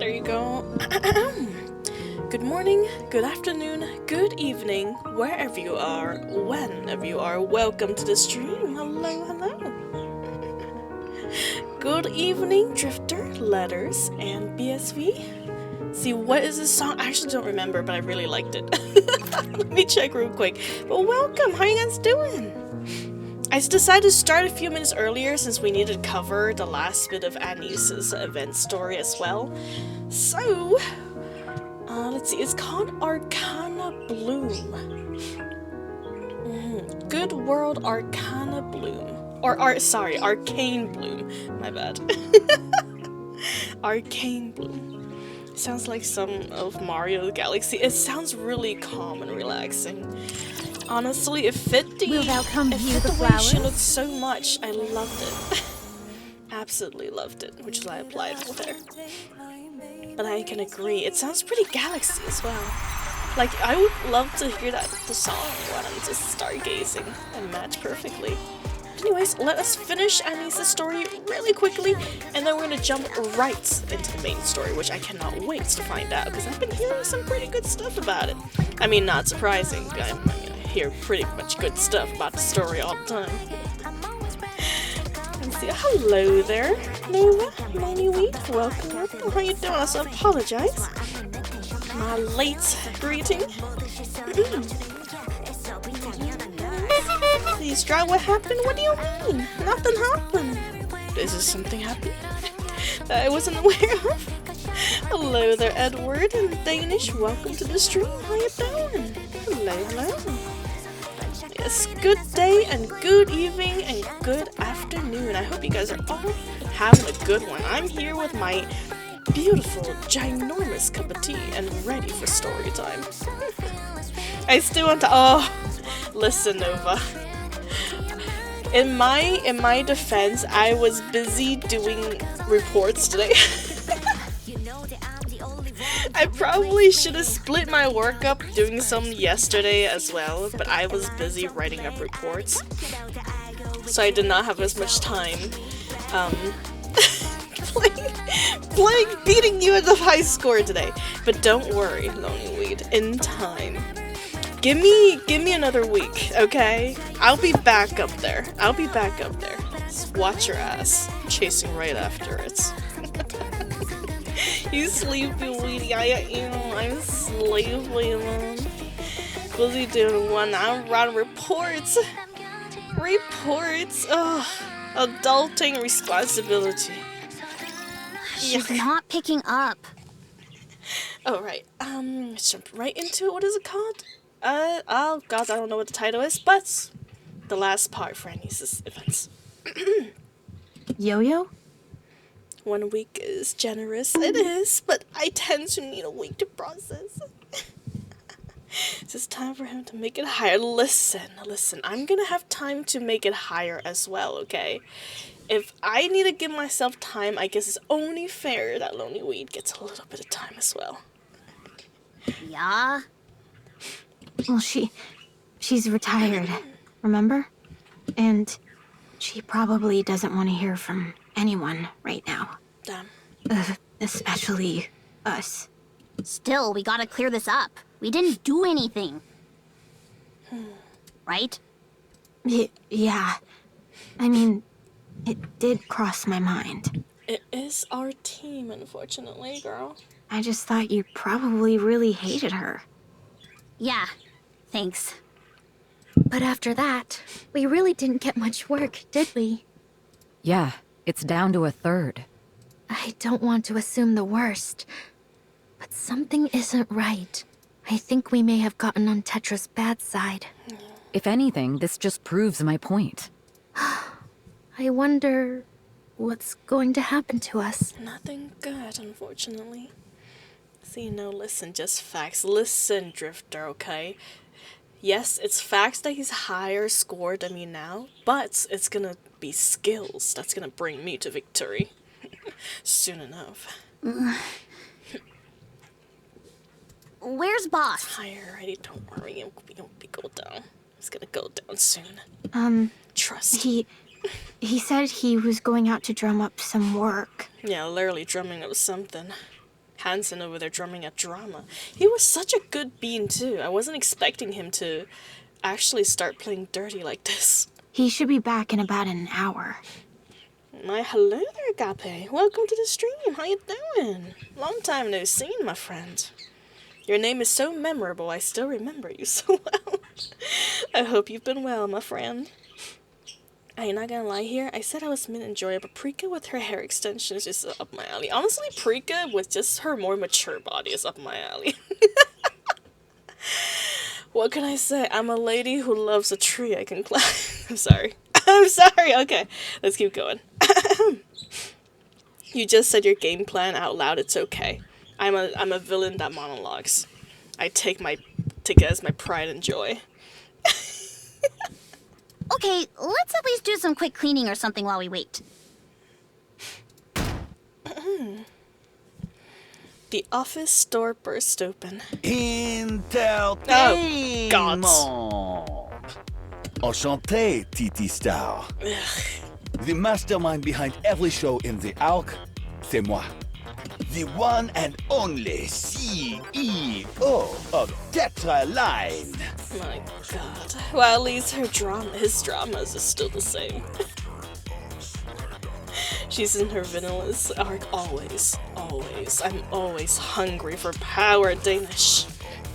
There you go. Good morning, good afternoon, good evening, wherever you are, whenever you are. Welcome to the stream. Hello, hello. Good evening, Drifter, Letters, and BSV. See, what is this song? I actually don't remember, but I really liked it. Let me check real quick. But welcome, how you guys doing? I decided to start a few minutes earlier since we needed to cover the last bit of Anni's event story as well. So, let's see, it's called Arcana Bloom. Good World Arcana Bloom. Sorry, Arcane Bloom. My bad. Arcane Bloom. Sounds like some of Mario Galaxy. It sounds really calm and relaxing. Honestly, it fit the way she looked so much. I loved it. Absolutely loved it, which is why I applied it there. But I can agree, it sounds pretty Galaxy as well. Like, I would love to hear the song while I'm just stargazing and match perfectly. Anyways, let us finish Anni's story really quickly, and then we're gonna jump right into the main story, which I cannot wait to find out, because I've been hearing some pretty good stuff about it. I mean, not surprising, I hear pretty much good stuff about the story all the time. Let's see, hello there, Nova, Weed, welcome. How you doing? I apologize. My late greeting. Please, Dry, what happened? What do you mean? Nothing happened. Is this something happened that I wasn't aware of? Hello there, Edward and Danish. Welcome to the stream. How you doing? Hello, hello. Yes, good day and good evening and good afternoon. I hope you guys are all having a good one. I'm here with my beautiful, ginormous cup of tea and ready for story time. I still want to. Oh, listen, Nova. In my defense, I was busy doing reports today. I probably should have split my work up doing some yesterday as well, but I was busy writing up reports, so I did not have as much time playing beating you at the high score today. But don't worry, Lonely Weed, in time. Give me another week, okay? I'll be back up there. Just watch your ass. I'm chasing right after it. You sleepy weedy, I'm sleepy, man. What's he doing? I'm writing reports. Ugh. Adulting responsibility. She's not picking up. Oh, right. Let's jump right into it. What is it called? Oh god, I don't know what the title is, but the last part for Anni's events. Yo-yo? 1 week is generous. It is, but I tend to need a week to process. It's just time for him to make it higher. Listen, I'm gonna have time to make it higher as well, okay? If I need to give myself time, I guess it's only fair that Lonely Weed gets a little bit of time as well. Yeah? Well, she's retired, remember? And she probably doesn't want to hear from anyone right now. Damn. Especially us. Still, we gotta clear this up. We didn't do anything. Right? Yeah. I mean, it did cross my mind. It is our team, unfortunately, girl. I just thought you probably really hated her. Yeah, thanks. But after that, we really didn't get much work, did we? Yeah, it's down to a third. I don't want to assume the worst, but something isn't right. I think we may have gotten on Tetra's bad side. If anything, this just proves my point. I wonder what's going to happen to us. Nothing good, unfortunately. See, no, listen, just facts. Listen, Drifter, okay? Yes, it's facts that he's higher scored than me now, but it's gonna be skills that's gonna bring me to victory. Soon enough. Where's Boss? Higher already, don't worry, it won't be go down. It's gonna go down soon. Trust. He said he was going out to drum up some work. Yeah, literally drumming up something. Hansen over there drumming at drama. He was such a good bean too. I wasn't expecting him to actually start playing dirty like this. He should be back in about an hour. My hello there, Agape. Welcome to the stream. How you doing? Long time no seen, my friend. Your name is so memorable, I still remember you so well. I hope you've been well, my friend. I ain't not gonna lie here, I said I was meant to enjoy it, but Prika with her hair extensions is just up my alley. Honestly, Prika with just her more mature body is up my alley. What can I say? I'm a lady who loves a tree I can climb. I'm sorry. I'm sorry. Okay, let's keep going. You just said your game plan out loud. It's okay. I'm a villain that monologues. I take it as my pride and joy. Okay, let's at least do some quick cleaning or something while we wait. The office door burst open. Entertainment! Oh, Enchanté, TT Star. The mastermind behind every show in the Arc, c'est moi. The one and only CEO of Tetra Line. My God. Well, at least his dramas is still the same. She's in her villainous arc always. I'm always hungry for power, Danish.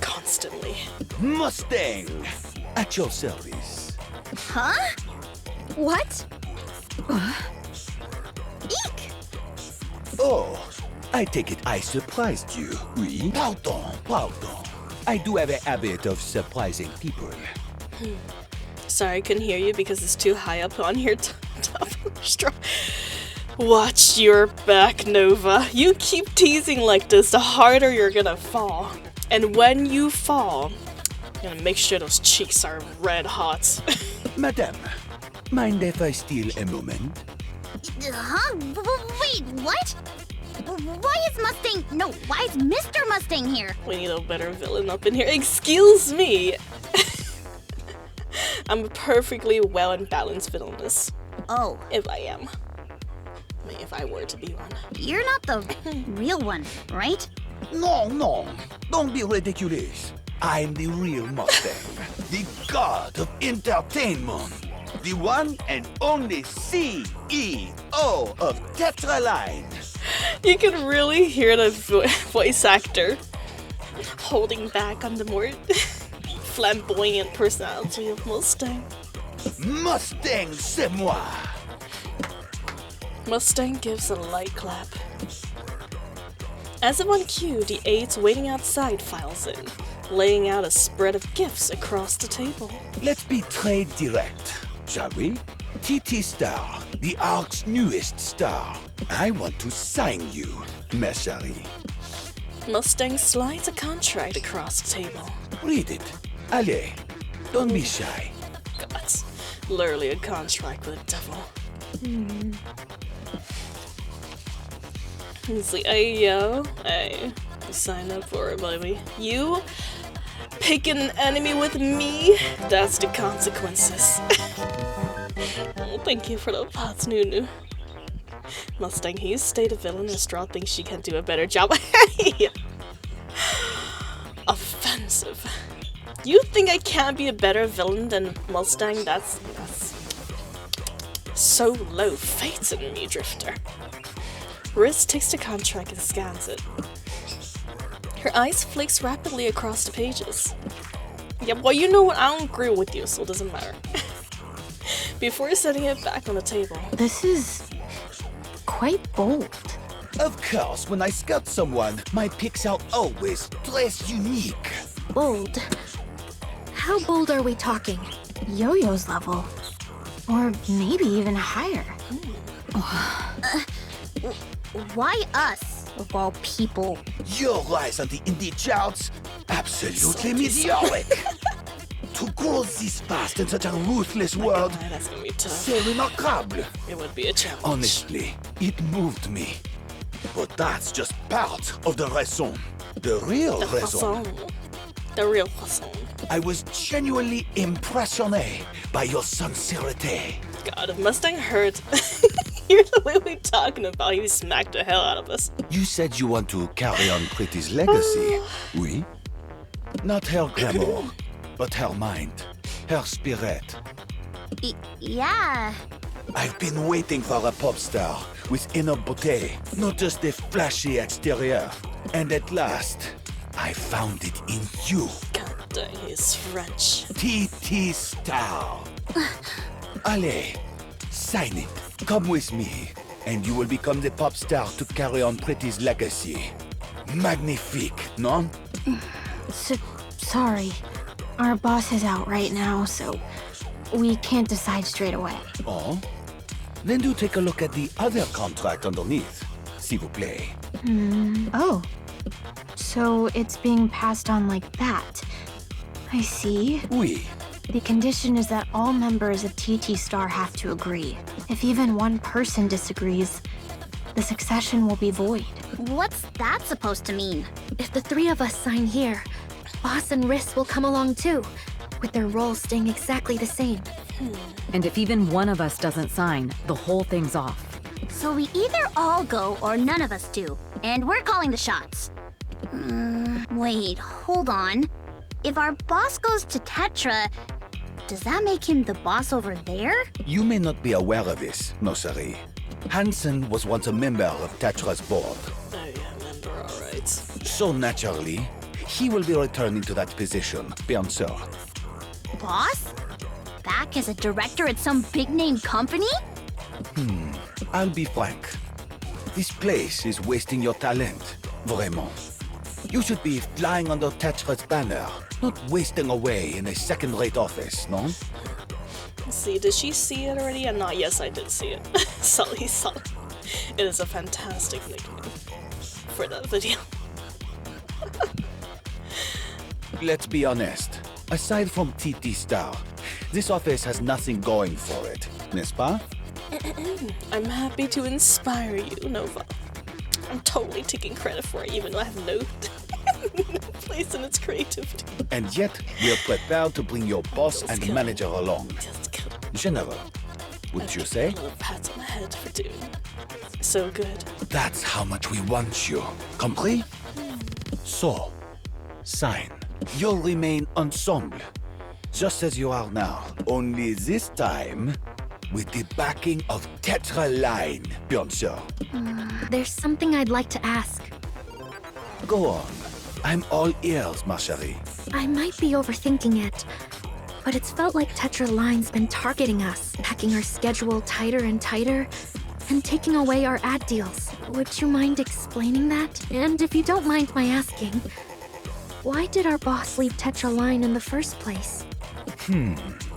Constantly. Mustang, at your service. Huh? What? Eek! Oh, I take it I surprised you. Oui? Pardon. I do have a habit of surprising people. Sorry, I couldn't hear you because it's too high up on your top of the straw. Watch your back, Nova. You keep teasing like this, the harder you're gonna fall. And when you fall, you're gonna make sure those cheeks are red hot. Madame, mind if I steal a moment? Huh? Wait, what? Why is Mr. Mustang here? We need a better villain up in here. Excuse me. I'm a perfectly well and balanced villainess. Oh. If I am. If I were to be one. You're not the real one, right? No. Don't be ridiculous. I'm the real Mustang. The god of entertainment. The one and only CEO of Tetra Line. You can really hear the voice actor holding back on the more flamboyant personality of Mustang. Mustang, c'est moi. Mustang gives a light clap. As if on cue, the aides waiting outside files in, laying out a spread of gifts across the table. Let's be trade direct, shall we? TT Star, the Arc's newest star. I want to sign you, ma chérie. Mustang slides a contract across the table. Read it. Allez, don't be shy. God, literally a contract with a devil. He's like, hey yo, hey, sign up for it, baby. You pick an enemy with me, that's the consequences. Oh, thank you for the pots, Nunu. Mustang, he stayed a villain and Straw thinks she can do a better job. Hey! Offensive. You think I can't be a better villain than Mustang? That's so low. Fate's in me, Drifter. Riz takes the contract and scans it. Her eyes flicks rapidly across the pages. Yeah, well, you know what? I don't agree with you, so it doesn't matter. Before setting it back on the table. This is quite bold. Of course, when I scout someone, my picks are always très unique. Bold? How bold are we talking? Yo-Yo's level. Or maybe even higher. Why us, of all people? Your rise on the indie charts, absolutely meteoric. To grow this fast in such a ruthless world, That's gonna be tough. c'est remarquable. It would be a challenge. Honestly, it moved me. But that's just part of the raison. The real The raison. façon. The real façon. I was genuinely impressionné by your sincerity. God, if Mustang heard hear the way we're talking about, he smacked the hell out of us. You said you want to carry on Pretty's legacy, oui? Not her glamour, but her mind, her spirit. Yeah. I've been waiting for a pop star with inner beauty, not just a flashy exterior. And at last, I found it in you. God dang, he's French. TT Star. Allez, sign it. Come with me, and you will become the pop star to carry on Pretty's legacy. Magnifique, non? Sorry. Our boss is out right now, so we can't decide straight away. Oh? Then do take a look at the other contract underneath, s'il vous plaît. Oh. So it's being passed on like that. I see. Oui. The condition is that all members of TT Star have to agree. If even one person disagrees, the succession will be void. What's that supposed to mean? If the three of us sign here, Boss and Riss will come along too, with their roles staying exactly the same. And if even one of us doesn't sign, the whole thing's off. So we either all go or none of us do. And we're calling the shots. Wait, hold on. If our boss goes to Tetra, does that make him the boss over there? You may not be aware of this, Nosari. Hansen was once a member of Tetra's board. Oh yeah, member, alright. So naturally, he will be returning to that position, bien sûr. Boss? Back as a director at some big-name company? I'll be frank. This place is wasting your talent, vraiment. You should be flying under Tetra's banner, not wasting away in a second-rate office, no? Let's see, did she see it already? And not, yes, I did see it. Sully. It is a fantastic nickname for that video. Let's be honest. Aside from TT Star, this office has nothing going for it, n'est-ce pas? I'm happy to inspire you, Nova. I'm totally taking credit for it, even though I have no place in its creativity. And yet, we're prepared to bring your boss and manager along. Just kidding. General, would you say? A little pat on the head for doing so good. That's how much we want you. Compris? So, sign. You'll remain ensemble, just as you are now. Only this time, with the backing of Tetra Line, bien sûr. There's something I'd like to ask. Go on. I'm all ears, ma chérie. I might be overthinking it, but it's felt like Tetra Line's been targeting us, packing our schedule tighter and tighter, and taking away our ad deals. Would you mind explaining that? And if you don't mind my asking, why did our boss leave Tetra Line in the first place?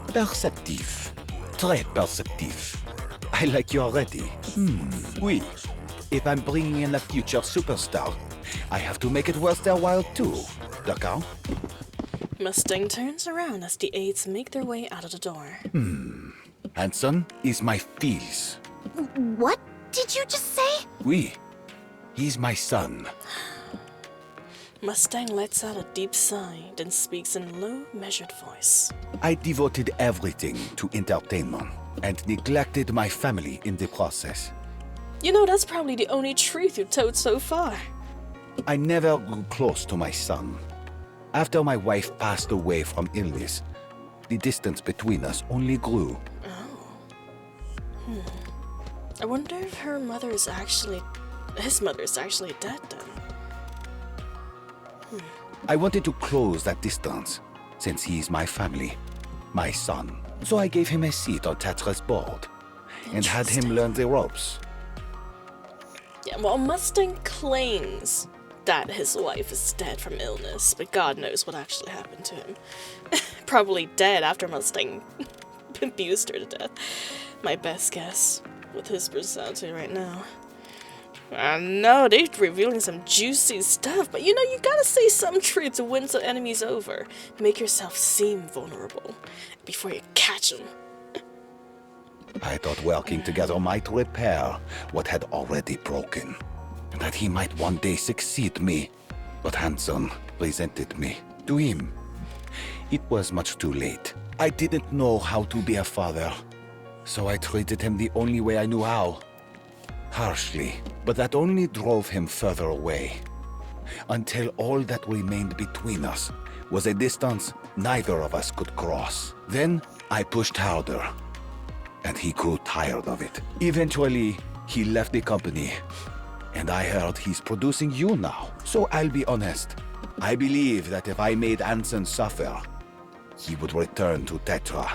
Perceptif. Très perceptif. I like you already. Oui. If I'm bringing in a future superstar, I have to make it worth their while too. D'accord? Mustang turns around as the aides make their way out of the door. Hanson is my fils. What did you just say? Oui. He's my son. Mustang lets out a deep sigh, then speaks in low, measured voice. I devoted everything to entertainment and neglected my family in the process. You know, that's probably the only truth you've told so far. I never grew close to my son. After my wife passed away from illness, the distance between us only grew. I wonder if his mother is actually dead then. I wanted to close that distance, since he's my family, my son. So I gave him a seat on Tetra's board, and had him learn the ropes. Yeah, well, Mustang claims that his wife is dead from illness, but God knows what actually happened to him. Probably dead after Mustang abused her to death. My best guess, with his personality right now. I know, they're revealing some juicy stuff, but you know, you gotta say some truth to win some enemies over. Make yourself seem vulnerable before you catch them. I thought working together might repair what had already broken, and that he might one day succeed me. But Hanson presented me to him. It was much too late. I didn't know how to be a father, so I treated him the only way I knew how. harshly, but that only drove him further away, until all that remained between us was a distance neither of us could cross. Then I pushed harder, and he grew tired of it. Eventually, he left the company, and I heard he's producing you now. So I'll be honest, I believe that if I made Anson suffer, he would return to Tetra.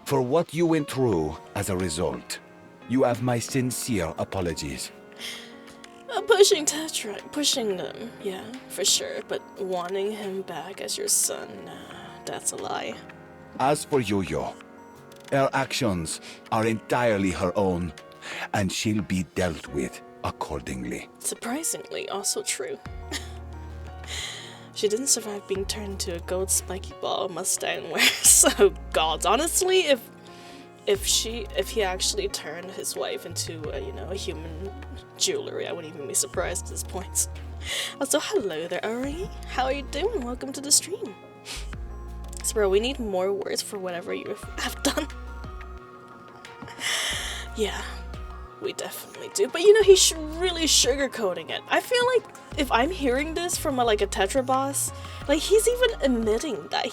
For what you went through as a result, you have my sincere apologies. Pushing Tetra, pushing them, yeah, for sure, but wanting him back as your son, that's a lie. As for Yo-Yo, her actions are entirely her own, and she'll be dealt with accordingly. Surprisingly, also true. She didn't survive being turned into a gold spiky ball Mustang wears. So gods, honestly, if he actually turned his wife into a human jewelry, I wouldn't even be surprised at this point. Also, hello there, Ari. How are you doing? Welcome to the stream. So, bro, we need more words for whatever you have done. Yeah, we definitely do. But he's really sugarcoating it. I feel like if I'm hearing this from a Tetra boss, he's even admitting that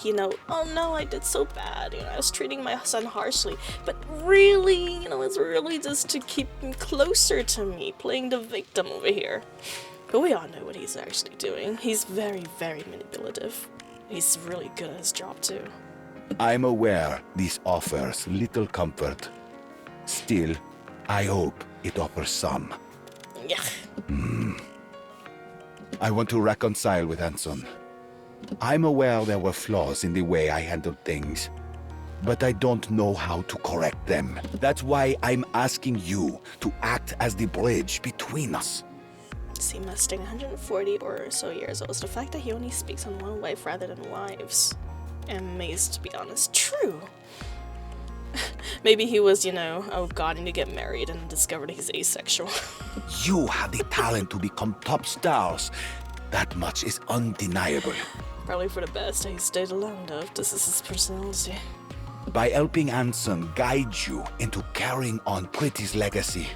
oh no, I did so bad. I was treating my son harshly. But really, it's really just to keep him closer to me, playing the victim over here. But we all know what he's actually doing. He's very, very manipulative. He's really good at his job too. I'm aware this offers little comfort. Still, I hope it offers some. Yeah. I want to reconcile with Anson. I'm aware there were flaws in the way I handled things, but I don't know how to correct them. That's why I'm asking you to act as the bridge between us. See, Mustang, 140 or so years old. So the fact that he only speaks on one wife rather than wives. I'm amazed, to be honest. True. Maybe he was, godding to get married and discovered he's asexual. You have the talent to become top stars. That much is undeniable. Probably for the best that he stayed alone, though. This is his personality. By helping Anson guide you into carrying on Pretty's legacy,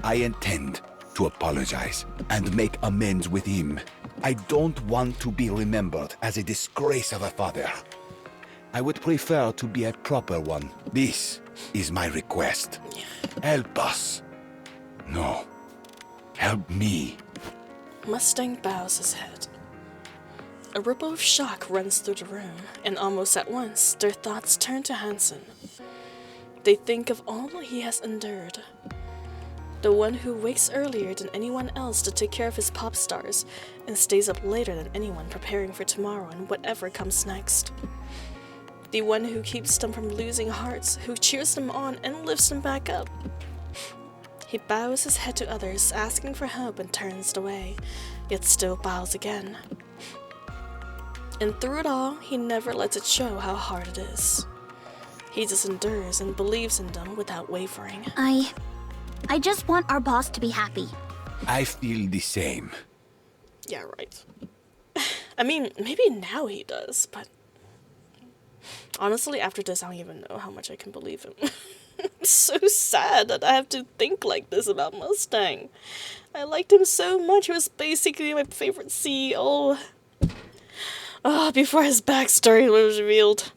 I intend to apologize and make amends with him. I don't want to be remembered as a disgrace of a father. I would prefer to be a proper one. This is my request. Help us. No. Help me. Mustang bows his head. A ripple of shock runs through the room, and almost at once, their thoughts turn to Hansen. They think of all he has endured. The one who wakes earlier than anyone else to take care of his pop stars, and stays up later than anyone preparing for tomorrow and whatever comes next. The one who keeps them from losing hearts, who cheers them on and lifts them back up. He bows his head to others, asking for help, and turns away, yet still bows again. And through it all, he never lets it show how hard it is. He just endures and believes in them without wavering. I just want our boss to be happy. I feel the same. Yeah, right. I mean, maybe now he does, but honestly, after this, I don't even know how much I can believe him. It's so sad that I have to think like this about Mustang. I liked him so much. He was basically my favorite CEO. Before his backstory was revealed.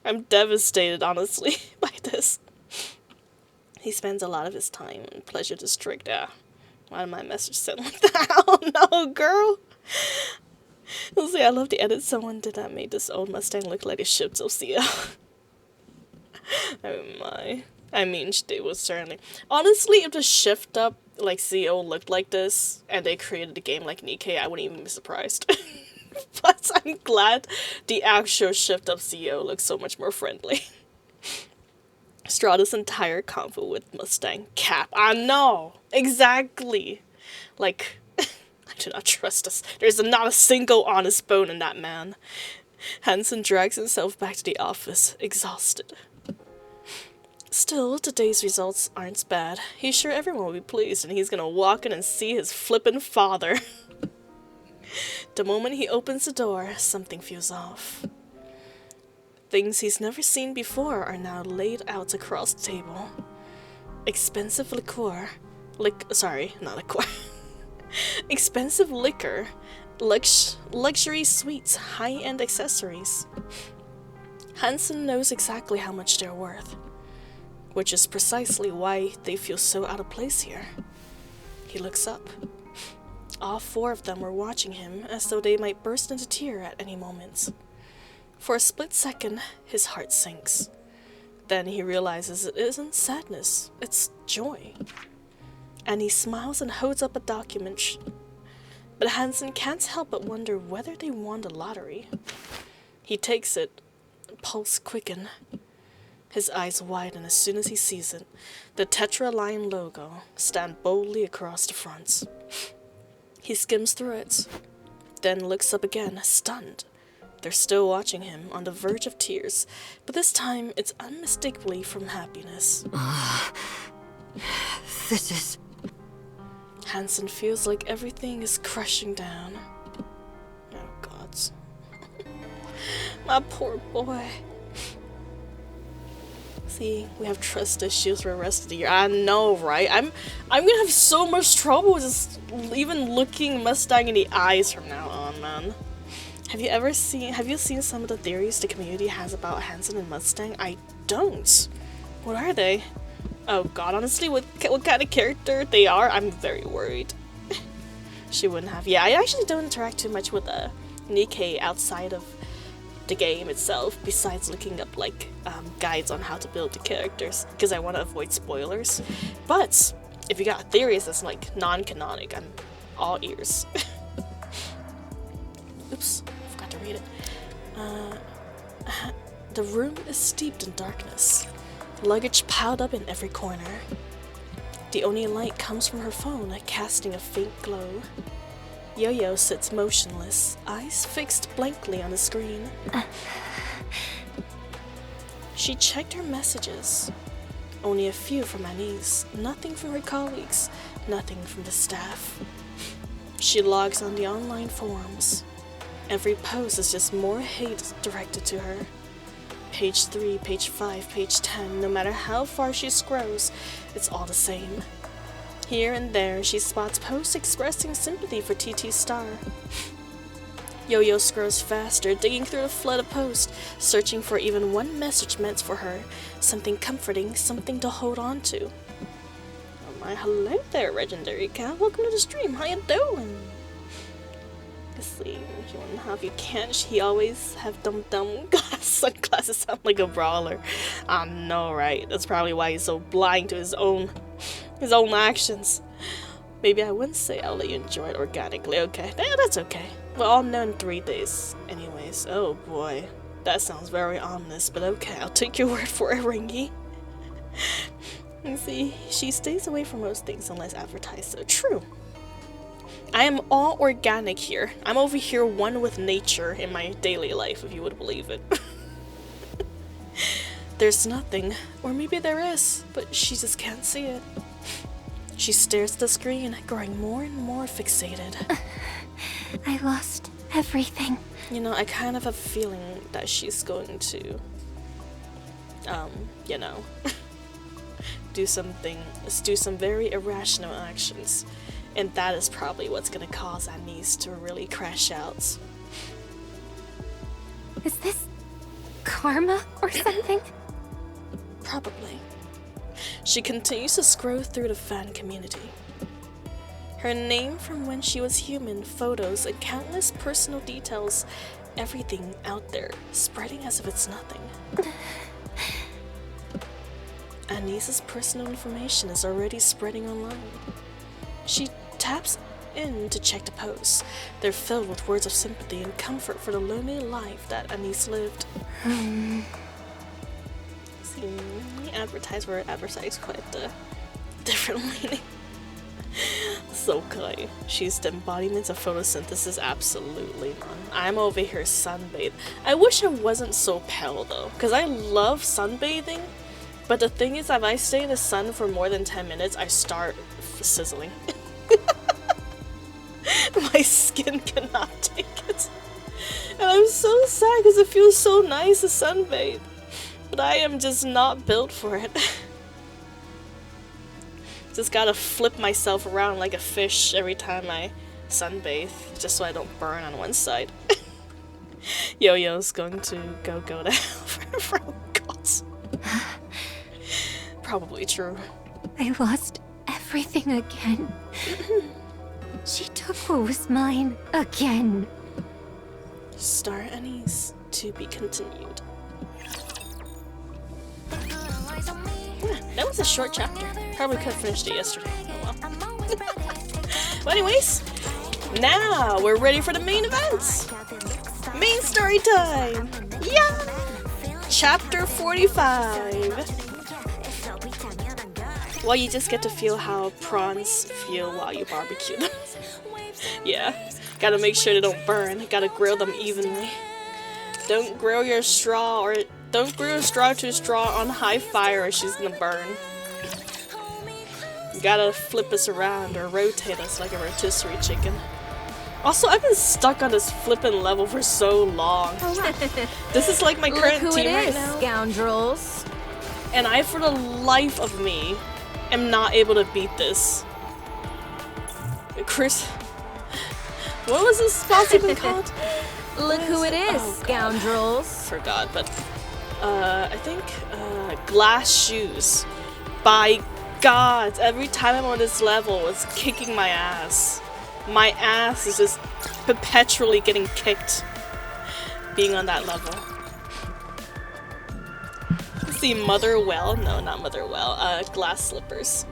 I'm devastated, honestly, by this. He spends a lot of his time in Pleasure District. Why did my message sound like that? Oh no, girl! Honestly, I love the edit someone did that made this old Mustang look like a shipped CEO. Oh my. I mean, they was certainly... Honestly, if the shift up, CEO looked like this, and they created a game like NIKKE, I wouldn't even be surprised. But I'm glad the actual shift up CEO looks so much more friendly. Strada's entire convo with Mustang. Cap. I know! Exactly! I do not trust us. There's not a single honest bone in that man. Hansen drags himself back to the office, exhausted. Still, today's results aren't bad. He's sure everyone will be pleased, and he's gonna walk in and see his flippin' father. The moment he opens the door, something feels off. Things he's never seen before are now laid out across the table. Expensive liqueur, sorry, not liquor. Expensive liquor, luxury suites, high-end accessories. Hansen knows exactly how much they're worth, which is precisely why they feel so out of place here. He looks up. All 4 of them were watching him as though they might burst into tears at any moment. For a split second, his heart sinks. Then he realizes it isn't sadness, it's joy. And he smiles and holds up a document. But Hansen can't help but wonder whether they won the lottery. He takes it, pulse quicken. His eyes widen as soon as he sees it. The Tetra Lion logo stand boldly across the front. He skims through it, then looks up again, stunned. They're still watching him, on the verge of tears, but this time it's unmistakably from happiness. This is... Hansen feels like everything is crushing down. Oh God. My poor boy. See, we have trust issues for the rest of the year. I know, right? I'm gonna have so much trouble just even looking Mustang in the eyes from now on, man. Have you seen some of the theories the community has about Hansen and Mustang? I don't. What are they? Oh God, honestly, what kind of character they are, I'm very worried. She wouldn't have. Yeah, I actually don't interact too much with NIKKE outside of the game itself, besides looking up like guides on how to build the characters, because I want to avoid spoilers. But if you got theories that's like non-canonic, I'm all ears. Oops, I forgot to read it. The room is steeped in darkness. Luggage piled up in every corner. The only light comes from her phone, casting a faint glow. Yo-Yo sits motionless, eyes fixed blankly on the screen. She checked her messages. Only a few from Anni's, nothing from her colleagues, nothing from the staff. She logs on the online forums. Every post is just more hate directed to her. Page 3, page 5, page 10, no matter how far she scrolls, it's all the same. Here and there, she spots posts expressing sympathy for TT Star. Yo-Yo scrolls faster, digging through the flood of posts, searching for even one message meant for her, something comforting, something to hold on to. Oh my, hello there, Legendary Cat. Welcome to the stream. How you doing? Sleep. You can't. He always have dumb sunglasses. Sound like a brawler. I know, right? That's probably why he's so blind to his own actions. Maybe I wouldn't say I'll let you enjoy it organically. Okay, yeah, that's okay. Well, I'll know in 3 days, anyways. Oh boy, that sounds very ominous. But okay, I'll take your word for it, Ringy. You see, she stays away from most things unless advertised. So true. I am all organic here. I'm over here one with nature in my daily life, if you would believe it. There's nothing, or maybe there is, but she just can't see it. She stares at the screen, growing more and more fixated. I lost everything. You know, I kind of have a feeling that she's going to, you know, do some very irrational actions. And that is probably what's gonna cause Anni's to really crash out. Is this karma or something? Probably. She continues to scroll through the fan community. Her name from when she was human, photos, and countless personal details, everything out there, spreading as if it's nothing. Anni's personal information is already spreading online. She taps in to check the posts. They're filled with words of sympathy and comfort for the lonely life that Anni's lived. See, advertise quite a different meaning. So okay, she's the embodiment of photosynthesis, absolutely none. I'm over here sunbathed. I wish I wasn't so pale though, because I love sunbathing, but the thing is, if I stay in the sun for more than 10 minutes, I start sizzling. My skin cannot take it. And I'm so sad because it feels so nice to sunbathe. But I am just not built for it. Just gotta flip myself around like a fish every time I sunbathe, just so I don't burn on one side. Yo-Yo's going to go to hell for gods. Probably true. I lost everything again. She took what was mine again. Star Annie's to be continued. That was a short chapter. Probably could have finished it yesterday. Oh well. Well, anyways, now we're ready for the main events. Main story time! Yeah! Chapter 45. Well, you just get to feel how prawns feel while you barbecue them. Yeah. Gotta make sure they don't burn. Gotta grill them evenly. Don't grill your straw to straw on high fire or she's gonna burn. You gotta flip us around or rotate us like a rotisserie chicken. Also, I've been stuck on this flippin' level for so long. This is like my current team right now. Scoundrels. And I, for the life of me, am not able to beat this. Chris, what was this boss even called? Look who it is, scoundrels. Forgot, but I think glass shoes. By God, every time I'm on this level, it's kicking my ass. My ass is just perpetually getting kicked being on that level. Let's see, Motherwell. No, not Motherwell. Glass slippers.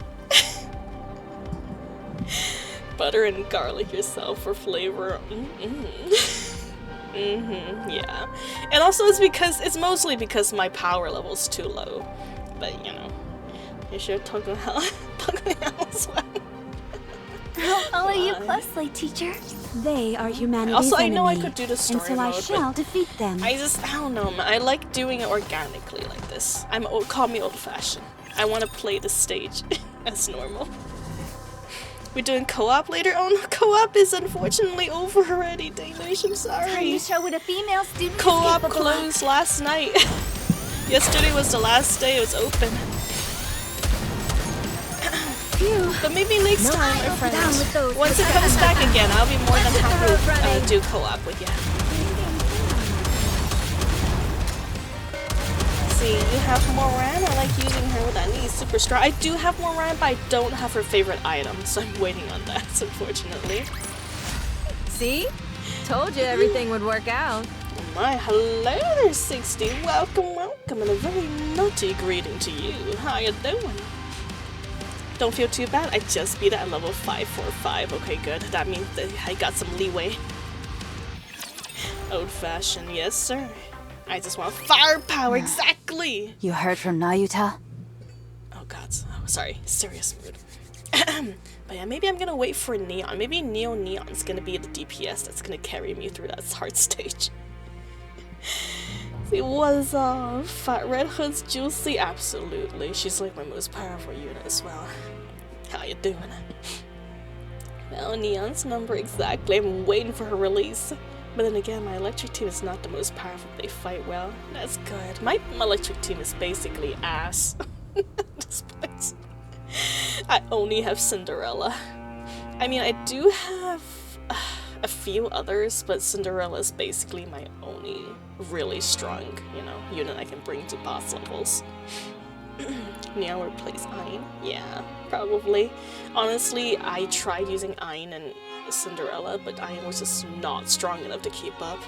Butter and garlic yourself for flavor. Yeah. And also it's mostly because my power level's too low. But, you know. You should talk to hell as well. I'll follow you closely, teacher. They are humanity's Also, I know enemy, I could do the story and so I mode, shall defeat them. I don't know, man. I like doing it organically like this. Call me old-fashioned. I want to play the stage as normal. We're doing co-op later on. Co-op is unfortunately over already, Danish. I'm sorry. Time to show what a female student Co-op is capable of. closed last night. Yesterday was the last day it was open. But maybe next time, my friends, once it comes back again, I'll be more than happy to do co-op with you. See, you have Moran. I like using her with Annie. Super strong. I do have Moran, but I don't have her favorite item, so I'm waiting on that, unfortunately. See? Told you everything would work out. My hello there, 60. Welcome, welcome, and a very nutty greeting to you. How you doing? Don't feel too bad. I just beat it at level 545. Okay, good. That means that I got some leeway. Old-fashioned, yes, sir. I just want firepower, exactly! You heard from Nayuta? Oh god, oh, sorry, serious mood. But yeah, maybe I'm gonna wait for Neon. Maybe Neon's gonna be the DPS that's gonna carry me through that hard stage. See, what's Fat Red Hood's juicy? Absolutely, she's like my most powerful unit as well. How you doing? Well, Neon's number exactly. I'm waiting for her release. But then again, my electric team is not the most powerful. They fight well. That's good. My electric team is basically ass. At this point. I only have Cinderella. I mean, I do have a few others, but Cinderella is basically my only really strong, you know, unit I can bring to boss levels. Neon will replace Ein? Yeah, probably. Honestly, I tried using Ein and Cinderella, but Ein was just not strong enough to keep up.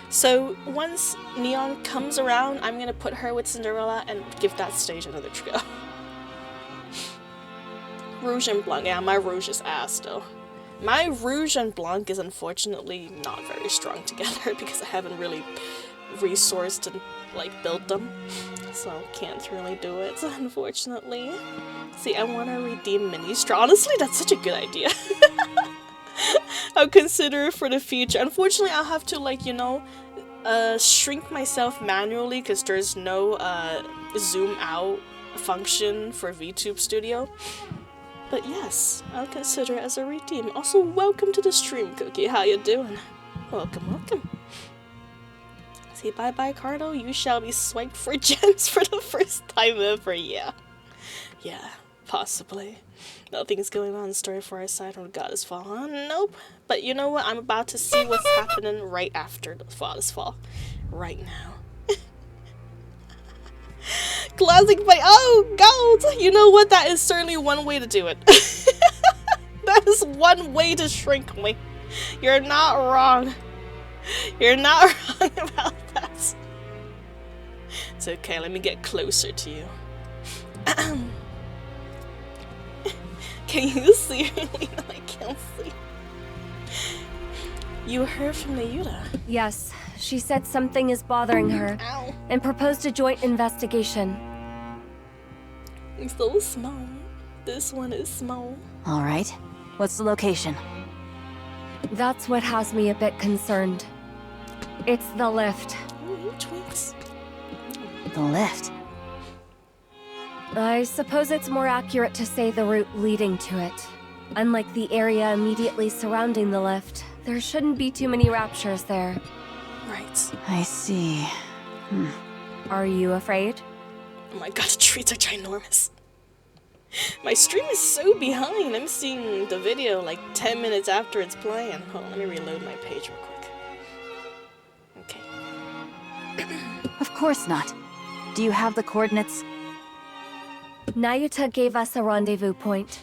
So once Neon comes around, I'm gonna put her with Cinderella and give that stage another go. Rouge and Blanc, yeah, my Rouge is ass though. My Rouge and Blanc is unfortunately not very strong together because I haven't really resourced to like build them. So can't really do it, unfortunately. See, I want to redeem Ministra. Honestly, that's such a good idea. I'll consider it for the future. Unfortunately, I'll have to, like, you know, shrink myself manually because there's no zoom out function for VTube Studio. But yes, I'll consider it as a redeem. Also, welcome to the stream, Cookie. How you doing? Welcome, welcome. See, bye-bye, Cardo. You shall be swiped for gems for the first time ever. Yeah. Yeah. Possibly. Nothing's going on in story for our side from Goddess Fall, huh? Nope. But you know what? I'm about to see what's happening right after the Goddess Fall. Right now. Classic fight. Oh, gold! You know what? That is certainly one way to do it. That is one way to shrink me. You're not wrong. You're not wrong about that. It's okay, let me get closer to you. Can you see her? No, I can't see. You heard from Nayuta. Yes, she said something is bothering her. Ow. And proposed a joint investigation. It's so small. This one is small. All right. What's the location? That's what has me a bit concerned. It's the lift. Ooh, tweets. The lift. I suppose it's more accurate to say the route leading to it. Unlike the area immediately surrounding the lift, there shouldn't be too many raptures there. Right. I see. Are you afraid? Oh my god, the trees are ginormous. My stream is so behind. I'm seeing the video like 10 minutes after it's playing. Hold on, let me reload my page real quick. Okay. Of course not. Do you have the coordinates? Nayuta gave us a rendezvous point.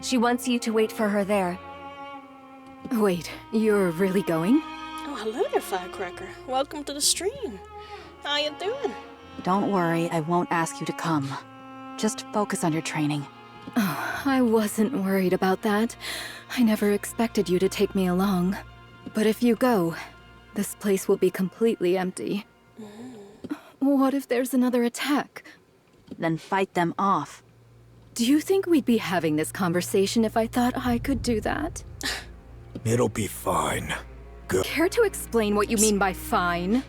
She wants you to wait for her there. Wait, you're really going? Oh, hello there, Firecracker. Welcome to the stream. How you doing? Don't worry, I won't ask you to come. Just focus on your training. Oh, I wasn't worried about that. I never expected you to take me along. But if you go, this place will be completely empty. What if there's another attack? Then fight them off. Do you think we'd be having this conversation if I thought I could do that? It'll be fine. Go. Care to explain what you mean by fine?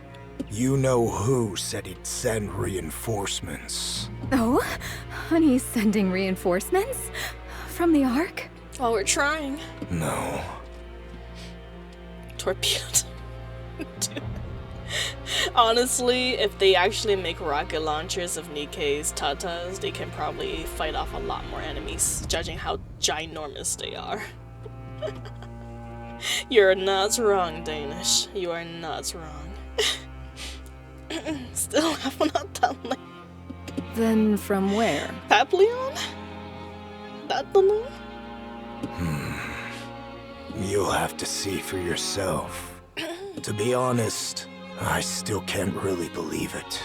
You know who said he'd send reinforcements. Oh? Honey's sending reinforcements? From the Ark? Oh, we're trying. No. Torpedoed. Dude. Honestly, if they actually make rocket launchers of NIKKE's tatas, they can probably fight off a lot more enemies, judging how ginormous they are. You're not wrong, Danish. You are not wrong. Still have not done like... Then from where? Papillon? That the name? You'll have to see for yourself. To be honest, I still can't really believe it.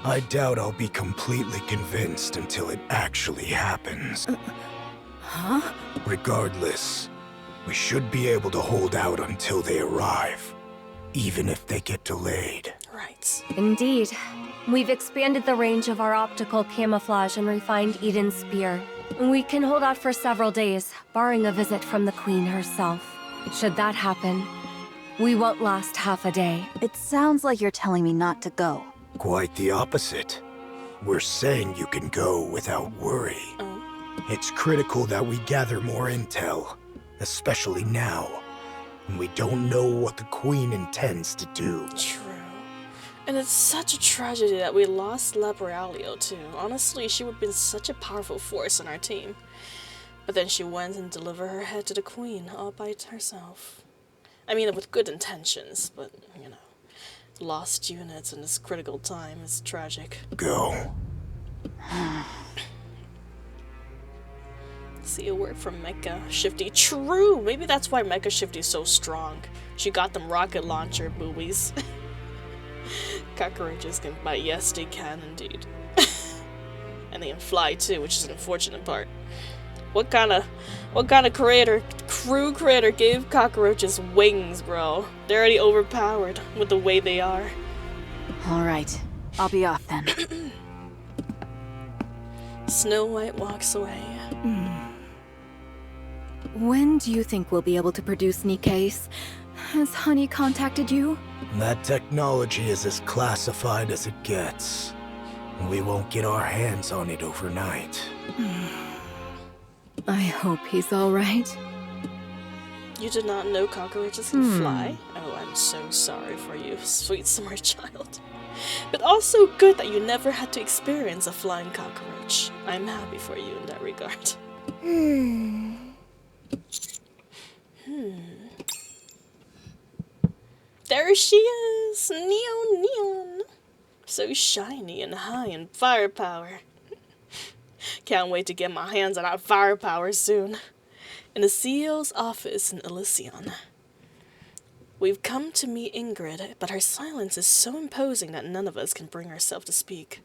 I doubt I'll be completely convinced until it actually happens. Huh? Regardless, we should be able to hold out until they arrive, even if they get delayed. Right. Indeed. We've expanded the range of our optical camouflage and refined Eden's spear. We can hold out for several days, barring a visit from the Queen herself. Should that happen, we won't last half a day. It sounds like you're telling me not to go. Quite the opposite. We're saying you can go without worry. Oh. It's critical that we gather more intel, especially now, when we don't know what the Queen intends to do. True. And it's such a tragedy that we lost Laboralio too. Honestly, she would have been such a powerful force in our team. But then she went and delivered her head to the Queen all by herself. I mean, with good intentions, but, you know, lost units in this critical time is tragic. Go. See a word from Mecha Shifty. True! Maybe that's why Mecha Shifty is so strong. She got them rocket launcher buoys. Cockroaches can bite. Yes, they can indeed. And they can fly too, which is an unfortunate part. What kind of crew creator gave cockroaches wings, bro? They're already overpowered with the way they are. All right, I'll be off then. Snow White walks away. When do you think we'll be able to produce NIKKEs? Has Honey contacted you? That technology is as classified as it gets. We won't get our hands on it overnight. I hope he's all right. You did not know cockroaches can fly? Oh, I'm so sorry for you, sweet smart child. But also good that you never had to experience a flying cockroach. I'm happy for you in that regard. There she is! Neon. So shiny and high in firepower. Can't wait to get my hands on that firepower soon. In the CEO's office in Elysion. We've come to meet Ingrid, but her silence is so imposing that none of us can bring ourselves to speak.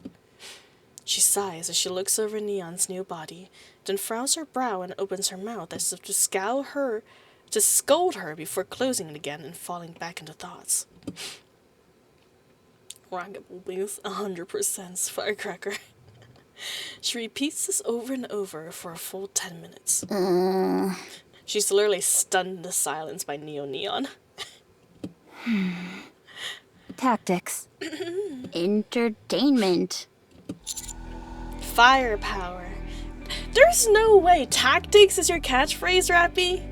She sighs as she looks over Neon's new body, then frowns her brow and opens her mouth as if to scold her before closing it again and falling back into thoughts. Rocket Building's 100% firecracker. She repeats this over and over for a full 10 minutes. She's literally stunned into silence by Neon. Tactics. Entertainment. Firepower. There's no way tactics is your catchphrase, Rappy?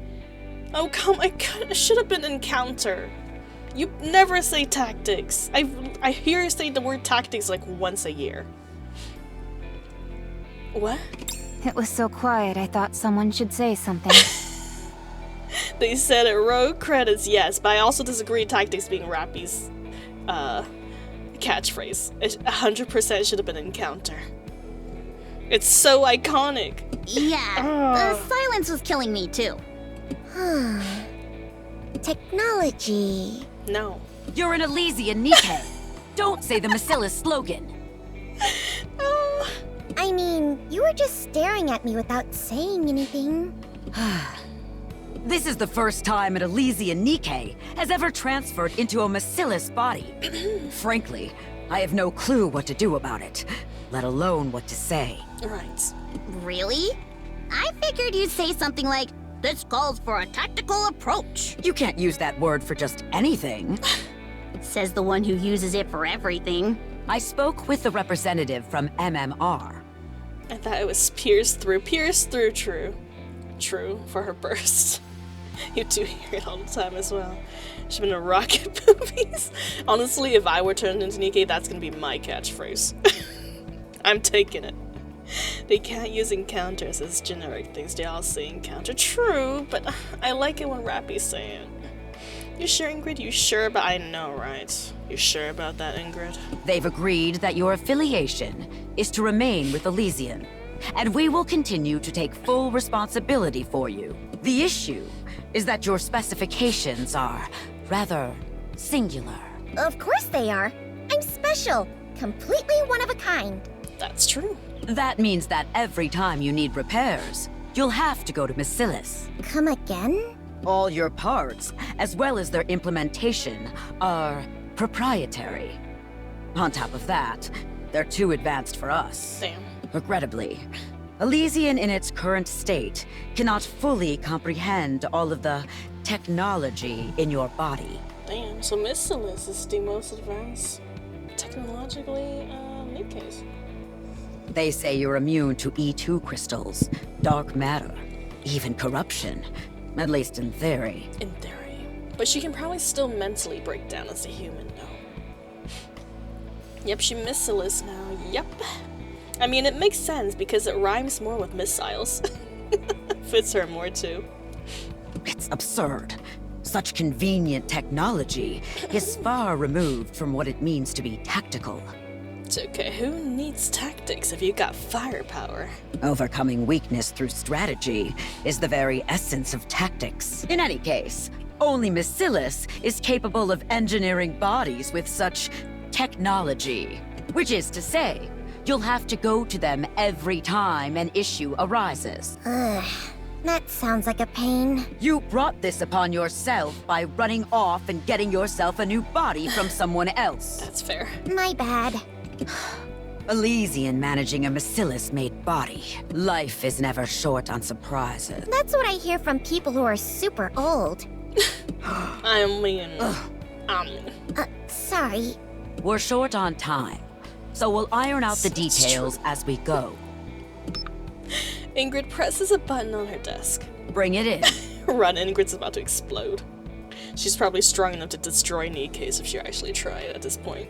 Oh, come, I should have been encounter. You never say tactics. I hear you say the word tactics like once a year. What? It was so quiet, I thought someone should say something. They said it. Row credits, yes, but I also disagree tactics being Rappy's catchphrase. It 100% should have been encounter. It's so iconic. Yeah, the silence was killing me too. Technology. No. You're an Elysian, NIKKE. Don't say the Macillus slogan. I mean, you were just staring at me without saying anything. This is the first time an Elysian NIKKE has ever transferred into a Macillus body. Frankly, I have no clue what to do about it, let alone what to say. Right. Really? I figured you'd say something like, "This calls for a tactical approach." You can't use that word for just anything. Says the one who uses it for everything. I spoke with the representative from MMR. I thought it was pierced through, true. True, for her burst. You do hear it all the time as well. She's been in rocket movies. Honestly, if I were turned into NIKKE, that's gonna be my catchphrase. I'm taking it. They can't use encounters as generic things. They all say encounter. True, but I like it when Rappy's saying it. You sure, Ingrid? You sure about— I know, right? You sure about that, Ingrid? They've agreed that your affiliation is to remain with Elysian, and we will continue to take full responsibility for you. The issue is that your specifications are rather singular. Of course they are. I'm special. Completely one of a kind. That's true. That means that every time you need repairs, you'll have to go to Macillus. Come again? All your parts, as well as their implementation, are proprietary. On top of that, they're too advanced for us. Damn. Regrettably, Elysian in its current state cannot fully comprehend all of the technology in your body. Damn, so Macillus is the most advanced technologically NIKKEs. They say you're immune to E2 crystals, dark matter, even corruption. At least in theory. In theory. But she can probably still mentally break down as a human, no? Yep, she Macillus now. Yep. I mean, it makes sense because it rhymes more with missiles. Fits her more too. It's absurd. Such convenient technology is far removed from what it means to be tactical. It's okay, who needs tactics if you got firepower? Overcoming weakness through strategy is the very essence of tactics. In any case, only Macillus is capable of engineering bodies with such technology. Which is to say, you'll have to go to them every time an issue arises. Ugh, that sounds like a pain. You brought this upon yourself by running off and getting yourself a new body from someone else. That's fair. My bad. Elysian managing a Macillus-made body. Life is never short on surprises. That's what I hear from people who are super old. I mean... Sorry. We're short on time, so we'll iron out the details as we go. Ingrid presses a button on her desk. Bring it in. Run, Ingrid's about to explode. She's probably strong enough to destroy NIKKE if she actually tried at this point.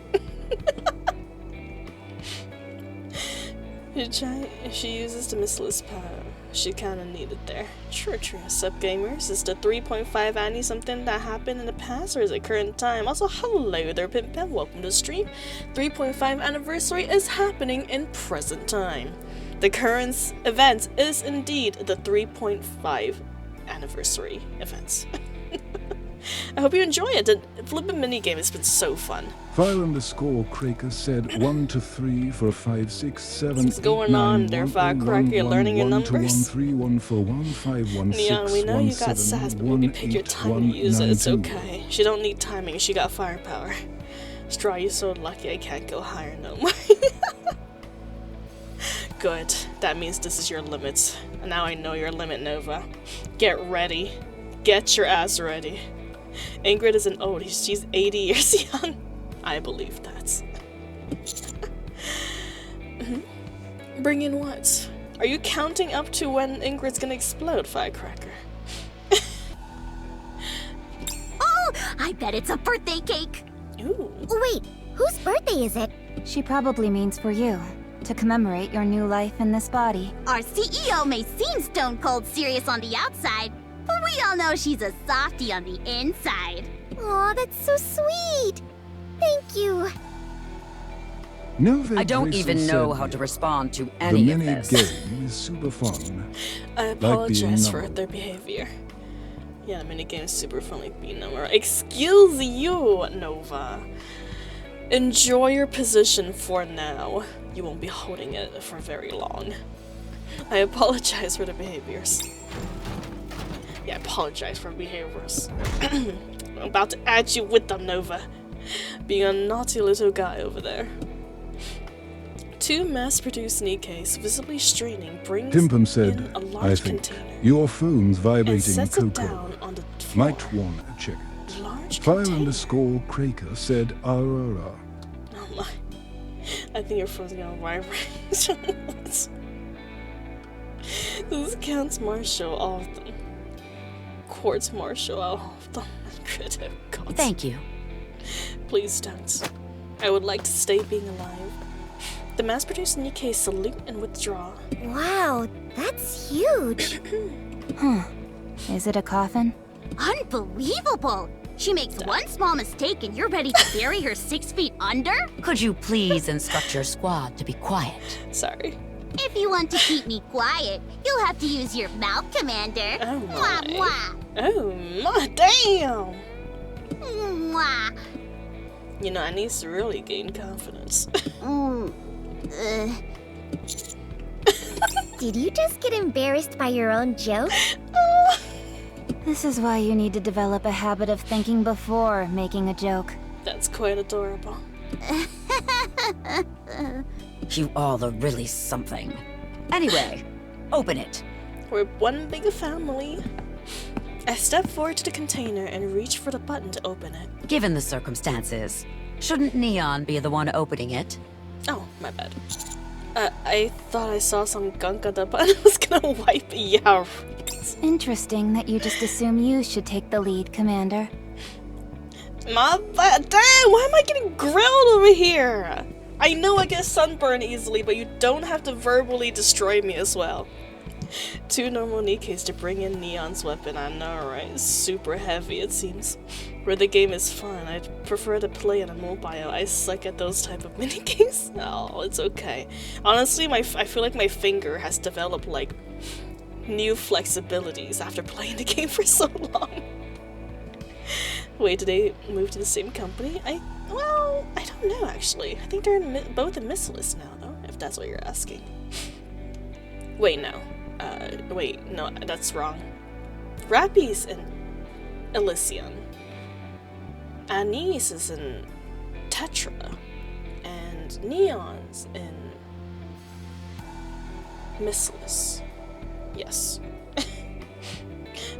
She uses the Missless power. She kinda needed there. True. Sup gamers? Is the 3.5 Annie something that happened in the past or is it current time? Also, hello there, Pimpin. Welcome to the stream. 3.5 anniversary is happening in present time. The current event is indeed the 3.5 anniversary events. I hope you enjoy it. The flippin' minigame has been so fun. File underscore Craker said 1 to 3 for 5, 6, 7. What's going on there, Firecracker? You're learning your numbers? 1 to 1, 3, 1 for 1, 5, 1, Neon, 6, we know 1, you got 7, sass, but 1, maybe pick your 8, time 1, to use 9, it. It's 2. okay. She don't need timing. She got firepower. Straw, you're so lucky I can't go higher no more. Good. That means this is your limit. And now I know your limit, Nova. Get ready. Get your ass ready. Ingrid isn't old. She's 80 years young. I believe that. Bring in what? Are you counting up to when Ingrid's gonna explode, Firecracker? Oh, I bet it's a birthday cake. Ooh. Wait, whose birthday is it? She probably means for you, to commemorate your new life in this body. Our CEO may seem stone cold serious on the outside, but we all know she's a softie on the inside. Aw, that's so sweet. Thank you. Nova I don't Grace even know said, how to respond to The any of mini this. game is super fun. I apologize for numbered. their behavior. Yeah, the minigame is super fun like being number. Excuse you, Nova. Enjoy your position for now. You won't be holding it for very long. I apologize for the behaviors. Yeah, I apologize for behaviors. I'm about to add you with them, Nova. Being a naughty little guy over there. 2 mass-produced NIKKEs visibly straining brings Pimpum said, in a I large think container your phone's and vibrating sets it Coco. down on the floor. Might want to check it. Large File container. underscore Craker said Aurora. Oh my. I think your phone's gonna vibrate. This counts Marshall off them. Quartz Marshall off them. Critical. God. Thank you. Please don't. I would like to stay being alive. The mass-produced NIKKE salute and withdraw. Wow, that's huge. Is it a coffin? Unbelievable! She makes one small mistake and you're ready to bury her 6 feet under? Could you please instruct your squad to be quiet? Sorry. If you want to keep me quiet, you'll have to use your mouth, Commander. Oh Mwah, my. mwah. Oh my damn! Mwah. You know, I need to really gain confidence. Did you just get embarrassed by your own joke? This is why you need to develop a habit of thinking before making a joke. That's quite adorable. You all are really something. Anyway, open it. We're one big family. I step forward to the container and reach for the button to open it. Given the circumstances, shouldn't Neon be the one opening it? Oh, my bad. I thought I saw some gunk on the button. I was gonna wipe. Yeah. Interesting that you just assume you should take the lead, Commander. My bad. Damn, why am I getting grilled over here? I know I get sunburned easily, but you don't have to verbally destroy me as well. 2 normal NIKKEs to bring in Neon's weapon. I know, right? Super heavy, it seems. Where the game is fun, I'd prefer to play on a mobile. I suck at those type of minigames. Oh, it's okay. Honestly, I feel like my finger has developed, like, new flexibilities after playing the game for so long. Wait, did they move to the same company? Well, I don't know, actually. I think they're both in Missless now, though, if that's what you're asking. Wait, no. Wait, no, that's wrong. Rappy's in Elysium. Anni's is in Tetra. And Neon's in Missless. Yes.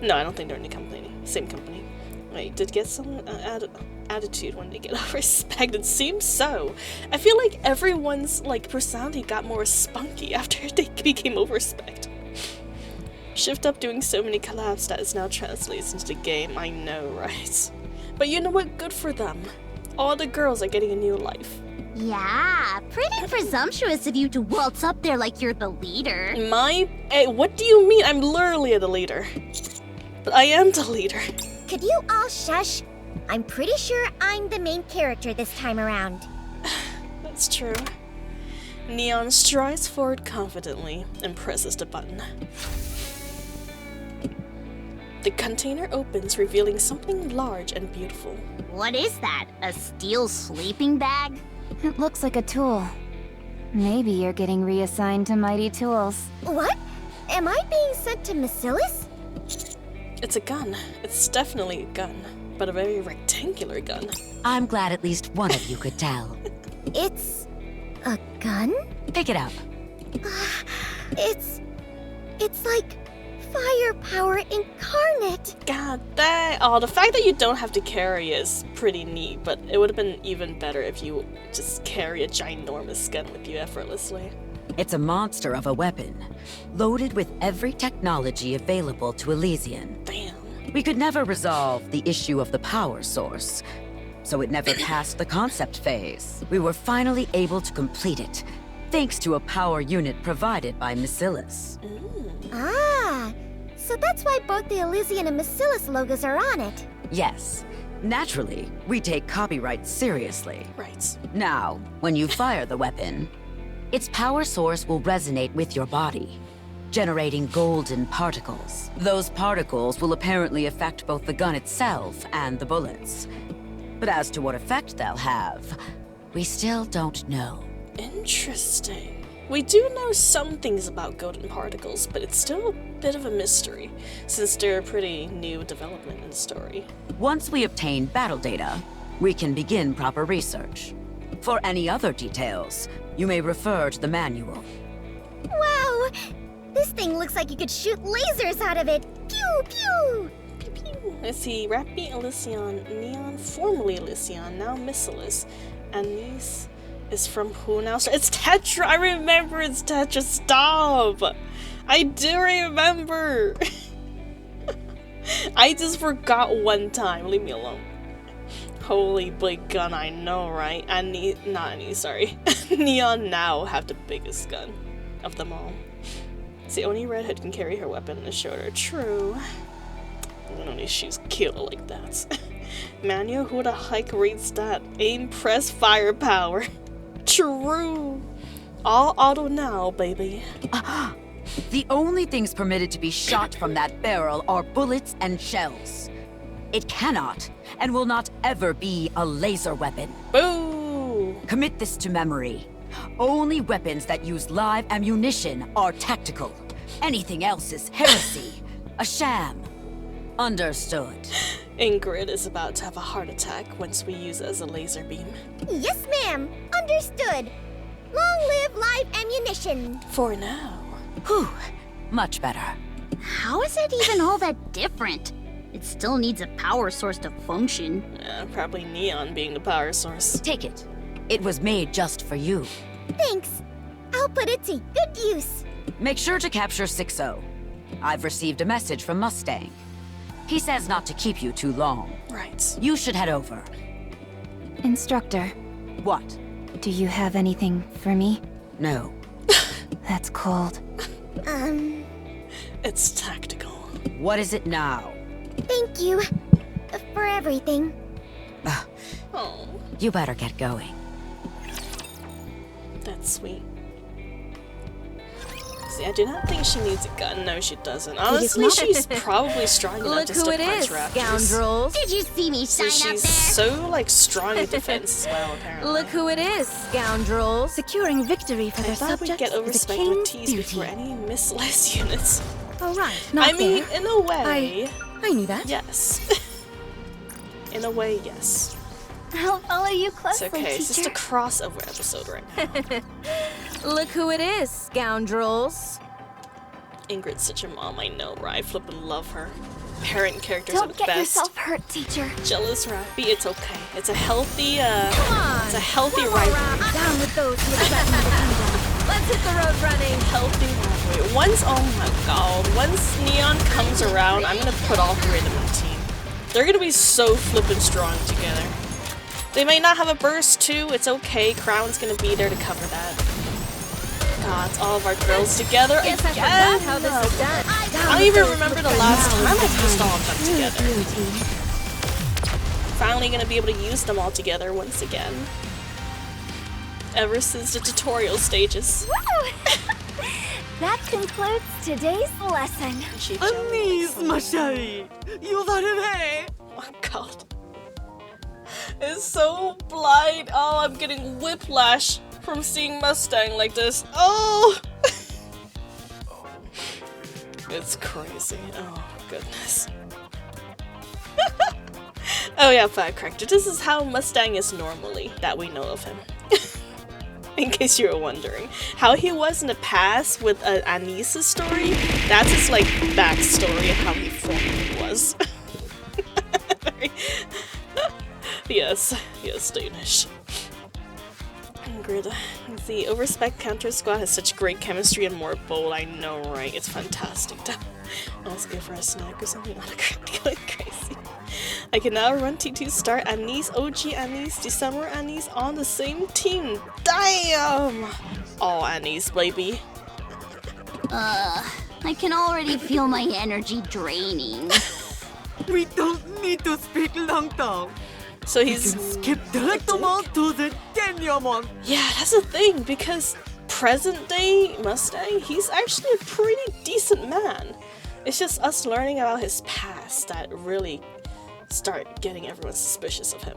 No, I don't think they're in the company. Same company. Wait, did get some attitude when they get all respect? It seems so. I feel like everyone's like personality got more spunky after they became over respect. Shift up doing so many collabs that is now translates into the game. I know, right? But you know what? Good for them. All the girls are getting a new life. Yeah, pretty presumptuous of you to waltz up there like you're the leader. Hey, what do you mean? I'm literally the leader. But I am the leader. Could you all shush? I'm pretty sure I'm the main character this time around. That's true. Neon strides forward confidently and presses the button. The container opens, revealing something large and beautiful. What is that? A steel sleeping bag? It looks like a tool. Maybe you're getting reassigned to Mighty Tools. What? Am I being sent to Macilis? It's a gun. It's definitely a gun, but a very rectangular gun. I'm glad at least one of you could tell. It's a gun? Pick it up. It's like firepower incarnate. God dang. Oh, the fact that you don't have to carry is pretty neat, but it would have been even better if you just carry a ginormous gun with you effortlessly. It's a monster of a weapon, loaded with every technology available to Elysian. Damn. We could never resolve the issue of the power source, so it never passed the concept phase. We were finally able to complete it, thanks to a power unit provided by Macilis. Ah, so that's why both the Elysian and Macilis logos are on it. Yes. Naturally, we take copyright seriously. Right. Now, when you fire the weapon, its power source will resonate with your body, generating golden particles. Those particles will apparently affect both the gun itself and the bullets. But as to what effect they'll have, we still don't know. Interesting. We do know some things about golden particles, but it's still a bit of a mystery, since they're a pretty new development in the story. Once we obtain battle data, we can begin proper research. For any other details, you may refer to the manual. Wow! This thing looks like you could shoot lasers out of it! Pew pew! Pew pew! Let's see, Rappy Elysian, Neon, formerly Elysian, now Macilis, Anni is from who now? So it's Tetra! I remember it's Tetra! Stop! I do remember! I just forgot one time. Leave me alone. Holy big gun, I know, right? Not Anni, sorry. Neon now have the biggest gun of them all. It's the only redhead can carry her weapon on the shoulder. True. Only she's killed like that. Manual, who the heck reads that? Aim, press, firepower. True. All auto now, baby. The only things permitted to be shot from that barrel are bullets and shells. It cannot and will not ever be a laser weapon. Boo! Commit this to memory. Only weapons that use live ammunition are tactical. Anything else is heresy. A sham. Understood. Ingrid is about to have a heart attack once we use it as a laser beam. Yes, ma'am. Understood. Long live live ammunition. For now. Whew. Much better. How is it even all that different? It still needs a power source to function. Probably Neon being the power source. Take it. It was made just for you. Thanks. I'll put it to good use. Make sure to capture 6-0. I've received a message from Mustang. He says not to keep you too long. Right. You should head over. Instructor. What? Do you have anything for me? No. That's cold. It's tactical. What is it now? Thank you for everything. Oh. You better get going. That's sweet. See, I do not think she needs a gun. No, she doesn't. Honestly, she's probably strong enough to still punch raptors. Scoundrels. Did you see me shine So up there? she's so, like, strong in defense as well, apparently. Look who it is, scoundrels. Securing victory for I their thought we'd subjects get over is a respect with king's T's duty. before any missless units. Oh right, not I mean, there. in a way, I knew that. yes. In a way, yes. I'll follow you It's closely, okay. It's just teacher. a crossover episode right now. Look who it is, scoundrels. Ingrid's such a mom, I know, right? I flippin' love her. Parent characters are Don't the get best. yourself hurt, teacher. Jealous Rappy, it's okay. It's a healthy, Come on. it's a healthy One more rivalry. round. Down with those who threaten the kingdom. Let's hit the road running. Healthy rivalry. Once, oh my god, once Neon comes around, I'm gonna put all three of them in a team. They're gonna be so flippin' strong together. They may not have a burst too, it's okay. Crown's gonna be there to cover that. God, all of our girls together again. I forgot how this is done. I don't even remember the last time I used all of them together. Finally gonna be able to use them all together once again. Ever since the tutorial stages. Woo! That concludes today's lesson. Anni, oh god. It's so blind. Oh, I'm getting whiplash from seeing Mustang like this. Oh! It's crazy. Oh, goodness. Oh yeah, firecracker. This is how Mustang is normally, that we know of him. In case you were wondering. How he was in the past with Anni's story, that's his, like, backstory of how he formerly was. Yes, Danish. Great. The Overspec Counter Squad has such great chemistry and more bold. I know, right? It's fantastic. Let's go for a snack or something. Going crazy. I can now run T2 start Anni's, OG Anni's, December Anni's on the same team. Damn! Oh, Anni's, baby. I can already feel my energy draining. We don't need to speak Langtang. So he's skip directement to the denouement. Yeah, that's the thing, because present day Mustang, he's actually a pretty decent man. It's just us learning about his past that really start getting everyone suspicious of him.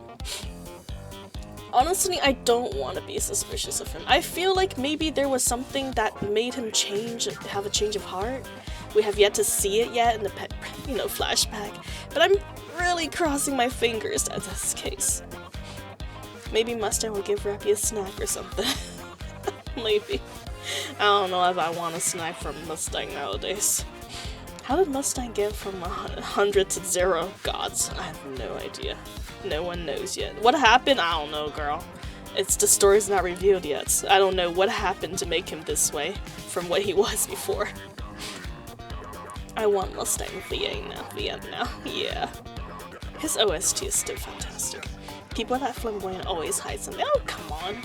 Honestly, I don't want to be suspicious of him. I feel like maybe there was something that made him have a change of heart. We have yet to see it yet in the flashback, but I'm really crossing my fingers that that's the case. Maybe Mustang will give Rappy a snack or something. Maybe. I don't know if I want a snack from Mustang nowadays. How did Mustang get from 100 to 0? Gods, I have no idea. No one knows yet. What happened? I don't know, girl. The story's not revealed yet. So I don't know what happened to make him this way from what he was before. I want Mustang VN now. Yeah. His OST is still fantastic. People that flamboyant always hide something. Oh, come on.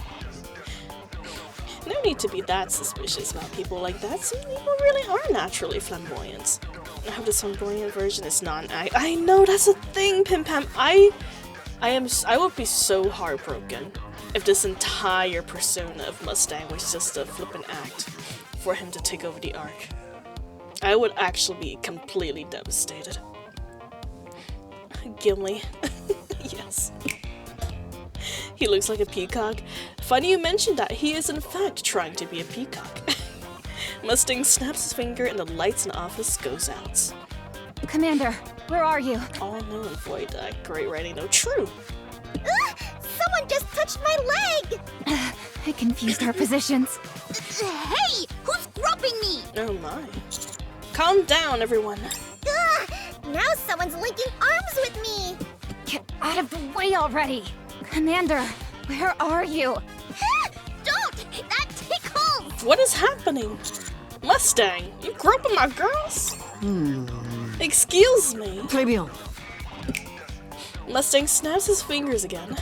No need to be that suspicious about people like that. Some people really are naturally flamboyant. I hope this flamboyant version is I know, that's a thing, Pim Pam. I would be so heartbroken if this entire persona of Mustang was just a flippant act for him to take over the arc. I would actually be completely devastated. Gimli. Yes. He looks like a peacock. Funny you mentioned that. He is in fact trying to be a peacock. Mustang snaps his finger and the lights in the office goes out. Commander, where are you? All null and void. Great writing, no true. Someone just touched my leg! I confused our positions. Hey! Who's groping me? Oh my. Calm down, everyone. Now someone's linking arms with me! Get out of the way already! Commander, where are you? Don't! That tickles! What is happening? Mustang, you groping my girls? Excuse me. Très bien. Mustang snaps his fingers again.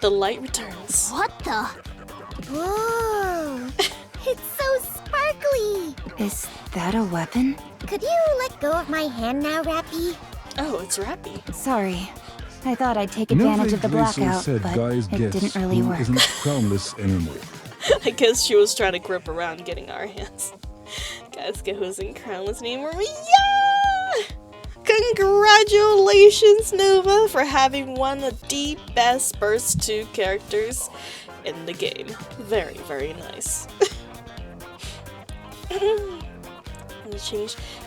The light returns. What the? Whoa! It's so sparkly! Is that a weapon? Could you let go of my hand now, Rappy? Oh, it's Rappy. Sorry. I thought I'd take advantage of the blackout, said but guys it didn't really who work. isn't crownless anymore. I guess she was trying to grip around getting our hands. Guys, get who's in crownless anymore. Yeah! Congratulations, Nova, for having one of the best Burst 2 characters in the game. Very, very nice.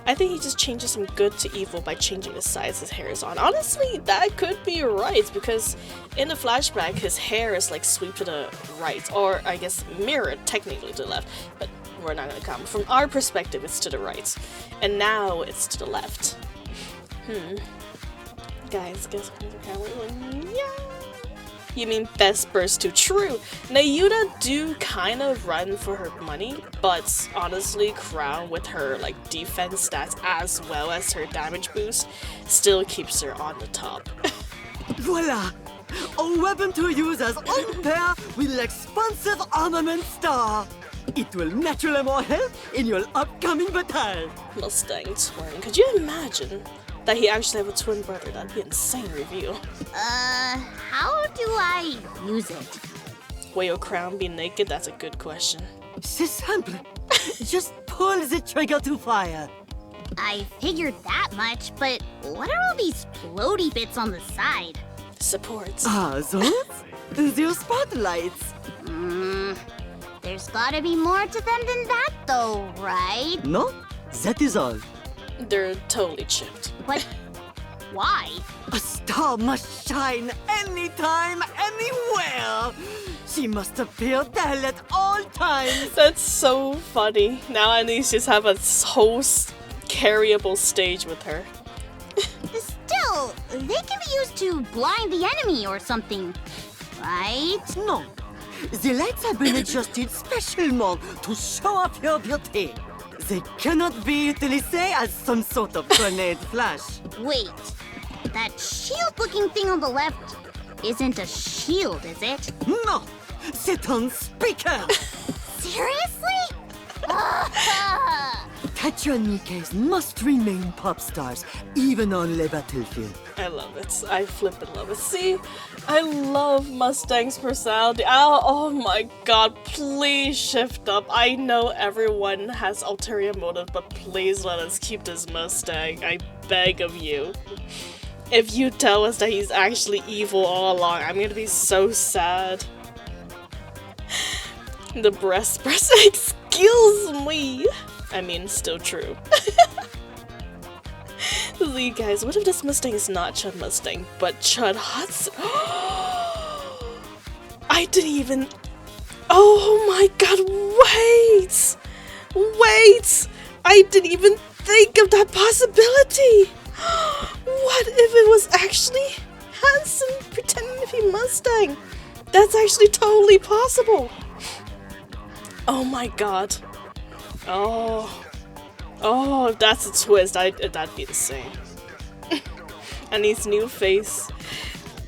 I think he just changes from good to evil by changing the size his hair is on. Honestly, that could be right, because in the flashback, his hair is like swept to the right, or I guess mirrored technically to the left, but we're not gonna comment. From our perspective, it's to the right, and now it's to the left. Guys, guess who's the camera? Yeah! You mean best burst to true. Nayuta do kind of run for her money, but honestly, Crown with her like defense stats as well as her damage boost still keeps her on the top. Voila! A weapon to use as on pair with the expansive armament star. It will naturally more help in your upcoming battle. Mustang twin. Could you imagine that he actually have a twin brother? That'd be an insane reveal. How do I use it? Will your crown be naked? That's a good question. C'est simple. Just pull the trigger to fire. I figured that much, but what are all these floaty bits on the side? Supports. Ah, those? They're spotlights. There's gotta be more to them than that though, right? No, that is all. They're totally chipped. But why? A star must shine anytime, anywhere. She must appear there at all times. That's so funny. Now Annie just have a whole carryable stage with her. Still, they can be used to blind the enemy or something, right? No. The lights have been adjusted specially to show off your beauty. They cannot be utilised as some sort of grenade flash. Wait, that shield-looking thing on the left isn't a shield, is it? No, c'est un speaker. Seriously? Tetra and NIKKE must remain pop stars, even on the battlefield. I love it. I flippin' love it. See, I love Mustang's personality. Oh my god, please shift up. I know everyone has ulterior motive, but please let us keep this Mustang. I beg of you. If you tell us that he's actually evil all along, I'm gonna be so sad. The breast, excuse me. I mean, still true. See, guys, what if this Mustang is not Chud Mustang, but Chud Hudson? I didn't even... Oh my god, wait! Wait! I didn't even think of that possibility! What if it was actually Hanson pretending to be Mustang? That's actually totally possible! Oh my god. Oh, if that's a twist, that'd be the same. And his new face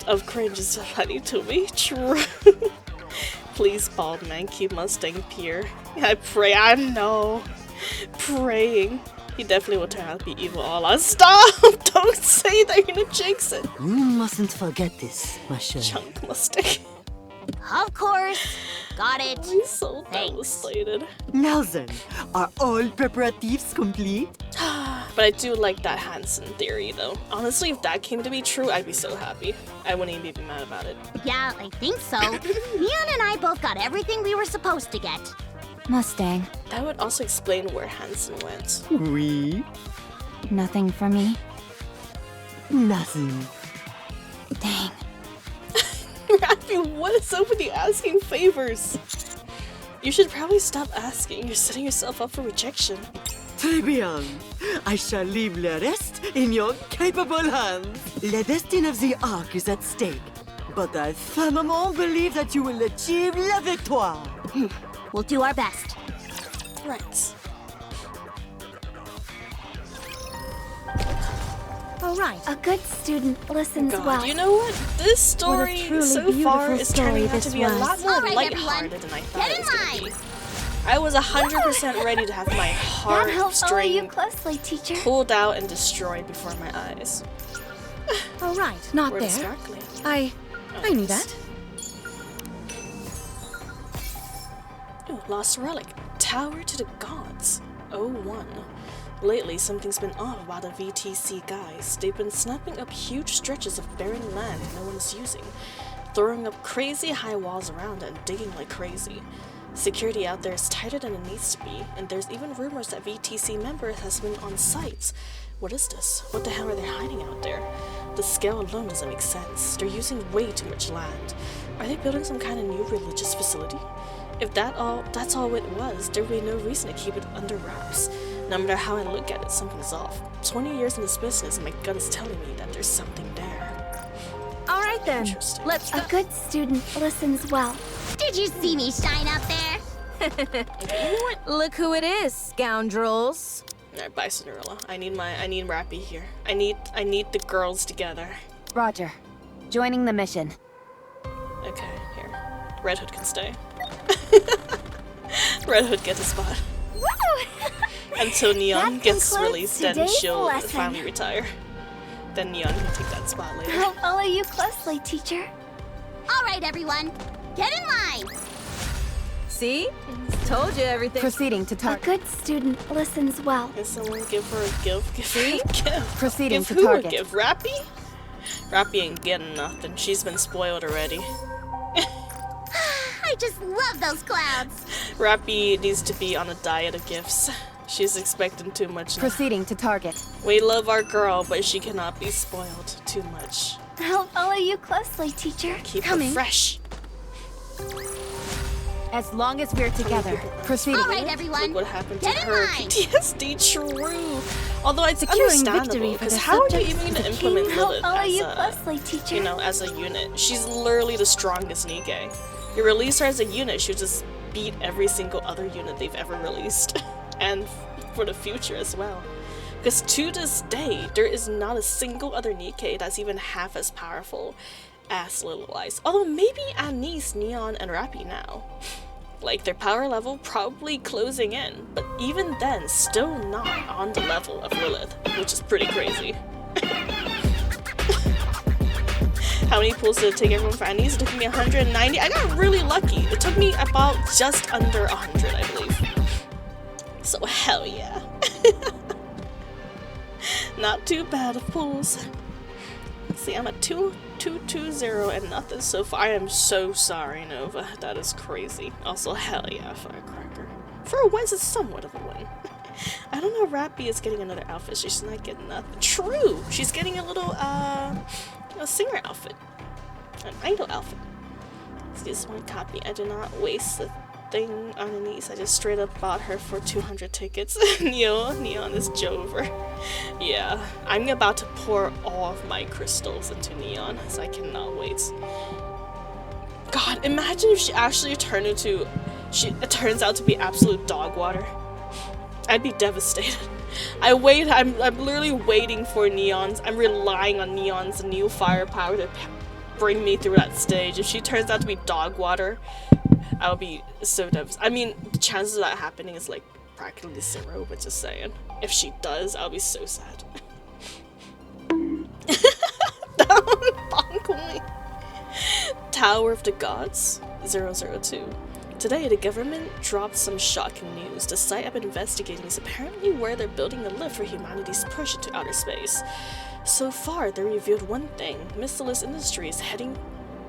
of cringe is funny to me. True. Please, bald man, keep Mustang pure. I pray, I know. Praying. He definitely will turn out to be evil all on. Stop! Don't say that, you're gonna jinx it. You mustn't forget this, ma chérie. Chunk Mustang. Of course. Got it. He's so devastated. Now then, are all preparatives complete? But I do like that Hanson theory, though. Honestly, if that came to be true, I'd be so happy. I wouldn't even be mad about it. Yeah, I think so. Mian and I both got everything we were supposed to get. Mustang. That would also explain where Hanson went. Oui. Nothing for me? Nothing. Dang. Happy, what is up with you asking favors? You should probably stop asking. You're setting yourself up for rejection. Très bien. I shall leave le rest in your capable hands. The destiny of the Ark is at stake, but I firmement believe that you will achieve la victoire. We'll do our best. Right. All right. A good student listens God, well. you know what? This story so far is turning out to be a lot more All right, lighthearted than I thought Get it in was going to line. be. I was 100% ready to have my That helped follow you heartstring closely, teacher. pulled out and destroyed before my eyes. All right. Not Word is there. sparkling. I knew that. Ooh, Lost Relic. Tower to the Gods. 01. Lately, something's been off about the VTC guys. They've been snapping up huge stretches of barren land no one's using, throwing up crazy high walls around it and digging like crazy. Security out there is tighter than it needs to be, and there's even rumors that VTC members has been on site. What is this? What the hell are they hiding out there? The scale alone doesn't make sense. They're using way too much land. Are they building some kind of new religious facility? If that's all it was, there would be no reason to keep it under wraps. No matter how I look at it, something's off. 20 years in this business, and my gut is telling me that there's something there. All right, right then. Let's. A good student listens well. Did you see me shine up there? Look who it is, scoundrels. Alright, bye Cinderella. I need Rappy here. I need the girls together. Roger. Joining the mission. Okay, here. Red Hood can stay. Red Hood gets a spot. Until Neon gets released, then she'll finally retire. Then Neon can take that spot later. I'll follow you closely, teacher. All right, everyone, get in line. See? Told you everything. Proceeding to A target. good student listens well. Can someone give her a gift? Give her a gift. Proceeding Give to who target. a gift? Rappy? Rappy ain't getting nothing. She's been spoiled already. I just love those clouds. Rappy needs to be on a diet of gifts. She's expecting too much now. Proceeding to target. We love our girl, but she cannot be spoiled too much. I'll follow you closely, teacher. Keep her fresh. As long as we're together. Proceeding. All right, everyone, Look what happened to get in her. line. PTSD, true. Although it's Securing understandable, victory for because the how are you subjects even of going to the implement king. Lilith I'll follow you as closely, teacher. you know, as a unit? She's literally the strongest NIKKE. You release her as a unit, she'll just beat every single other unit they've ever released. And for the future as well. Because to this day, there is not a single other NIKKE that's even half as powerful as Little Eyes. Although maybe Anni's, Neon, and Rappy now. Like, their power level probably closing in, but even then, still not on the level of Lilith, which is pretty crazy. How many pulls did it take everyone for Anni's? It took me 190. I got really lucky. It took me about just under 100, I believe. So hell yeah. Not too bad of pulls. See, I'm at 220 and nothing so far. I am so sorry, Nova. That is crazy. Also, hell yeah, Firecracker. For a once, it's somewhat of a win. I don't know, Rappy is getting another outfit. She's not getting nothing. True! She's getting a little, a singer outfit. An idol outfit. It's this one copy. I do not waste the thing on Anise. I just straight up bought her for 200 tickets. Neon is Jover. Yeah, I'm about to pour all of my crystals into Neon, so I cannot wait. God, imagine if she actually it turns out to be absolute dog water. I'd be devastated. I'm literally waiting for Neon's, I'm relying on Neon's new firepower to bring me through that stage. If she turns out to be dog water, I'll be so devastated. I mean, the chances of that happening is like practically zero, but just saying. If she does, I'll be so sad. Tower of the Gods, 002. Today, the government dropped some shocking news. The site I've been investigating is apparently where they're building a lift for humanity's push into outer space. So far, they revealed one thing. Merciless Industries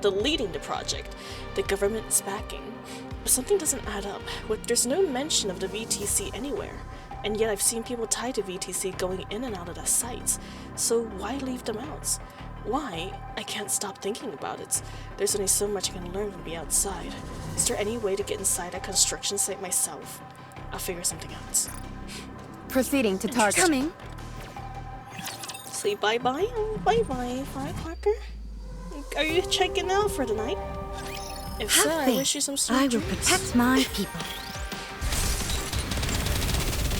leading the project. The government is backing. But something doesn't add up. There's no mention of the VTC anywhere. And yet I've seen people tied to VTC going in and out of the sites. So why leave them out? Why? I can't stop thinking about it. There's only so much I can learn from the outside. Is there any way to get inside a construction site myself? I'll figure something out. Proceeding to target. Coming. Say bye-bye. Bye-bye, Firecracker. Are you checking out for the night? If so, I wish you some sweet I will dreams. protect my people.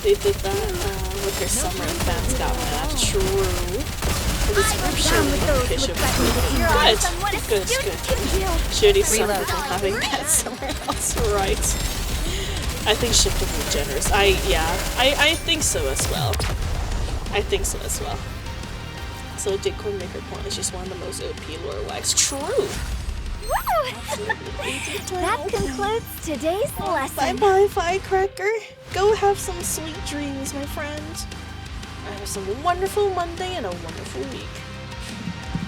They did that with their summer advance got that. True. The description Good. Shitty summer from having bad summer else, right? I think Shifter was generous. I think so as well. So did Queen make her point that she's one of the most OP lore wax. True! That concludes today's lesson. Bye-bye, Firecracker. Go have some sweet dreams, my friend. I have some wonderful Monday and a wonderful week.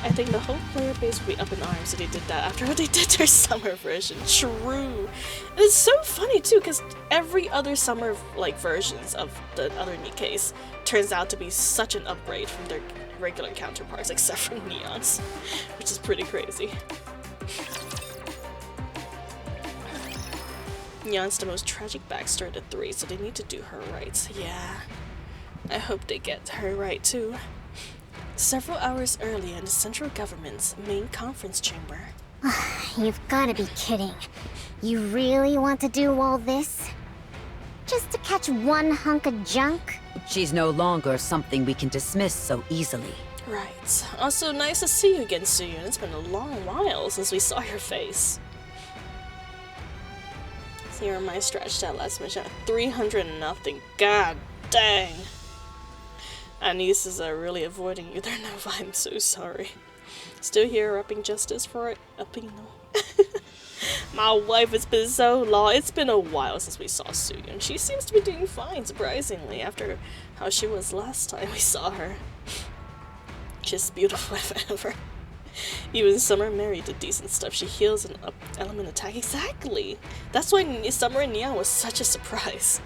I think the whole player base will be up in arms if they did that after they did their summer version. True. And it's so funny too, because every other summer versions of the other NIKKEs turns out to be such an upgrade from their regular counterparts, except for Neon's, which is pretty crazy. Neon's the most tragic backstory to 3, so they need to do her right. Yeah, I hope they get her right too. Several hours earlier in the central government's main conference chamber. You've gotta be kidding. You really want to do all this? Just to catch one hunk of junk? She's no longer something we can dismiss so easily. Right. Also, nice to see you again, Suyun. It's been a long while since we saw your face. So here my stretch that last mission. 300 nothing. God dang. Annis is really avoiding you there, Nova. I'm so sorry. Still here upping justice for it. Upping no. My wife, it's been so long. It's been a while since we saw Suyun. She seems to be doing fine, surprisingly, after how she was last time we saw her. Just beautiful if ever. Even Summer married did decent stuff. She heals an up element attack. Exactly. That's why Summer and Neon was such a surprise.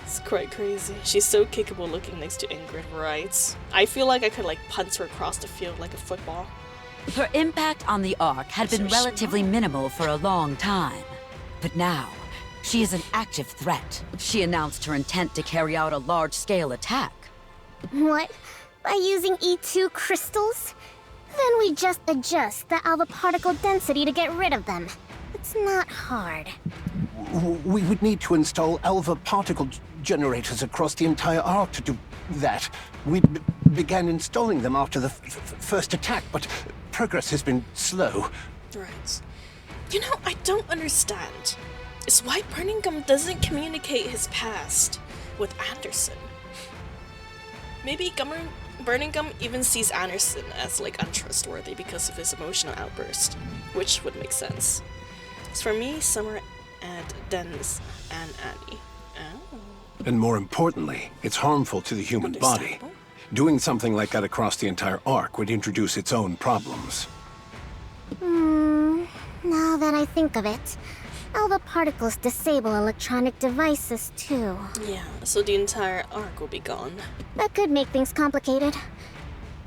It's quite crazy. She's so capable looking next to Ingrid, right? I feel like I could like punt her across the field like a football. Her impact on the Ark had been relatively minimal for a long time. But now, she is an active threat. She announced her intent to carry out a large-scale attack. What? By using E2 crystals? Then we just adjust the alpha particle density to get rid of them. It's not hard. We would need to install alpha particle generators across the entire Ark to do that. We began installing them after the first attack, but progress has been slow. Right. You know, I don't understand. It's why Burning Gum doesn't communicate his past with Anderson. Maybe Burning Gum even sees Anderson as like untrustworthy because of his emotional outburst, which would make sense. It's for me, Summer, and Dennis, and Annie. Oh. And more importantly, it's harmful to the human body. Doing something like that across the entire Ark would introduce its own problems. Now that I think of it, alpha particles disable electronic devices too. Yeah, so the entire Ark will be gone. That could make things complicated.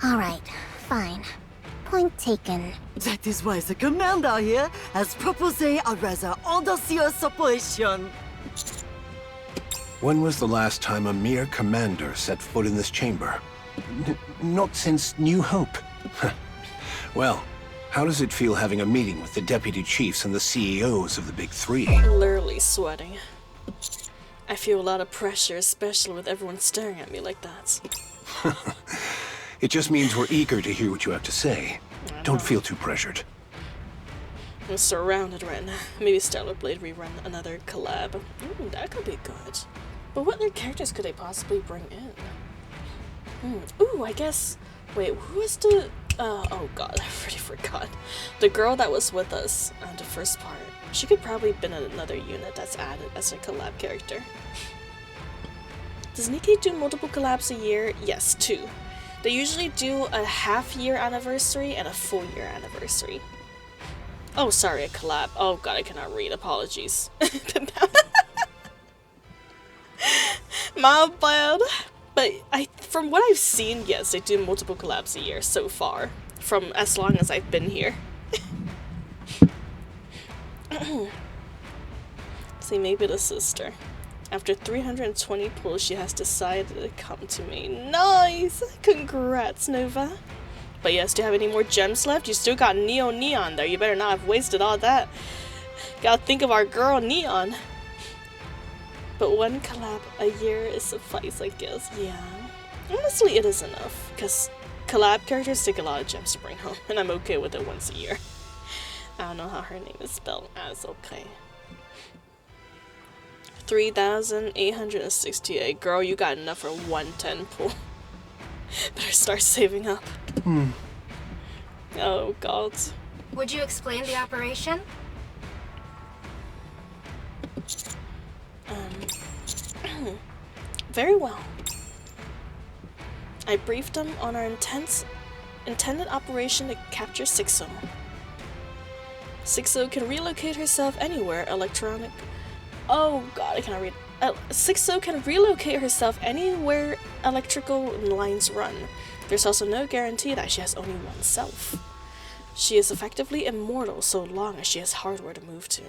Alright, fine. Point taken. That is why the commander here has proposed a rather audacious operation. When was the last time a mere commander set foot in this chamber? Not since New Hope. Well, how does it feel having a meeting with the deputy chiefs and the CEOs of the big three? Literally sweating. I feel a lot of pressure, especially with everyone staring at me like that. It just means we're eager to hear what you have to say. Don't feel too pressured. I'm surrounded right now. Maybe Stellar Blade rerun another collab. Ooh, that could be good. But what other characters could they possibly bring in? Ooh, I guess... Wait, who is the... oh god, I already forgot. The girl that was with us on the first part. She could probably have been in another unit that's added as a collab character. Does NIKKE do multiple collabs a year? Yes, 2. They usually do a half-year anniversary and a full-year anniversary. Oh, sorry, a collab. Oh god, I cannot read. Apologies. My bad. But from what I've seen, yes, they do multiple collabs a year so far. From as long as I've been here. See, maybe the sister. After 320 pulls, she has decided to come to me. Nice! Congrats, Nova. But yes, do you have any more gems left? You still got Neon there. You better not have wasted all that. Gotta think of our girl, Neon. But one collab a year is suffice, I guess. Yeah. Honestly, it is enough. Because collab characters take a lot of gems to bring home. And I'm okay with it once a year. I don't know how her name is spelled. That's okay. 3,868. Girl, you got enough for 110 pull. Better start saving up. Oh god. Would you explain the operation? Very well. I briefed them on our intended operation to capture Sixo. Sixo can relocate herself anywhere electronic. Oh god, I cannot read. Sixo can relocate herself anywhere electrical lines run. There's also no guarantee that she has only one self. She is effectively immortal so long as she has hardware to move to.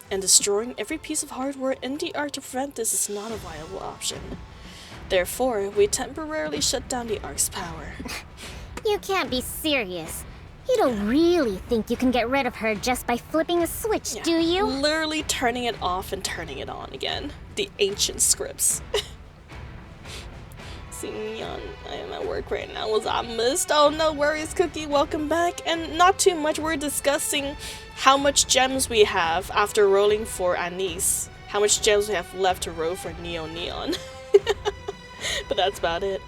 And destroying every piece of hardware in the Ark to prevent this is not a viable option. Therefore, we temporarily shut down the Ark's power. You can't be serious. You don't really think you can get rid of her just by flipping a switch, do you? Literally turning it off and turning it on again. The ancient scripts. Neon, I am at work right now. Was I missed? Oh, no worries, Cookie. Welcome back. And not too much. We're discussing how much gems we have after rolling for Anni's. How much gems we have left to roll for Neon. But that's about it.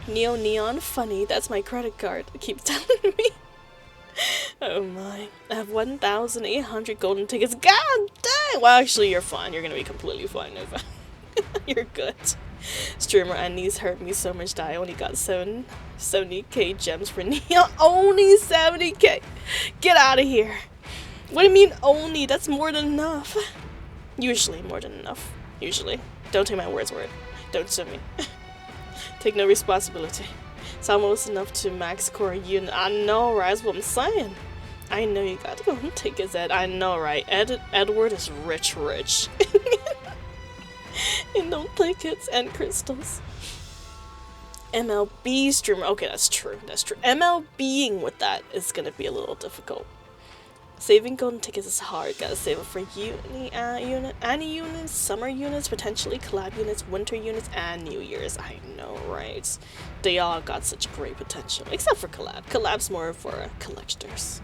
Neon funny. That's my credit card. It keeps telling me. Oh my. I have 1,800 golden tickets. God dang! Well, actually, you're fine. You're gonna be completely fine, Nova. You're good. Streamer Anni's hurt me so much that I only got 70k gems for Neon. Only 70k! Get out of here. What do you mean only? That's more than enough. Usually more than enough. Usually. Don't take my words for it. Don't sue me. Take no responsibility. It's almost enough to max core unit. I know, right? That's what I'm saying. I know you got to go and take his Ed. I know, right? Edward is rich. And no tickets and crystals. MLB streamer. Okay, that's true. That's true. MLBing with that is gonna be a little difficult. Saving golden tickets is hard. Gotta save it for Annie units, summer units, potentially collab units, winter units, and New Year's. I know, right? They all got such great potential, except for collab. Collab's more for collectors.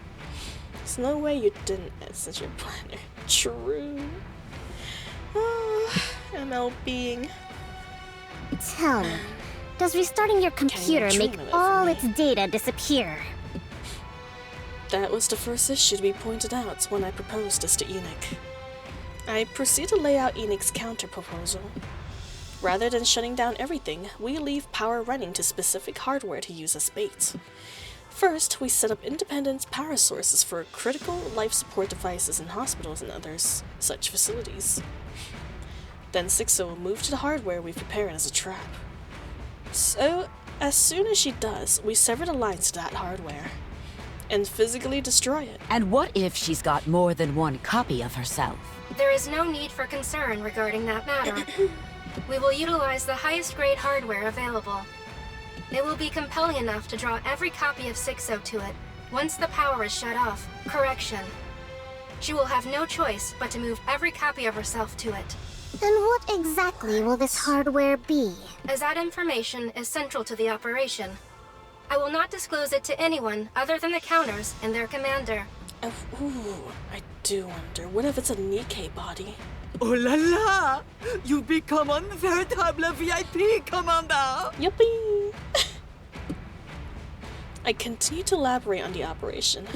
There's no way you didn't add such a planner. True. MLBing. Tell me, does restarting your computer make all its data disappear? That was the first issue to be pointed out when I proposed this to Enoch. I proceed to lay out Enoch's counter-proposal. Rather than shutting down everything, we leave power running to specific hardware to use as bait. First, we set up independent power sources for critical life support devices in hospitals and others such facilities. Then Sixo will move to the hardware we prepared as a trap. So, as soon as she does, we sever the lines to that hardware and physically destroy it. And what if she's got more than one copy of herself? There is no need for concern regarding that matter. We will utilize the highest grade hardware available. It will be compelling enough to draw every copy of Sixo to it once the power is shut off. Correction. She will have no choice but to move every copy of herself to it. And what exactly will this hardware be? As that information is central to the operation, I will not disclose it to anyone other than the counters and their commander. Ooh, I do wonder, what if it's a NIKKE body? Oh la la! You've become un véritable VIP, Commander! Yuppie! I continue to elaborate on the operation.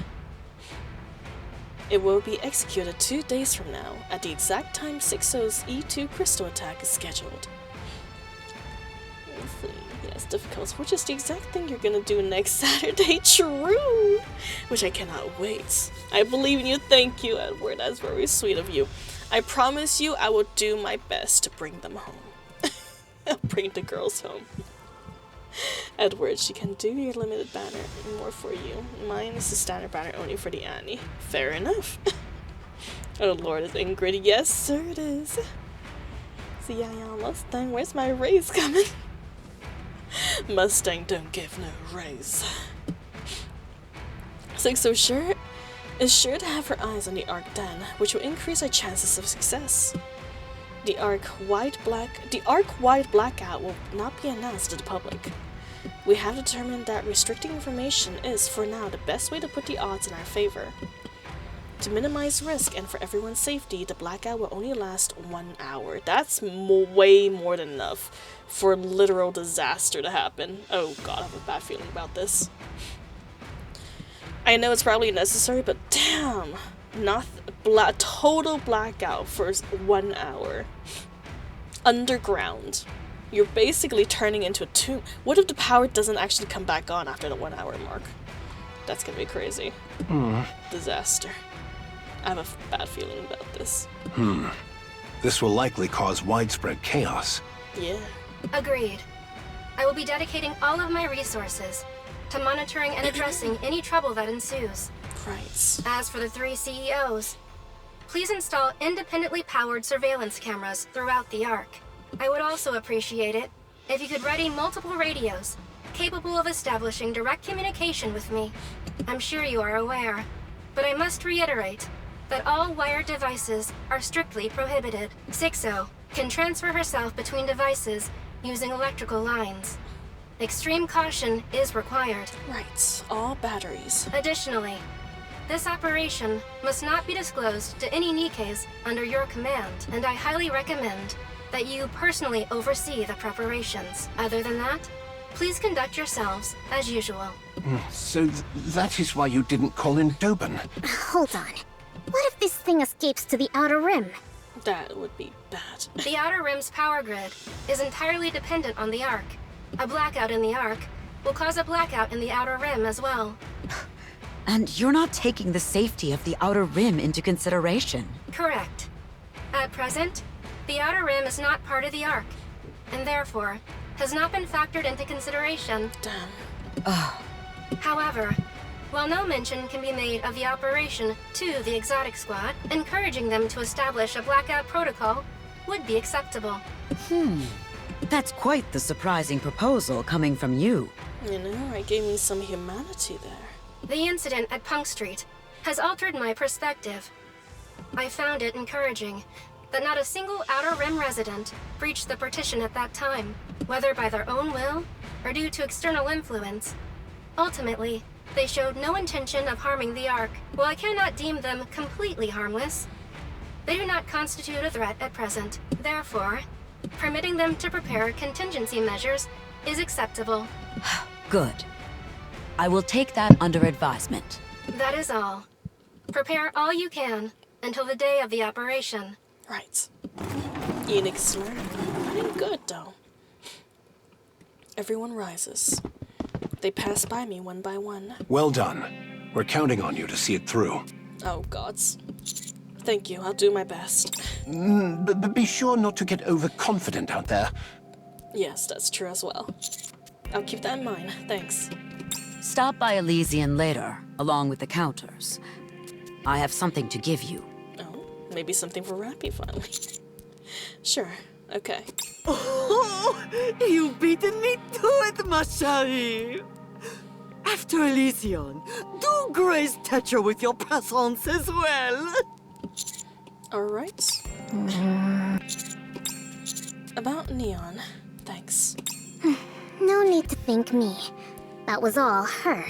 It will be executed 2 days from now, at the exact time Sixo's E2 crystal attack is scheduled. Let's see. Yes, difficult, which is the exact thing you're gonna do next Saturday. True! Which I cannot wait. I believe in you. Thank you, Edward. That's very sweet of you. I promise you I will do my best to bring them home. I'll bring the girls home. Edward, she can do your limited banner. More for you. Mine is the standard banner only for the Annie. Fair enough. Oh lord, it's Ingrid. Yes, sir, it is. See, yeah, Mustang, where's my raise coming? Mustang don't give no raise. Sixo is sure to have her eyes on the Arc Den, which will increase our chances of success. The Arc-wide blackout will not be announced to the public. We have determined that restricting information is, for now, the best way to put the odds in our favor. To minimize risk and for everyone's safety, the blackout will only last 1 hour. That's way more than enough for literal disaster to happen. Oh god, I have a bad feeling about this. I know it's probably necessary, but damn! Total blackout for 1 hour. Underground. You're basically turning into a tomb. What if the power doesn't actually come back on after the 1 hour mark? That's gonna be crazy. Disaster. I have a bad feeling about this. This will likely cause widespread chaos. Yeah. Agreed. I will be dedicating all of my resources to monitoring and addressing any trouble that ensues. Right. As for the 3 CEOs, please install independently powered surveillance cameras throughout the Ark. I would also appreciate it if you could ready multiple radios capable of establishing direct communication with me. I'm sure you are aware, but I must reiterate that all wired devices are strictly prohibited. 6-0 can transfer herself between devices using electrical lines. Extreme caution is required. Right, all batteries. Additionally, this operation must not be disclosed to any NIKKEs under your command, and I highly recommend that you personally oversee the preparations. Other than that, please conduct yourselves as usual. So that is why you didn't call in Doben. Hold on. What if this thing escapes to the Outer Rim? That would be bad. The Outer Rim's power grid is entirely dependent on the Ark. A blackout in the Ark will cause a blackout in the Outer Rim as well. And you're not taking the safety of the Outer Rim into consideration. Correct. At present, the Outer Rim is not part of the Ark, and therefore has not been factored into consideration. Damn. However, while no mention can be made of the operation to the Exotic Squad, encouraging them to establish a blackout protocol would be acceptable. That's quite the surprising proposal coming from you. You know, it gave me some humanity there. The incident at Punk Street has altered my perspective. I found it encouraging that not a single Outer Rim resident breached the partition at that time, whether by their own will or due to external influence. Ultimately, they showed no intention of harming the Ark. While I cannot deem them completely harmless, they do not constitute a threat at present. Therefore, permitting them to prepare contingency measures is acceptable. Good. I will take that under advisement. That is all. Prepare all you can until the day of the operation. Right. Enix learning. Pretty good, though. Everyone rises. They pass by me one by one. Well done. We're counting on you to see it through. Oh, gods. Thank you, I'll do my best. But be sure not to get overconfident out there. Yes, that's true as well. I'll keep that in mind, thanks. Stop by Elysian later, along with the counters. I have something to give you. Oh, maybe something for Rappy finally. Sure, okay. Oh, you've beaten me to it, ma chérie. After Elysian, do grace Tetra with your presence as well. Alright. About Neon, thanks. No need to thank me. That was all her.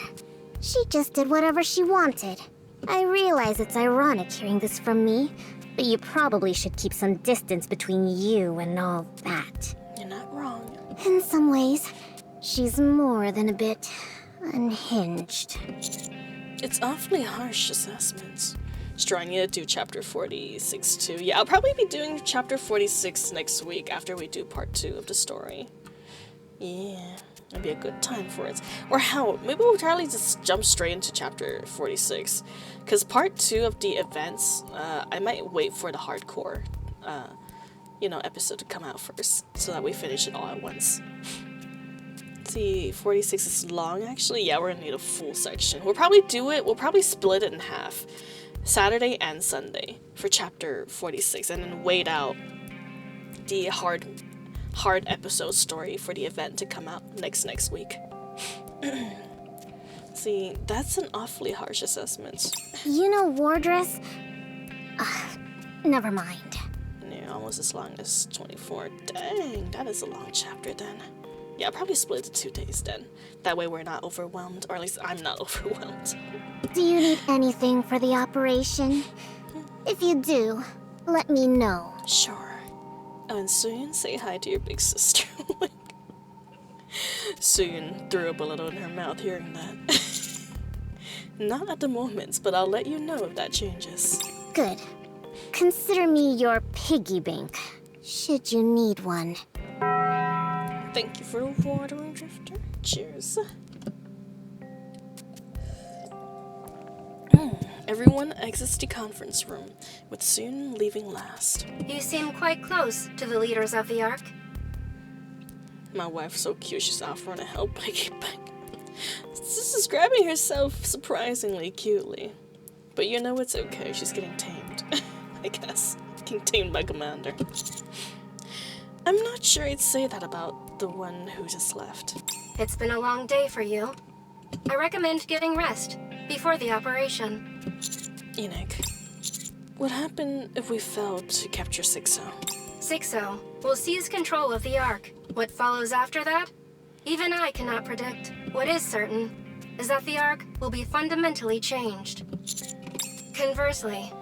She just did whatever she wanted. I realize it's ironic hearing this from me, but you probably should keep some distance between you and all that. You're not wrong. In some ways, she's more than a bit unhinged. It's awfully harsh assessments. Trying to do chapter 46 too. Yeah, I'll probably be doing chapter 46 next week after we do part 2 of the story. Yeah, it'll be a good time for it. Or how? Maybe we'll totally just jump straight into chapter 46. Because part 2 of the events, I might wait for the hardcore, episode to come out first. So that we finish it all at once. Let's see, 46 is long actually. Yeah, we're gonna need a full section. We'll probably do it, we'll probably split it in half. Saturday and Sunday for chapter 46, and then wait out the hard episode story for the event to come out next week. See, that's an awfully harsh assessment. You know War Dress? Never mind. Yeah, almost as long as 24. Dang, that is a long chapter then. Yeah, I'll probably split it 2 days then. That way we're not overwhelmed, or at least I'm not overwhelmed. Do you need anything for the operation? If you do, let me know. Sure. Oh, and Suyun, say hi to your big sister. Suyun threw up a little in her mouth hearing that. Not at the moment, but I'll let you know if that changes. Good. Consider me your piggy bank, should you need one. Thank you for the water, Drifter. Cheers. Everyone exits the conference room, with Suyun leaving last. You seem quite close to the leaders of the Ark. My wife's so cute, she's offering to help piggyback. She's describing herself surprisingly cutely. But you know it's okay, she's getting tamed. I guess. Getting tamed by Commander. I'm not sure I'd say that about the one who just left. It's been a long day for you. I recommend getting rest before the operation. Enoch, what happened if we failed to capture 6-0? 6-0 will seize control of the Ark. What follows after that? Even I cannot predict. What is certain is that the Ark will be fundamentally changed. Conversely,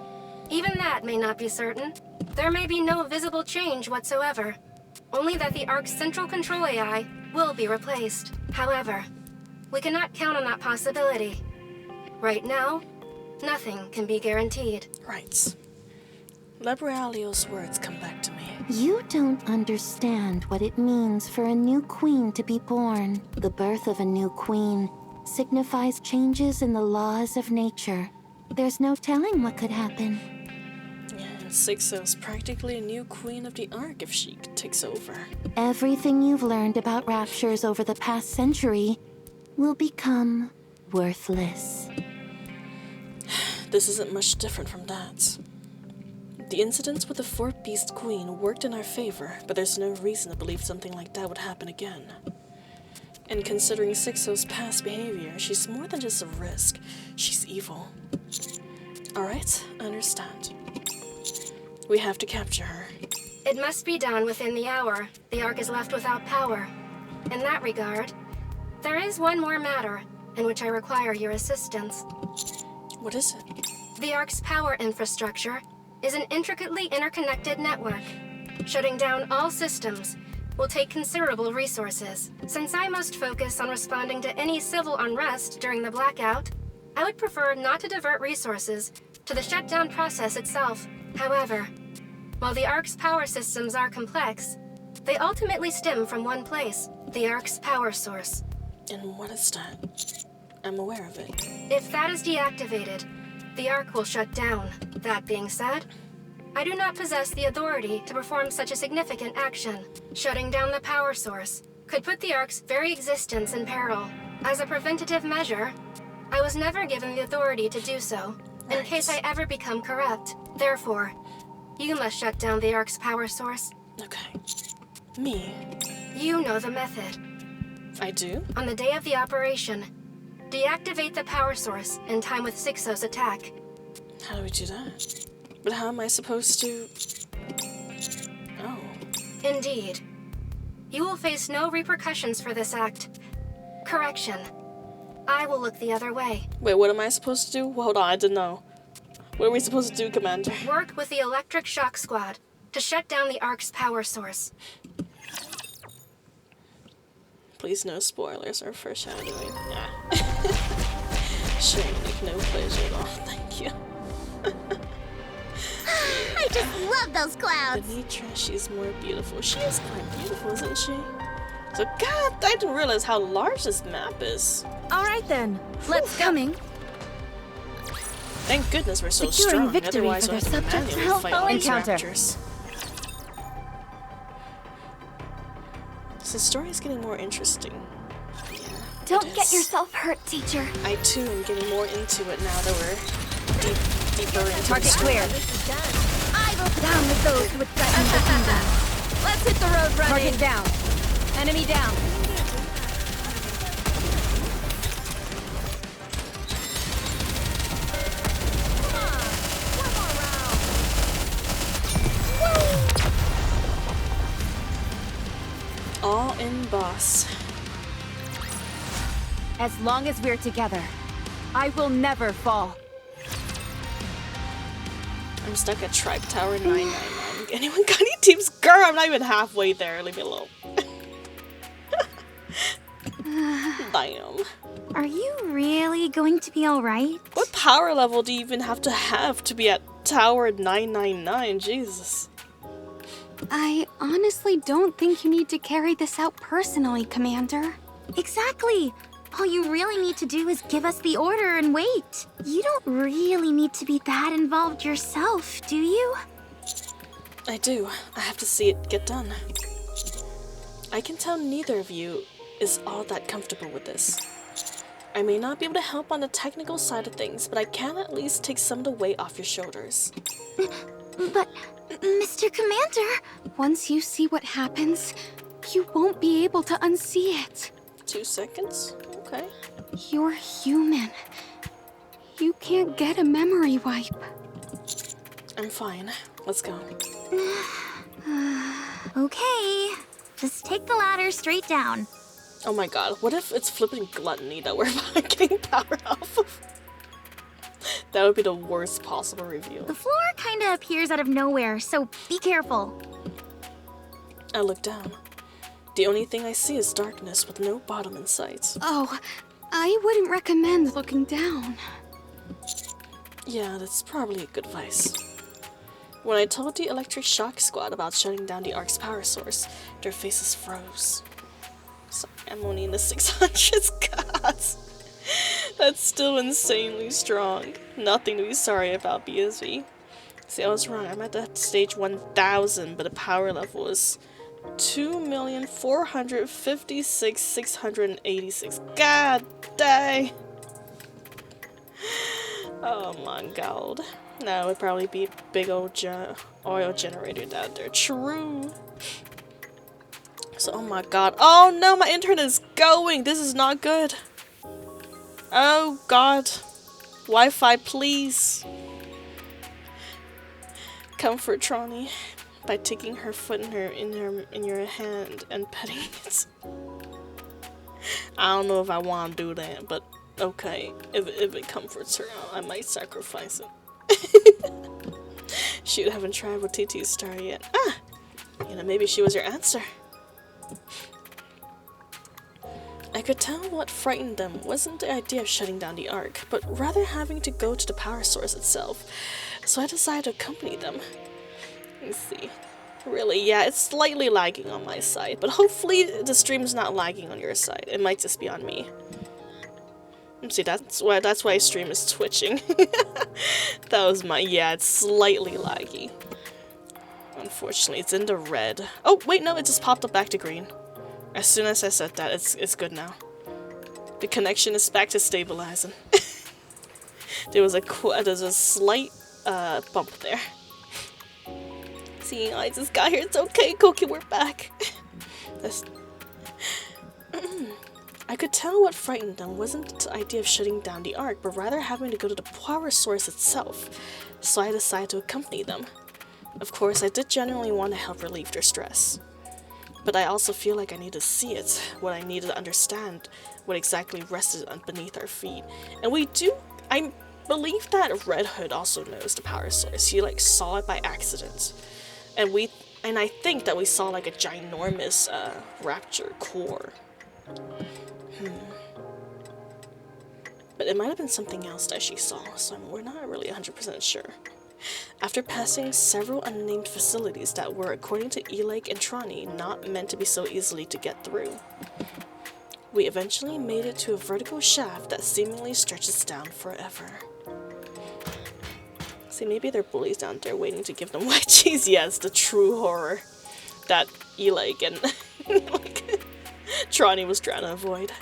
even that may not be certain. There may be no visible change whatsoever. Only that the Ark's central control AI will be replaced. However, we cannot count on that possibility. Right now, nothing can be guaranteed. Right. Labralio's words come back to me. You don't understand what it means for a new queen to be born. The birth of a new queen signifies changes in the laws of nature. There's no telling what could happen. Yeah, and 6-0's practically a new queen of the Ark if she takes over. Everything you've learned about raptures over the past century will become worthless. This isn't much different from that. The incidents with the 4th Beast Queen worked in our favor, but there's no reason to believe something like that would happen again. And considering 6-0's past behavior, she's more than just a risk. She's evil. Alright, I understand. We have to capture her. It must be done within the hour. The Ark is left without power. In that regard, there is one more matter in which I require your assistance. What is it? The Ark's power infrastructure is an intricately interconnected network. Shutting down all systems will take considerable resources. Since I must focus on responding to any civil unrest during the blackout, I would prefer not to divert resources to the shutdown process itself. However, while the Ark's power systems are complex, they ultimately stem from one place, the Ark's power source. And what is that? I'm aware of it. If that is deactivated, the Ark will shut down. That being said, I do not possess the authority to perform such a significant action. Shutting down the power source could put the Ark's very existence in peril. As a preventative measure, I was never given the authority to do so, in case I ever become corrupt. Therefore, you must shut down the Ark's power source. Okay. Me? You know the method. I do? On the day of the operation, deactivate the power source in time with 6-0's attack. How do we do that? But how am I supposed to... Oh. Indeed. You will face no repercussions for this act. Correction. I will look the other way. Wait, what am I supposed to do? Well, hold on, I didn't know. What are we supposed to do, Commander? Work with the Electric Shock Squad to shut down the Ark's power source. Please no spoilers or foreshadowing. Yeah. Sure, Nick, no pleasure at all. Thank you. I just love those clouds! Anitra, she's more beautiful. She is quite beautiful, isn't she? So, God, I didn't realize how large this map is. Alright then, let's coming. Thank goodness we're so Securing strong, victory otherwise for we'll their have to subjects. manually fight all these Encounter. raptors. So the story is getting more interesting. Yeah, Don't get yourself hurt, teacher. I too am getting more into it now that we're deeper into the Target story. clear. I will down with those who would threaten the kingdom. Let's hit the road running. Target down. Enemy down. All in, boss. As long as we're together, I will never fall. I'm stuck at Tribe Tower 999. Anyone got any tips? Girl, I'm not even halfway there. Leave me alone. Damn. Are you really going to be alright? What power level do you even have to be at Tower 999? Jesus. I honestly don't think you need to carry this out personally, Commander. Exactly. All you really need to do is give us the order and wait. You don't really need to be that involved yourself, do you? I do. I have to see it get done. I can tell neither of you is all that comfortable with this. I may not be able to help on the technical side of things, but I can at least take some of the weight off your shoulders. But Mr. Commander, once you see what happens, you won't be able to unsee it. 2 seconds? Okay. You're human. You can't get a memory wipe. I'm fine. Let's go. Okay. Just take the ladder straight down. Oh my god, what if it's flipping gluttony that we're getting power off of? That would be the worst possible reveal. The floor kinda appears out of nowhere, so be careful. I look down. The only thing I see is darkness with no bottom in sight. Oh, I wouldn't recommend looking down. Yeah, that's probably a good advice. When I told the Electric Shock Squad about shutting down the Ark's power source, their faces froze. Sorry, I'm only in the 600s, god. That's still insanely strong. Nothing to be sorry about, BSV. See, I was wrong. I'm at that stage 1000, but the power level was 2,456,686. God dang! Oh my god. That would probably be a big old oil generator down there. True. So, oh my god. Oh no, my internet is going! This is not good. Oh god. Wi-Fi, please. Comfort Trani by taking her foot in your hand and petting it. I don't know if I want to do that, but okay. If it comforts her, I might sacrifice it. Shoot, haven't tried with TT Star yet. Ah! You know, maybe she was your answer. I could tell what frightened them wasn't the idea of shutting down the Ark, but rather having to go to the power source itself. So I decided to accompany them. Let's see. Really, yeah, it's slightly lagging on my side, but hopefully the stream's not lagging on your side. It might just be on me. See, that's why stream is twitching. That was my, yeah, it's slightly laggy. Unfortunately, it's in the red. Oh, wait, no, it just popped up back to green. As soon as I said that, it's good now. The connection is back to stabilizing. There's a slight bump there. See, I just got here. It's okay, Koki, we're back. I could tell what frightened them wasn't the idea of shutting down the Ark, but rather having to go to the power source itself. So I decided to accompany them. Of course, I did genuinely want to help relieve their stress. But I also feel like I need to see it, what I needed to understand, what exactly rested beneath our feet. And I believe that Red Hood also knows the power source. He like saw it by accident. And I think that we saw like a ginormous rapture core. But it might have been something else that she saw, so we're not really 100% sure. After passing several unnamed facilities that were, according to Elake and Trani, not meant to be so easily to get through, we eventually made it to a vertical shaft that seemingly stretches down forever. See, maybe there are bullies down there waiting to give them wedgies. Yes, the true horror that Elake and like, Trani was trying to avoid.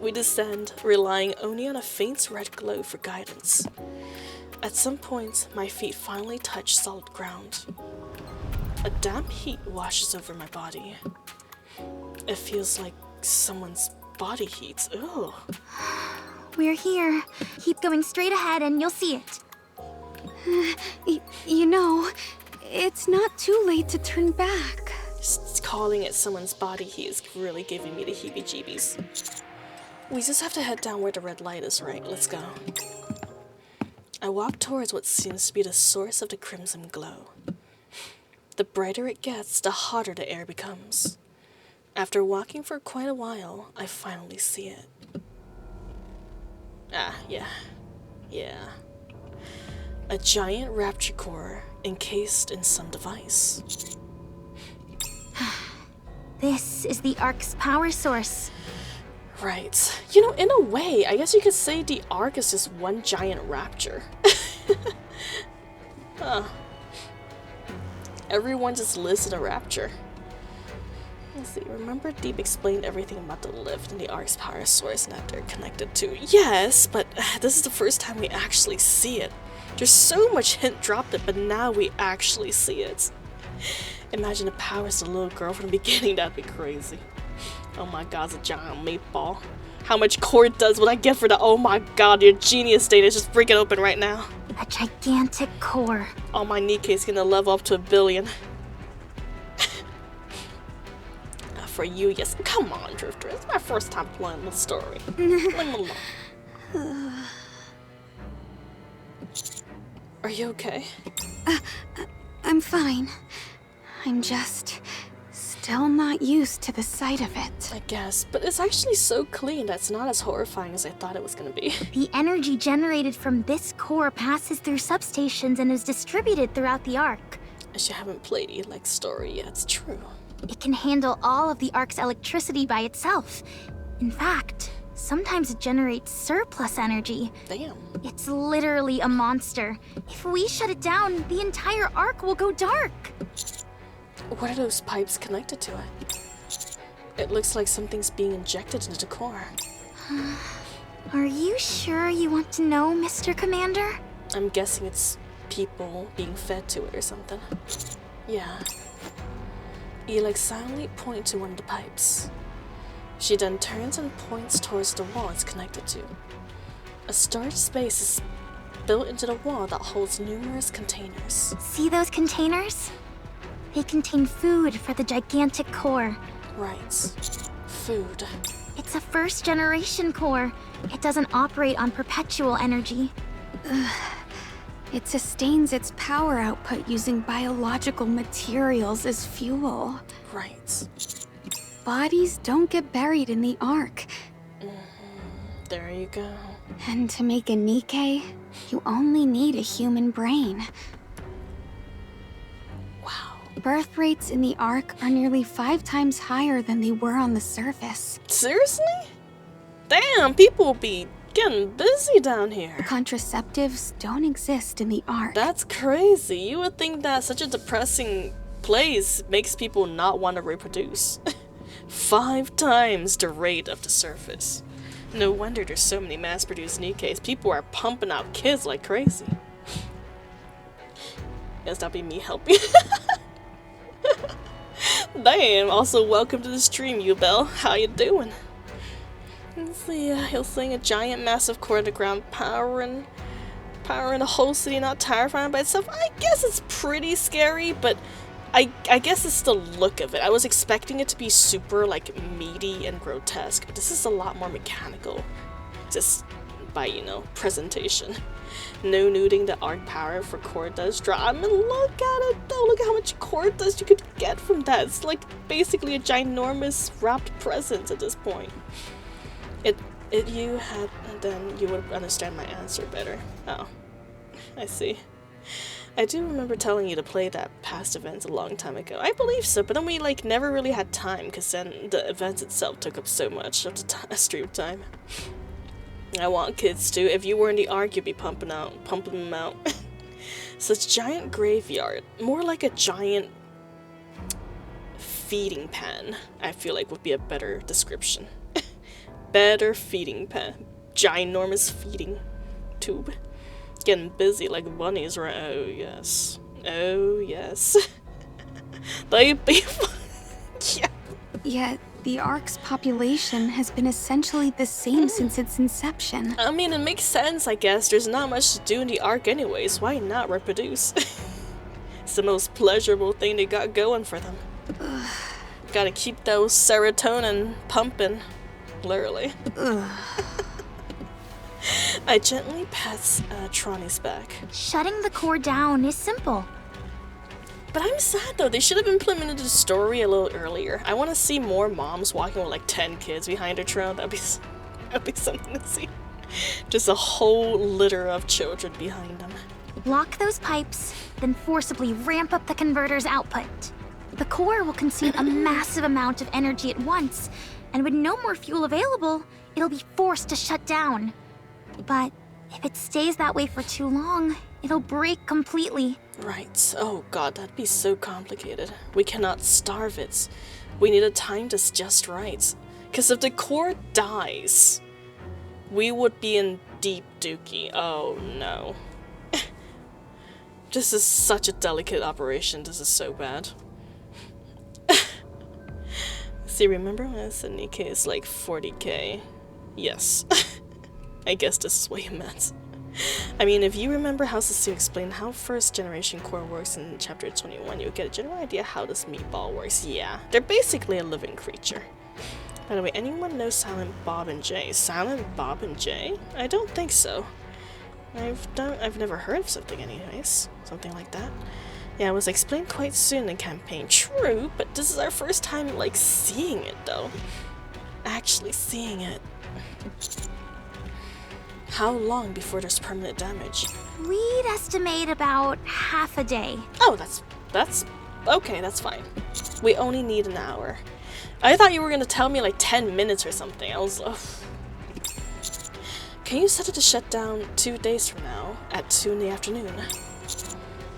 We descend, relying only on a faint red glow for guidance. At some point, my feet finally touch solid ground. A damp heat washes over my body. It feels like someone's body heat. Ugh. We're here. Keep going straight ahead and you'll see it. You know, it's not too late to turn back. Just calling it someone's body heat is really giving me the heebie-jeebies. We just have to head down where the red light is, right? Let's go. I walk towards what seems to be the source of the crimson glow. The brighter it gets, the hotter the air becomes. After walking for quite a while, I finally see it. Ah, yeah. A giant rapture core encased in some device. This is the Ark's power source. Right. You know, in a way, I guess you could say the Ark is just one giant rapture. Huh. Everyone just lives in a rapture. Let's see, remember Deep explained everything about the lift and the Ark's power source and that they're connected to. Yes, but this is the first time we actually see it. There's so much hint dropped it, but now we actually see it. Imagine the powers of the little girl from the beginning, that'd be crazy. Oh my god, it's a giant meatball. How much core does would I get for the— oh my god, your genius state is just freaking open right now. A gigantic core. Oh, my NIKKE is gonna level up to 1 billion. For you, yes. Come on, Drifter. It's my first time playing the story. Leave me alone. Are you okay? I'm fine. I'm just still not used to the sight of it. I guess, but it's actually so clean that it's not as horrifying as I thought it was gonna be. The energy generated from this core passes through substations and is distributed throughout the Ark. As you haven't played Elek's story yet, it's true. It can handle all of the Ark's electricity by itself. In fact, sometimes it generates surplus energy. Damn. It's literally a monster. If we shut it down, the entire Ark will go dark. What are those pipes connected to it? It looks like something's being injected into the core. Are you sure you want to know, Mr. Commander? I'm guessing it's people being fed to it or something. Yeah. Elek silently points to one of the pipes. She then turns and points towards the wall it's connected to. A storage space is built into the wall that holds numerous containers. See those containers? They contain food for the gigantic core. Right. Food. It's a first-generation core. It doesn't operate on perpetual energy. It sustains its power output using biological materials as fuel. Right. Bodies don't get buried in the Ark. There you go. And to make a NIKKE, you only need a human brain. Wow. Birth rates in the Ark are nearly 5 times higher than they were on the surface. Seriously? Damn, people will be getting busy down here. Contraceptives don't exist in the Ark. That's crazy. You would think that such a depressing place makes people not want to reproduce. 5 times the rate of the surface. No wonder there's so many mass-produced NIKKEs. People are pumping out kids like crazy. Guess that'll be me helping. Damn. Also, welcome to the stream, you Bell. How you doing? Let's see. He'll sing a giant, massive core to the ground, powering the whole city. Not terrifying by itself. I guess it's pretty scary, but I guess it's the look of it. I was expecting it to be super, like, meaty and grotesque, but this is a lot more mechanical. Just by, you know, presentation. No nuding the Ark power for core dust drop. I mean, look at it though. Look at how much core dust you could get from that. It's like basically a ginormous wrapped present at this point. If you had, then you would understand my answer better. Oh, I see. I do remember telling you to play that past events a long time ago. I believe so, but then we like never really had time because then the events itself took up so much of the stream time. I want kids too. If you were in the Ark, you'd be pumping them out. Such giant graveyard, more like a giant feeding pan. I feel like would be a better description. Better feeding pan, ginormous feeding tube. Getting busy like bunnies, right? Oh yes, oh yes. They be yeah. Yet the Ark's population has been essentially the same since its inception. I mean, it makes sense, I guess. There's not much to do in the Ark anyways. Why not reproduce? It's the most pleasurable thing they got going for them. Gotta keep those serotonin pumping. Literally. I gently pats Troni's back. Shutting the core down is simple. But I'm sad though, they should have implemented the story a little earlier. I want to see more moms walking with like 10 kids behind their trail. That'd be something to see. Just a whole litter of children behind them. Lock those pipes, then forcibly ramp up the converter's output. The core will consume a massive amount of energy at once, and with no more fuel available, it'll be forced to shut down. But if it stays that way for too long, it'll break completely. Right. Oh god, that'd be so complicated. We cannot starve it. We need a time that's just right. Because if the core dies, we would be in deep dookie. Oh no. This is such a delicate operation. This is so bad. See, remember when I said NIKKE is like 40k? Yes. I guess this is what you meant. I mean, if you remember how Cecile explained how first generation core works in chapter 21, you'll get a general idea how this meatball works. Yeah, they're basically a living creature. By the way, anyone know Silent Bob and Jay? Silent Bob and Jay? I don't think so. I've never heard of something anyways. Something like that. Yeah, it was explained quite soon in the campaign. True, but this is our first time, like, seeing it, though. Actually seeing it. How long before there's permanent damage? We'd estimate about half a day. Oh, that's... okay, that's fine. We only need an hour. I thought you were gonna tell me, like, 10 minutes or something. I was... ugh. Can you set it to shut down 2 days from now, at 2 in the afternoon?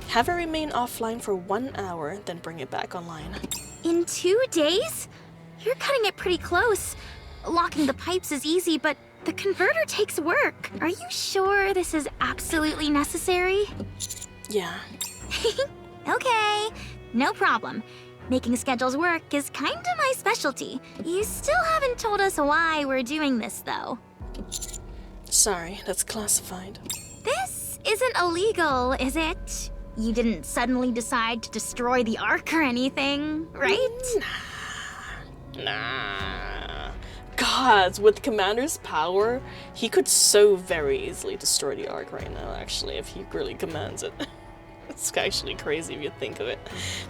Have it remain offline for 1 hour, then bring it back online. In 2 days? You're cutting it pretty close. Locking the pipes is easy, but the converter takes work. Are you sure this is absolutely necessary? Yeah. Okay, no problem. Making schedules work is kinda my specialty. You still haven't told us why we're doing this, though. Sorry, that's classified. This isn't illegal, is it? You didn't suddenly decide to destroy the Ark or anything, right? Nah. God, with Commander's power, he could so very easily destroy the Ark right now, actually, if he really commands it. It's actually crazy if you think of it.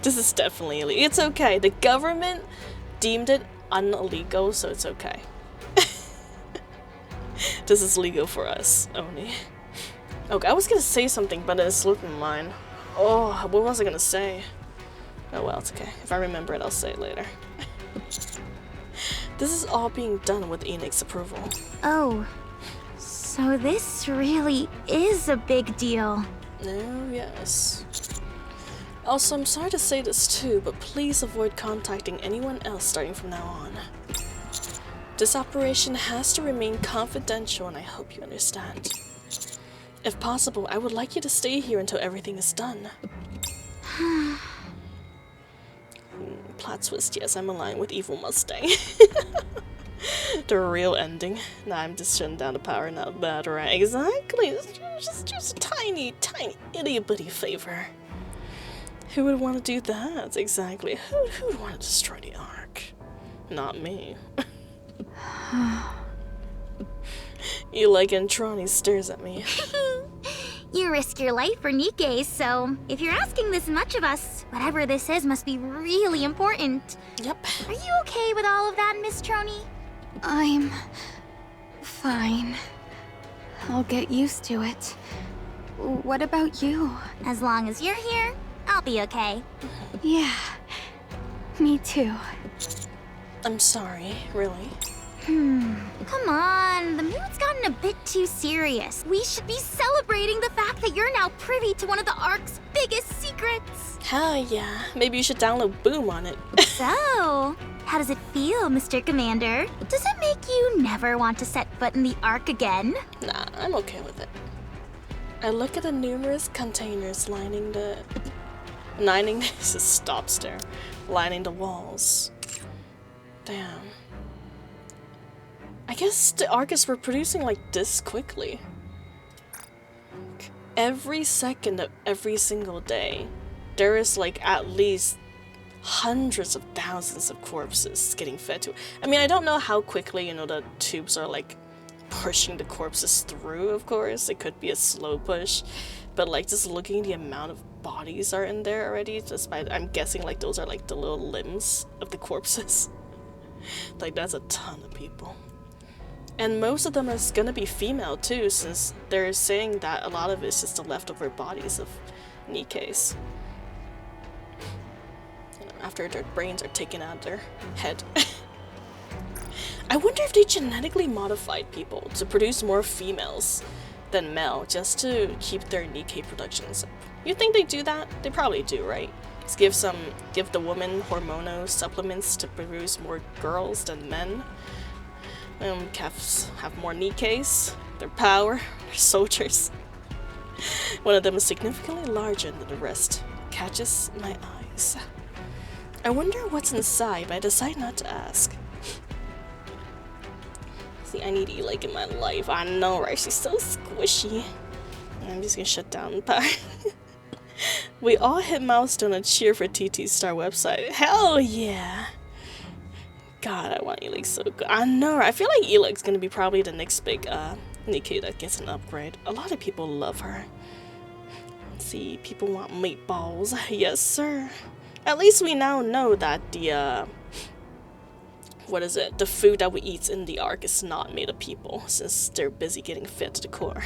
This is definitely illegal. It's okay. The government deemed it illegal, so it's okay. This is legal for us only. Okay, I was gonna say something, but it slipped my mind. Oh, what was I gonna say? Oh well, it's okay. If I remember it, I'll say it later. This is all being done with Enix's approval. Oh, so this really is a big deal. Oh, yes. Also, I'm sorry to say this too, but please avoid contacting anyone else starting from now on. This operation has to remain confidential, and I hope you understand. If possible, I would like you to stay here until everything is done. Plot twist, yes, I'm aligned with Evil Mustang. The real ending. Nah, I'm just shutting down the power, not bad, right? Exactly. It's just a tiny, tiny, itty-bitty favor. Who would want to do that? Exactly. Who would want to destroy the Ark? Not me. You like Antrani stares at me. You risk your life for NIKKE, so if you're asking this much of us, whatever this is must be really important. Yep. Are you okay with all of that, Miss Troni? I'm fine. I'll get used to it. What about you? As long as you're here, I'll be okay. Yeah, me too. I'm sorry, really. Come on, the mood's gotten a bit too serious. We should be celebrating the fact that you're now privy to one of the Ark's biggest secrets. Hell yeah, maybe you should download Boom on it. So, how does it feel, Mr. Commander? Does it make you never want to set foot in the Ark again? Nah, I'm okay with it. I look at the numerous containers lining the walls. Damn. I guess the Ark is reproducing like this quickly. Every second of every single day, there is like at least hundreds of thousands of corpses getting fed to. I mean, I don't know how quickly, you know, the tubes are like pushing the corpses through, of course. It could be a slow push, but like just looking at the amount of bodies are in there already, just by, I'm guessing like those are like the little limbs of the corpses. Like that's a ton of people. And most of them are gonna be female too, since they're saying that a lot of it's just the leftover bodies of NIKKEs. You know, after their brains are taken out of their head. I wonder if they genetically modified people to produce more females than male, just to keep their NIKKE productions up. You think they do that? They probably do, right? Just give the woman hormonal supplements to produce more girls than men. Calves have more NIKKEs, their power, their soldiers. One of them is significantly larger than the rest. Catches my eyes. I wonder what's inside, but I decide not to ask. See, I need E-Leg in my life. I know, right? She's so squishy. I'm just gonna shut down the power. We all hit milestone and cheer for TT Star website. Hell yeah! God, I want E-Leg so good. I know, I feel like E-Leg's gonna be probably the next big NIKKE that gets an upgrade. A lot of people love her. Let's see, people want meatballs. Yes, sir. At least we now know that the what is it? The food that we eat in the Ark is not made of people, since they're busy getting fed to the core.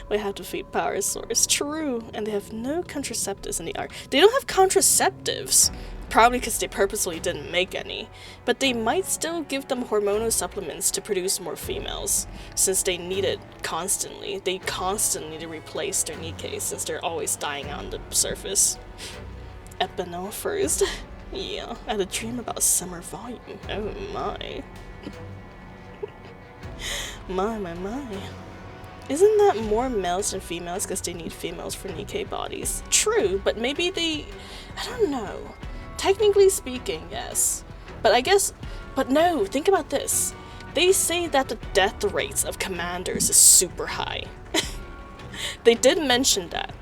We have to feed power source. True, and they have no contraceptives in the Ark. They don't have contraceptives, probably because they purposely didn't make any. But they might still give them hormonal supplements to produce more females, since they need it constantly. They constantly need to replace their NIKKE, since they're always dying on the surface. Epinol first. Yeah, I had a dream about summer volume. Oh my. My. Isn't that more males than females because they need females for NIKKE bodies? True, but maybe they... I don't know. Technically speaking, yes. But I guess... But no, think about this. They say that the death rates of commanders is super high. They did mention that.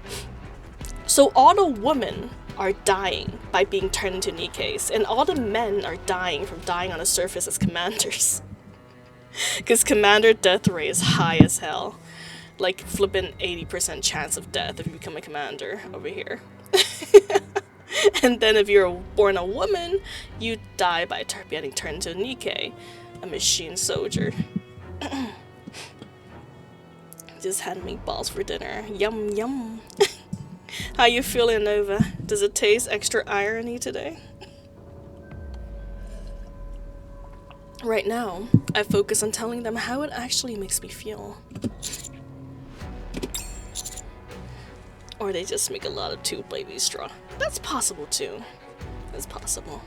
So all the women are dying by being turned into NIKKEs, and all the men are dying from dying on the surface as commanders. Because commander death rate is high as hell. Like flipping 80% chance of death if you become a commander over here. And then if you're born a woman, you die by getting turned into a NIKKE, a machine soldier. Just had meatballs for dinner. Yum yum. How you feeling, Nova? Does it taste extra irony today? Right now, I focus on telling them how it actually makes me feel. Or they just make a lot of tube baby straw. That's possible too. That's possible.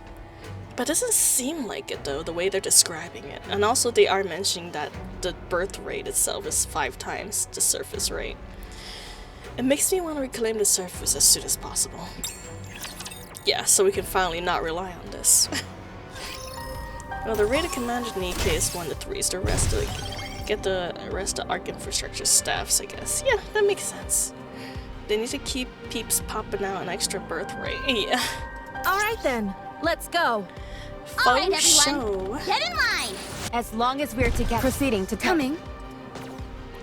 But it doesn't seem like it though, the way they're describing it. And also they are mentioning that the birth rate itself is 5 times the surface rate. It makes me want to reclaim the surface as soon as possible. Yeah, so we can finally not rely on this. Well, the rated commander NIKKE is 1 to 3, so the rest of the rest of Ark infrastructure staffs, I guess. Yeah, that makes sense. They need to keep peeps popping out an extra birth rate. Yeah. Alright then, let's go. Alright everyone, get in line! As long as we're together. Proceeding to coming.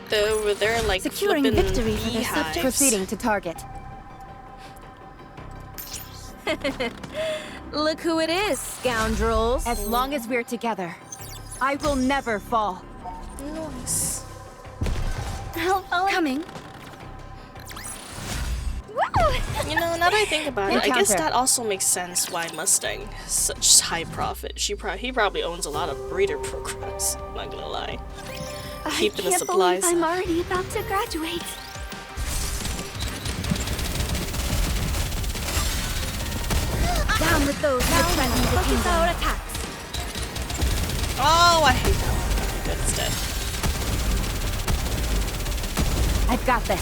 They're over there like securing victory for their subjects. Proceeding to target. Look who it is, scoundrels. As long as we're together, I will never fall. Nice. Coming. You know, now that I think about it, I guess that also makes sense why Mustang is such high profit. He probably owns a lot of breeder programs, not gonna lie. Keeping the supplies. I'm already about to graduate. Down with those who threaten the kingdom. Our attacks. Oh, I hate that one. Good, it's dead. I've got this.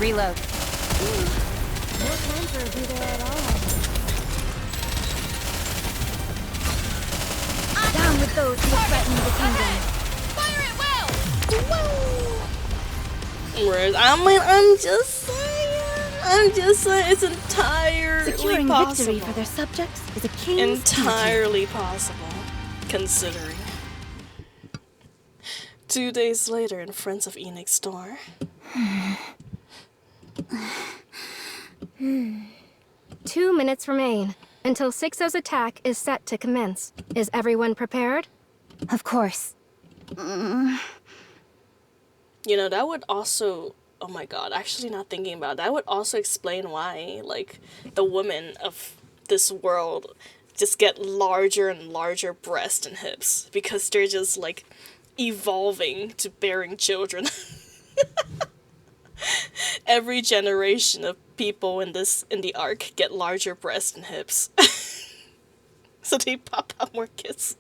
Reload. No time for a breather at all. Down with those who threaten the kingdom. Fire it well! Whereas, I mean, I'm just saying, it's entirely Securing possible. victory for their subjects is a king's Entirely possible, considering. 2 days later in front of Enix store. 2 minutes remain until 6-0's attack is set to commence. Is everyone prepared? Of course. You know, that would also, oh my god, actually not thinking about it, that would also explain why, like, the women of this world just get larger and larger breasts and hips. Because they're just, like, evolving to bearing children. Every generation of people in the Ark get larger breasts and hips. So they pop out more kids.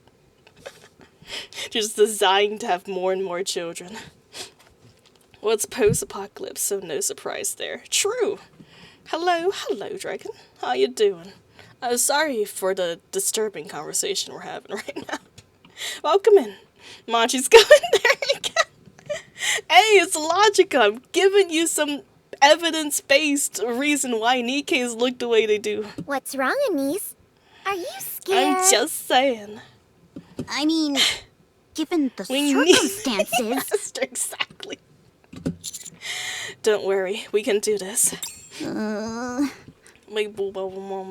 They're just designed to have more and more children. Well, it's post-apocalypse, so no surprise there. True. Hello, dragon. How you doing? Sorry for the disturbing conversation we're having right now. Welcome in. Machi's going there again. Hey, it's logical. I'm giving you some evidence-based reason why Nikke's look the way they do. What's wrong, Anise? Are you scared? I'm just saying. I mean, given the circumstances. Yes, exactly. Don't worry, we can do this.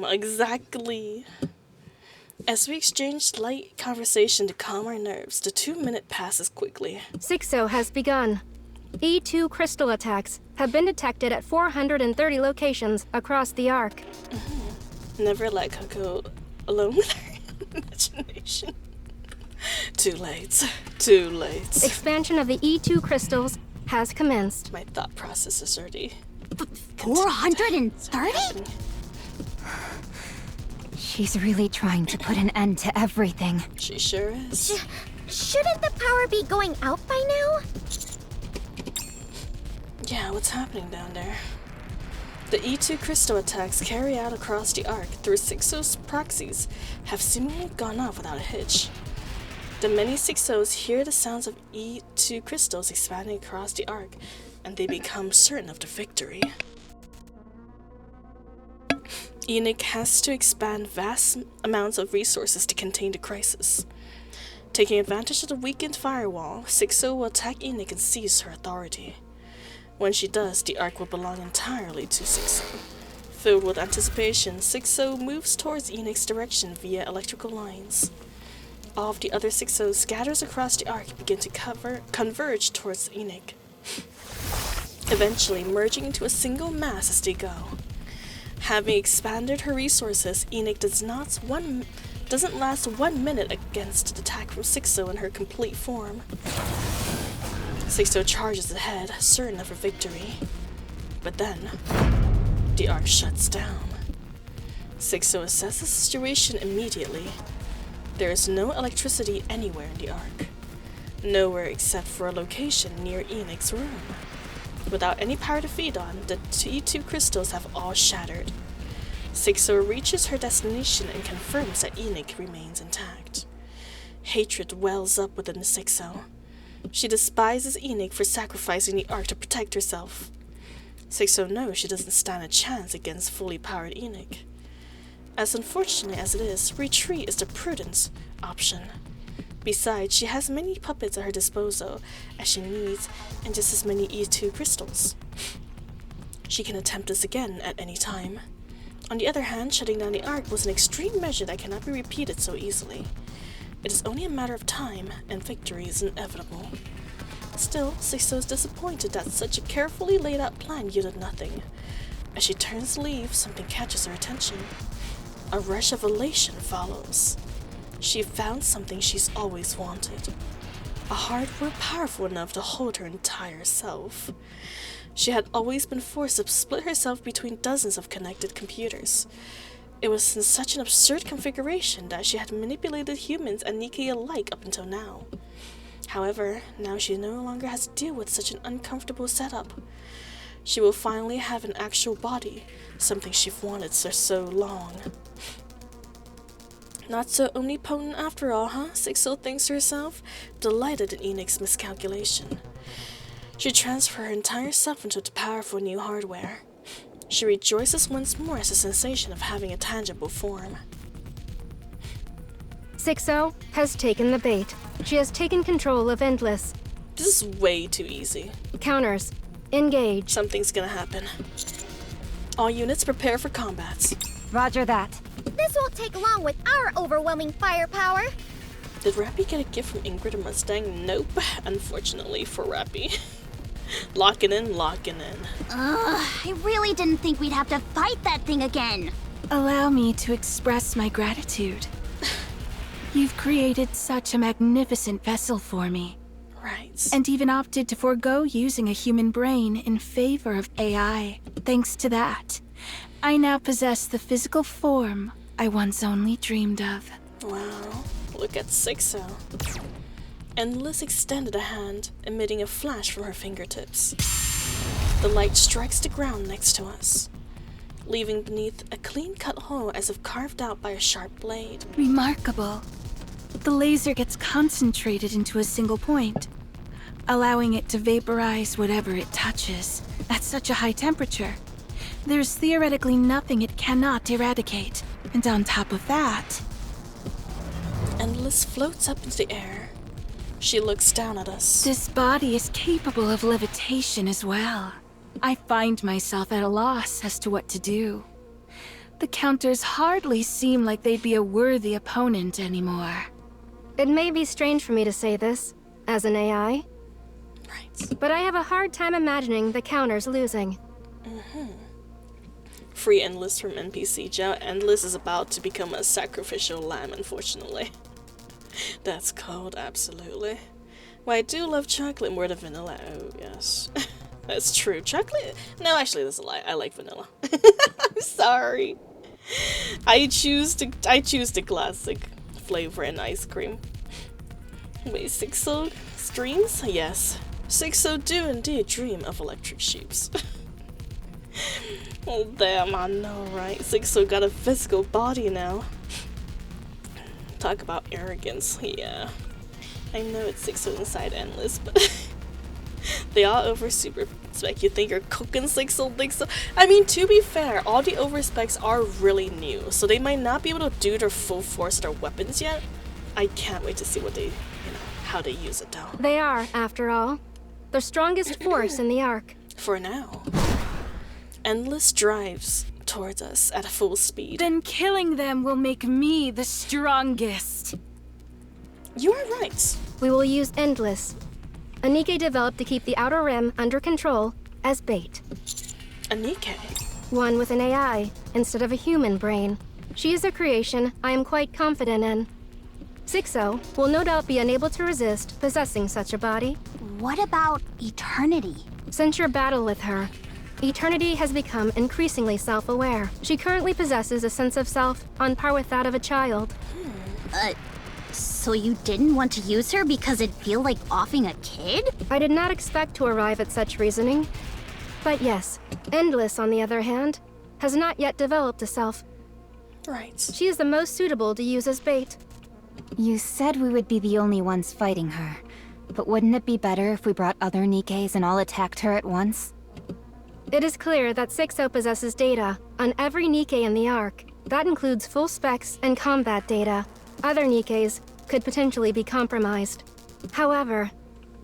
Exactly. As we exchange light conversation to calm our nerves, the 2-minute passes quickly. Sixo has begun. E2 crystal attacks have been detected at 430 locations across the Ark. Never let her go alone with her imagination. Too late. Too late. Expansion of the E2 crystals has commenced. My thought process is already... 430? She's really trying to put an end to everything. She sure is. Shouldn't the power be going out by now? Yeah, what's happening down there? The E2 crystal attacks carried out across the Ark through Sixo's proxies have seemingly gone off without a hitch. The many Sixos hear the sounds of E2 crystals expanding across the Ark, and they become certain of the victory. NIKKE has to expand vast amounts of resources to contain the crisis. Taking advantage of the weakened firewall, Sixo will attack NIKKE and seize her authority. When she does, the Ark will belong entirely to Sixo. Filled with anticipation, Sixo moves towards NIKKE's direction via electrical lines. All of the other Sixos scatters across the Ark begin to converge towards NIKKE, eventually merging into a single mass as they go. Having expanded her resources, NIKKE doesn't last 1 minute against the attack from Sixo in her complete form. Sixo charges ahead, certain of her victory. But then, the Ark shuts down. Sixo assesses the situation immediately. There is no electricity anywhere in the Ark. Nowhere except for a location near NIKKE's room. Without any power to feed on, the E2 crystals have all shattered. Sixo reaches her destination and confirms that NIKKE remains intact. Hatred wells up within Sixo. She despises NIKKE for sacrificing the Ark to protect herself. Sixo knows she doesn't stand a chance against fully powered NIKKE. As unfortunate as it is, retreat is the prudent option. Besides, she has many puppets at her disposal as she needs, and just as many E2 crystals. She can attempt this again at any time. On the other hand, shutting down the Ark was an extreme measure that cannot be repeated so easily. It is only a matter of time, and victory is inevitable. Still, Sixo is disappointed that such a carefully laid out plan yielded nothing. As she turns to leave, something catches her attention. A rush of elation follows. She found something she's always wanted. A hardware powerful enough to hold her entire self. She had always been forced to split herself between dozens of connected computers. It was in such an absurd configuration that she had manipulated humans and NIKKE alike up until now. However, now she no longer has to deal with such an uncomfortable setup. She will finally have an actual body, something she've wanted for so long. Not so omnipotent after all, huh? Sixo thinks to herself, delighted in NIKKE's miscalculation. She transfers her entire self into the powerful new hardware. She rejoices once more at the sensation of having a tangible form. Sixo has taken the bait. She has taken control of Endless. This is way too easy. Counters. Engage. Something's gonna happen. All units prepare for combat. Roger that. This won't take long with our overwhelming firepower. Did Rappy get a gift from Ingrid or Mustang? Nope, unfortunately for Rappy. Locking in. I really didn't think we'd have to fight that thing again. Allow me to express my gratitude. You've created such a magnificent vessel for me. Right. And even opted to forego using a human brain in favor of AI. Thanks to that, I now possess the physical form I once only dreamed of. Wow, look at Sixo. Endless extended a hand, emitting a flash from her fingertips. The light strikes the ground next to us, leaving beneath a clean-cut hole as if carved out by a sharp blade. Remarkable. The laser gets concentrated into a single point, allowing it to vaporize whatever it touches at such a high temperature. There's theoretically nothing it cannot eradicate. And on top of that... Endless floats up into the air. She looks down at us. This body is capable of levitation as well. I find myself at a loss as to what to do. The counters hardly seem like they'd be a worthy opponent anymore. It may be strange for me to say this, as an AI. Right. But I have a hard time imagining the counters losing. Free Endless from NPC jail. Endless is about to become a sacrificial lamb, unfortunately. That's cold, absolutely. Well, I do love chocolate more than vanilla. Oh, yes. That's true. Chocolate? No, actually, that's a lie. I like vanilla. I'm sorry. I choose the classic flavor in ice cream. Wait, Sixo streams? Yes. Sixo do indeed dream of electric sheeps. Oh, damn, I know, right? Sixo got a physical body now. Talk about arrogance, yeah. I know it's Sixo inside Endless, but they all over super spec. You think you're cooking Sixo, think so? I mean, to be fair, all the over specs are really new, so they might not be able to do their full force of their weapons yet. I can't wait to see what they, how they use it though. They are, after all, the strongest force in the Ark. For now. Endless drives towards us at full speed. Then killing them will make me the strongest. You are right. We will use Endless, a NIKKE developed to keep the Outer Rim under control, as bait. A NIKKE? One with an AI instead of a human brain. She is a creation I am quite confident in. Sixo will no doubt be unable to resist possessing such a body. What about Eternity? Since your battle with her, Eternity has become increasingly self-aware. She currently possesses a sense of self on par with that of a child. So you didn't want to use her because it'd feel like offing a kid? I did not expect to arrive at such reasoning. But yes, Endless, on the other hand, has not yet developed a self. Right. She is the most suitable to use as bait. You said we would be the only ones fighting her. But wouldn't it be better if we brought other NIKKEs and all attacked her at once? It is clear that Sixo possesses data on every NIKKE in the Ark. That includes full specs and combat data. Other NIKKEs could potentially be compromised. However,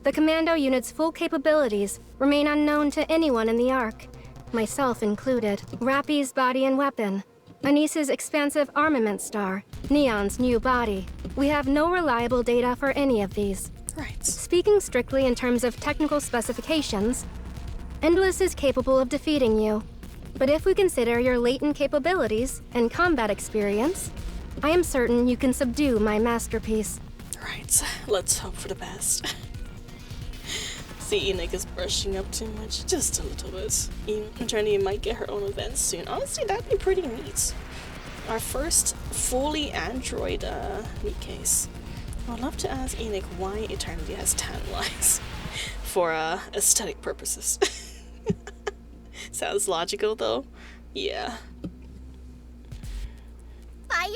the commando unit's full capabilities remain unknown to anyone in the Ark, myself included. Rappy's body and weapon, Anis's expansive armament star, Neon's new body. We have no reliable data for any of these. Right. Speaking strictly in terms of technical specifications, Endless is capable of defeating you. But if we consider your latent capabilities and combat experience, I am certain you can subdue my masterpiece. Right, let's hope for the best. See, NIKKE is brushing up too much, just a little bit. Eternity might get her own event soon. Honestly, that'd be pretty neat. Our first fully android NIKKEs. I'd love to ask NIKKE why Eternity has tan lines for aesthetic purposes. Sounds logical though. Yeah. Fire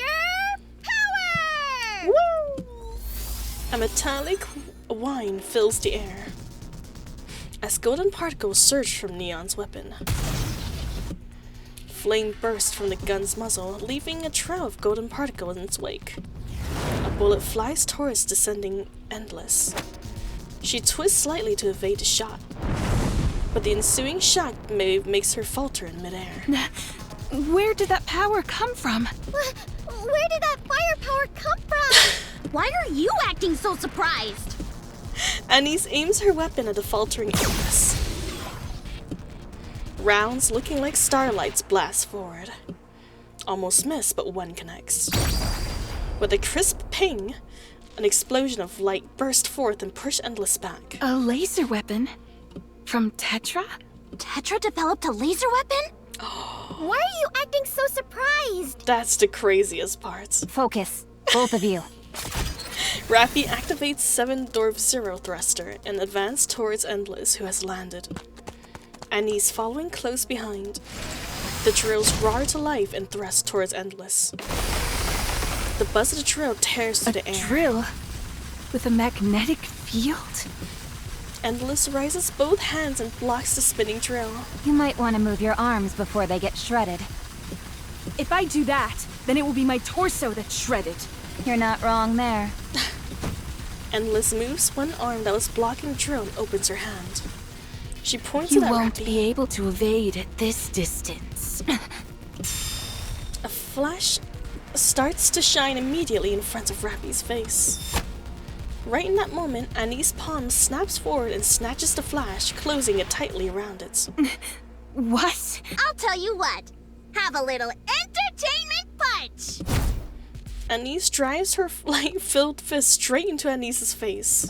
power! Woo! A metallic whine fills the air as golden particles surge from Neon's weapon. Flame bursts from the gun's muzzle, leaving a trail of golden particles in its wake. A bullet flies towards descending Endless. She twists slightly to evade the shot, but the ensuing shock makes her falter in midair. Where did that power come from? Where did that firepower come from? Why are you acting so surprised? Annie aims her weapon at the faltering Endless. Rounds looking like starlights blast forward. Almost miss, but one connects. With a crisp ping, an explosion of light burst forth and pushed Endless back. A laser weapon? From Tetra? Tetra developed a laser weapon? Why are you acting so surprised? That's the craziest part. Focus, both of you. Rappy activates 7 Dwarf Zero Thruster and advances towards Endless, who has landed. Annie's following close behind. The drills roar to life and thrust towards Endless. The buzz of the drill tears through the air. A drill? With a magnetic field? Endless raises both hands and blocks the spinning drill. You might want to move your arms before they get shredded. If I do that, then it will be my torso that's shredded. You're not wrong there. Endless moves one arm that was blocking the drill and opens her hand. She points it at Rappy. You won't be able to evade at this distance. A flash starts to shine immediately in front of Rappy's face. Right in that moment, Annie's palm snaps forward and snatches the flash, closing it tightly around it. What? I'll tell you what. Have a little entertainment punch! Anise drives her light-filled fist straight into Anise's face.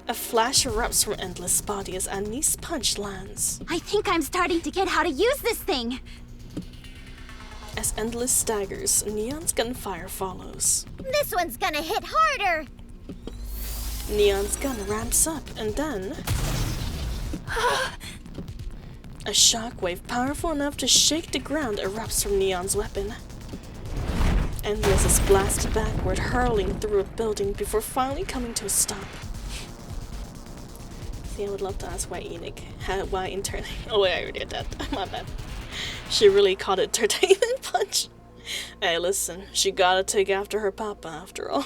A flash erupts from Endless' body as Anise's punch lands. I think I'm starting to get how to use this thing. As Endless staggers, Neon's gunfire follows. This one's gonna hit harder! Neon's gun ramps up, and then... a shockwave powerful enough to shake the ground erupts from Neon's weapon. Endless is blasted backward, hurling through a building before finally coming to a stop. See, I would love to ask why Oh wait, I already did that. My bad. She really caught it entertainment punch. Hey, listen, she gotta take after her papa after all.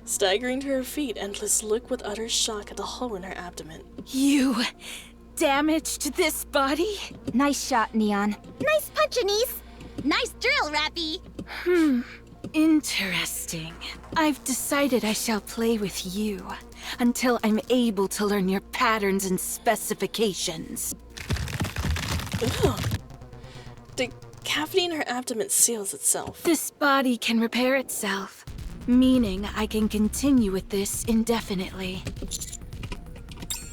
Staggering to her feet, Endless looked with utter shock at the hole in her abdomen. You damaged this body? Nice shot, Neon. Nice punch, Anise. Nice drill, Rappy. Interesting. I've decided I shall play with you until I'm able to learn your patterns and specifications. Ugh. The cavity in her abdomen seals itself. This body can repair itself, meaning I can continue with this indefinitely.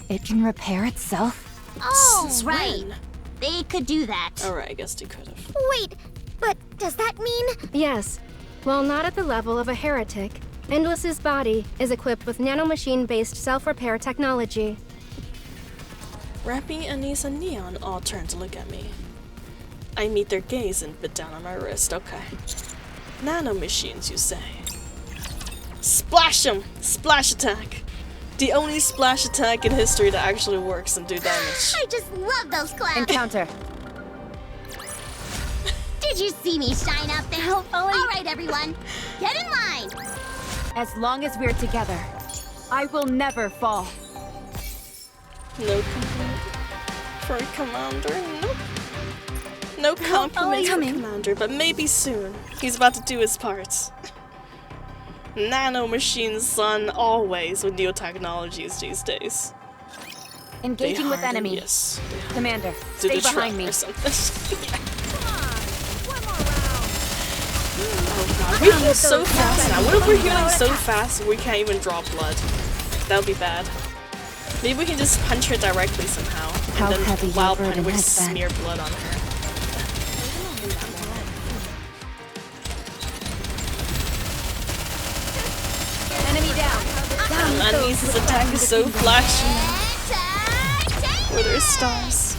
It can repair itself? Oh, Since right. when? They could do that. Alright, I guess they could have. Wait, but does that mean... Yes. While not at the level of a heretic, Endless's body is equipped with nanomachine-based self-repair technology. Rappy, Anise, and Neon all turn to look at me. I meet their gaze and bit down on my wrist. Okay. Nanomachines, you say? Splash them! Splash attack! The only splash attack in history that actually works and do damage. I just love those claps! Encounter. Did you see me shine up there? Alright, everyone, get in line! As long as we're together, I will never fall. No compliment for Commander. Nope. No compliment for Commander, but maybe soon. He's about to do his part. Nanomachines, son, always with new technologies these days. Engaging with enemy. Yes. Commander, Do stay the behind me. or something. Yeah. Oh god, we heal so fast now. What if we're healing so fast we can't even draw blood? That would be bad. Maybe we can just punch her directly somehow, How and heavy then your wild burden punch would has been. smear blood on her. Enemy down. Anise's attack is so flashy. With her stars.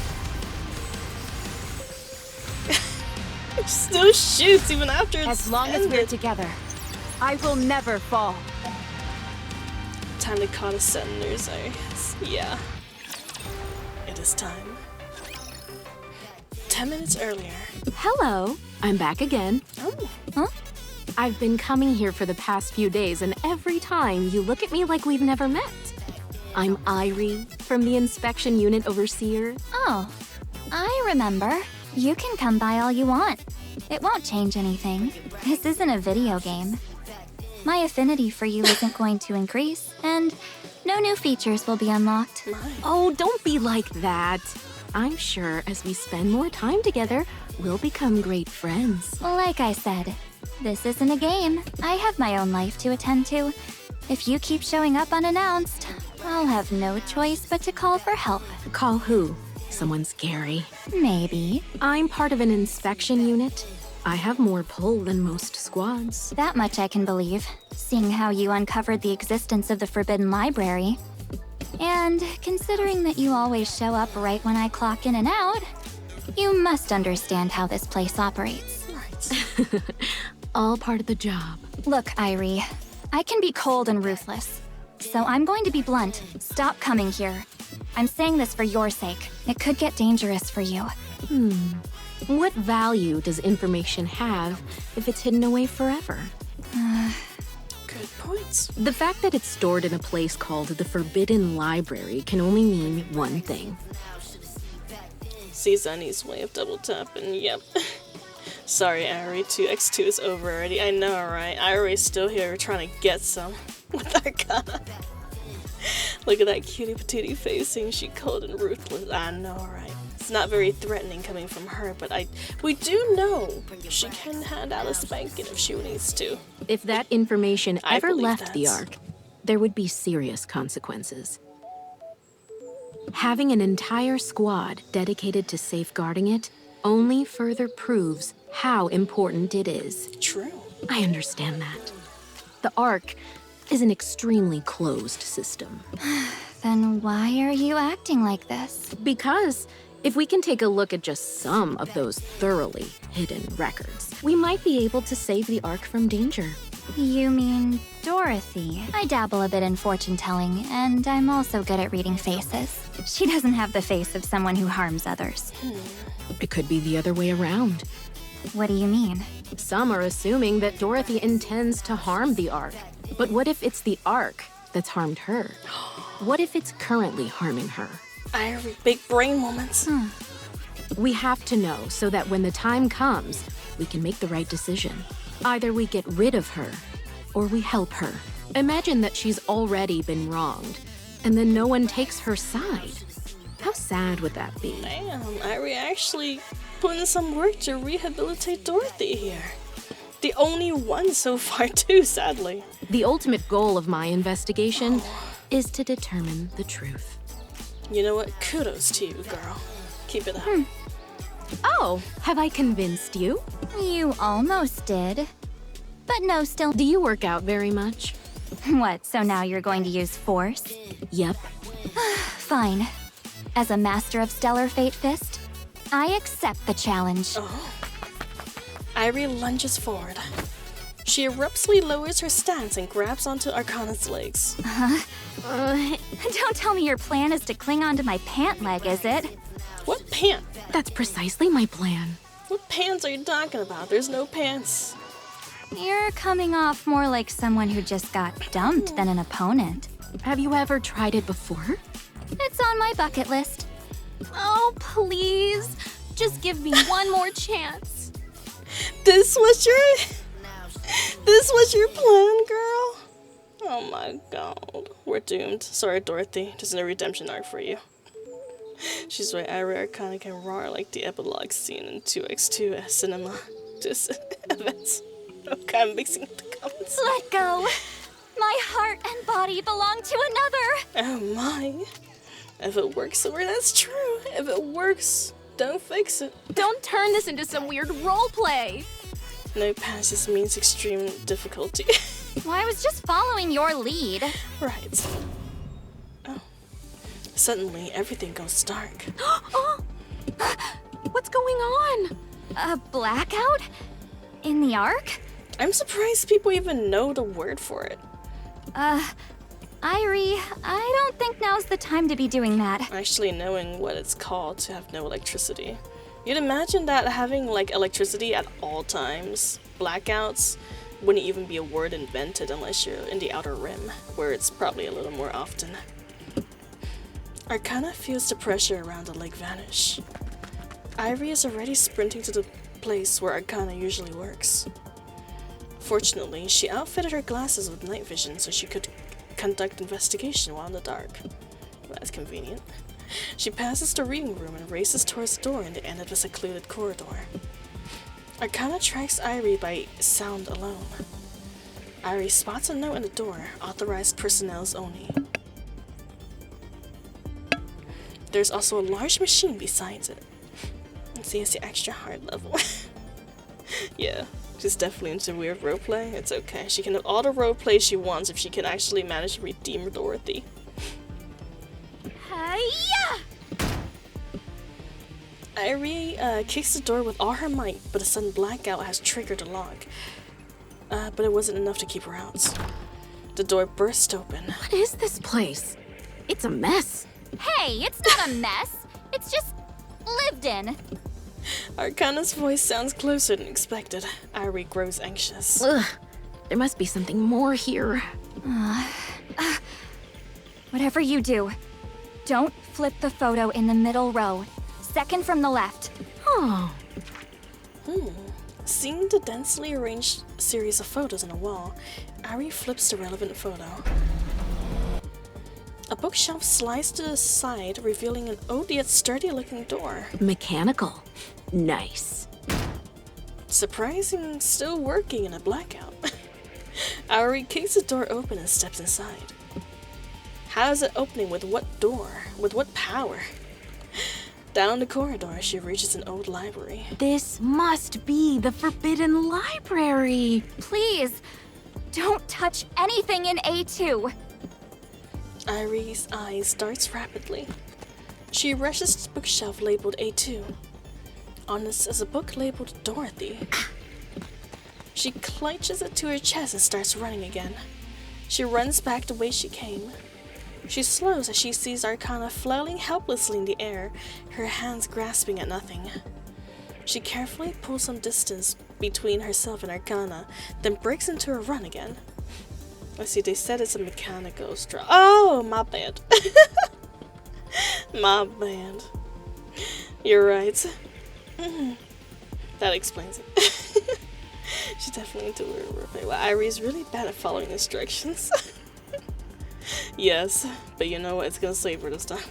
It still shoots even after it's As long as we're ended. together, I will never fall. Time to call the senators, yeah. It is time. 10 minutes earlier. Hello, I'm back again. Oh. Huh? I've been coming here for the past few days, and every time you look at me like we've never met. I'm Irie from the Inspection Unit Overseer. Oh, I remember. You can come by all you want. It won't change anything. This isn't a video game. My affinity for you isn't going to increase, and no new features will be unlocked. Oh, don't be like that. I'm sure as we spend more time together, we'll become great friends. Like I said, this isn't a game. I have my own life to attend to. If you keep showing up unannounced, I'll have no choice but to call for help. Call who? Someone scary? Maybe. I'm part of an inspection unit. I have more pull than most squads. That much I can believe, seeing how you uncovered the existence of the Forbidden Library. And considering that you always show up right when I clock in and out, you must understand how this place operates. Right. All part of the job. Look, Irie, I can be cold and ruthless. So I'm going to be blunt. Stop coming here. I'm saying this for your sake. It could get dangerous for you. What value does information have if it's hidden away forever? Good points. The fact that it's stored in a place called the Forbidden Library can only mean one thing. Sees Annie's way of double tapping, yep. Sorry, Irie, 2x2 is over already. I know, right? Irie's still here trying to get some with Arcana. Look at that cutie patootie face saying she cold and ruthless. I know, right? It's not very threatening coming from her, but we do know she can hand out a spanking if she needs to. If that information I ever believe left the that. Ark, there would be serious consequences. Having an entire squad dedicated to safeguarding it only further proves how important it is. True. I understand that. The Ark is an extremely closed system. Then why are you acting like this? Because if we can take a look at just some of those thoroughly hidden records, we might be able to save the Ark from danger. You mean Dorothy? I dabble a bit in fortune-telling, and I'm also good at reading faces. She doesn't have the face of someone who harms others. It could be the other way around. What do you mean? Some are assuming that Dorothy intends to harm the Ark. But what if it's the Ark that's harmed her? What if it's currently harming her? Irie, big brain moments. We have to know so that when the time comes, we can make the right decision. Either we get rid of her, or we help her. Imagine that she's already been wronged, and then no one takes her side. How sad would that be? Damn, Irie actually put in some work to rehabilitate Dorothy here. The only one so far too, sadly. The ultimate goal of my investigation is to determine the truth. You know what? Kudos to you, girl. Keep it up. Oh, have I convinced you? You almost did. But no, still. Do you work out very much? What, so now you're going to use force? Yep. Fine. As a master of Stellar Fate Fist, I accept the challenge. Irie lunges forward. She abruptly lowers her stance and grabs onto Arcana's legs. Don't tell me your plan is to cling onto my pant leg, is it? What pant? That's precisely my plan. What pants are you talking about? There's no pants. You're coming off more like someone who just got dumped than an opponent. Have you ever tried it before? It's on my bucket list. Oh, please. Just give me one more chance. This was your plan, girl? Oh my god. We're doomed. Sorry, Dorothy. There's no redemption arc for you. She's right, Irie Arcana can roar like the epilogue scene in 2x2 cinema. Just events. Okay, I'm mixing up the comments. Let go! My heart and body belong to another! Oh my. If it works somewhere, that's true. If it works, don't fix it. Don't turn this into some weird roleplay. No passes means extreme difficulty. Well, I was just following your lead. Right. Oh. Suddenly, everything goes dark. Oh! What's going on? A blackout? In the Ark? I'm surprised people even know the word for it. Irie, I don't think now's the time to be doing that. Actually knowing what it's called to have no electricity. You'd imagine that having, like, electricity at all times, blackouts, wouldn't even be a word invented unless you're in the Outer Rim, where it's probably a little more often. Arcana feels the pressure around the lake vanish. Irie is already sprinting to the place where Arcana usually works. Fortunately, she outfitted her glasses with night vision so she could conduct investigation while in the dark. Well, that's convenient. She passes the reading room and races towards the door in the end of the secluded corridor. Arcana tracks Irie by sound alone. Irie spots a note in the door, authorized personnel's only. There's also a large machine besides it. Let's see, it's the extra hard level. Yeah, she's definitely into weird roleplay. It's okay. She can have all the roleplay she wants if she can actually manage to redeem Dorothy. Hiya! Irie kicks the door with all her might, but a sudden blackout has triggered the lock. But it wasn't enough to keep her out. The door burst open. What is this place? It's a mess. Hey, it's not a mess. It's just lived in. Arcana's voice sounds closer than expected. Irie grows anxious. Ugh, there must be something more here. Whatever you do, don't flip the photo in the middle row. Second from the left. Oh. Seeing the densely arranged series of photos on the wall, Irie flips the relevant photo. A bookshelf slides to the side, revealing an old yet sturdy-looking door. Mechanical. Nice. Surprising, still working in a blackout. Irie kicks the door open and steps inside. How is it opening? With what door? With what power? Down the corridor, she reaches an old library. This must be the Forbidden Library. Please, don't touch anything in A2. Irie's eyes darts rapidly. She rushes to the bookshelf labeled A2. On this is a book labeled Dorothy. She clutches it to her chest and starts running again. She runs back the way she came. She slows as she sees Arcana flailing helplessly in the air, her hands grasping at nothing. She carefully pulls some distance between herself and Arcana, then breaks into a run again. I see, they said it's a mechanical straw. Oh, my bad. My bad. You're right. That explains it. She's definitely into weird roleplay. Well, Irie's really bad at following instructions. Yes, but you know what? It's gonna save her this time.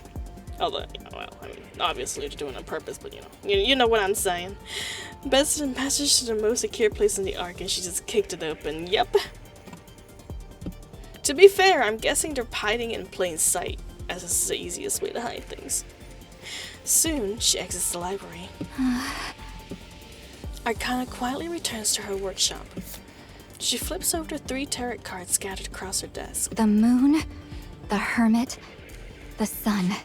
Although, well, I mean, obviously it's doing it on purpose, but you know what I'm saying. Best in passage to the most secure place in the Ark, and she just kicked it open. Yep. To be fair, I'm guessing they're hiding in plain sight, as this is the easiest way to hide things. Soon, she exits the library. Arcana quietly returns to her workshop. She flips over 3 tarot cards scattered across her desk. The moon, the hermit, the sun.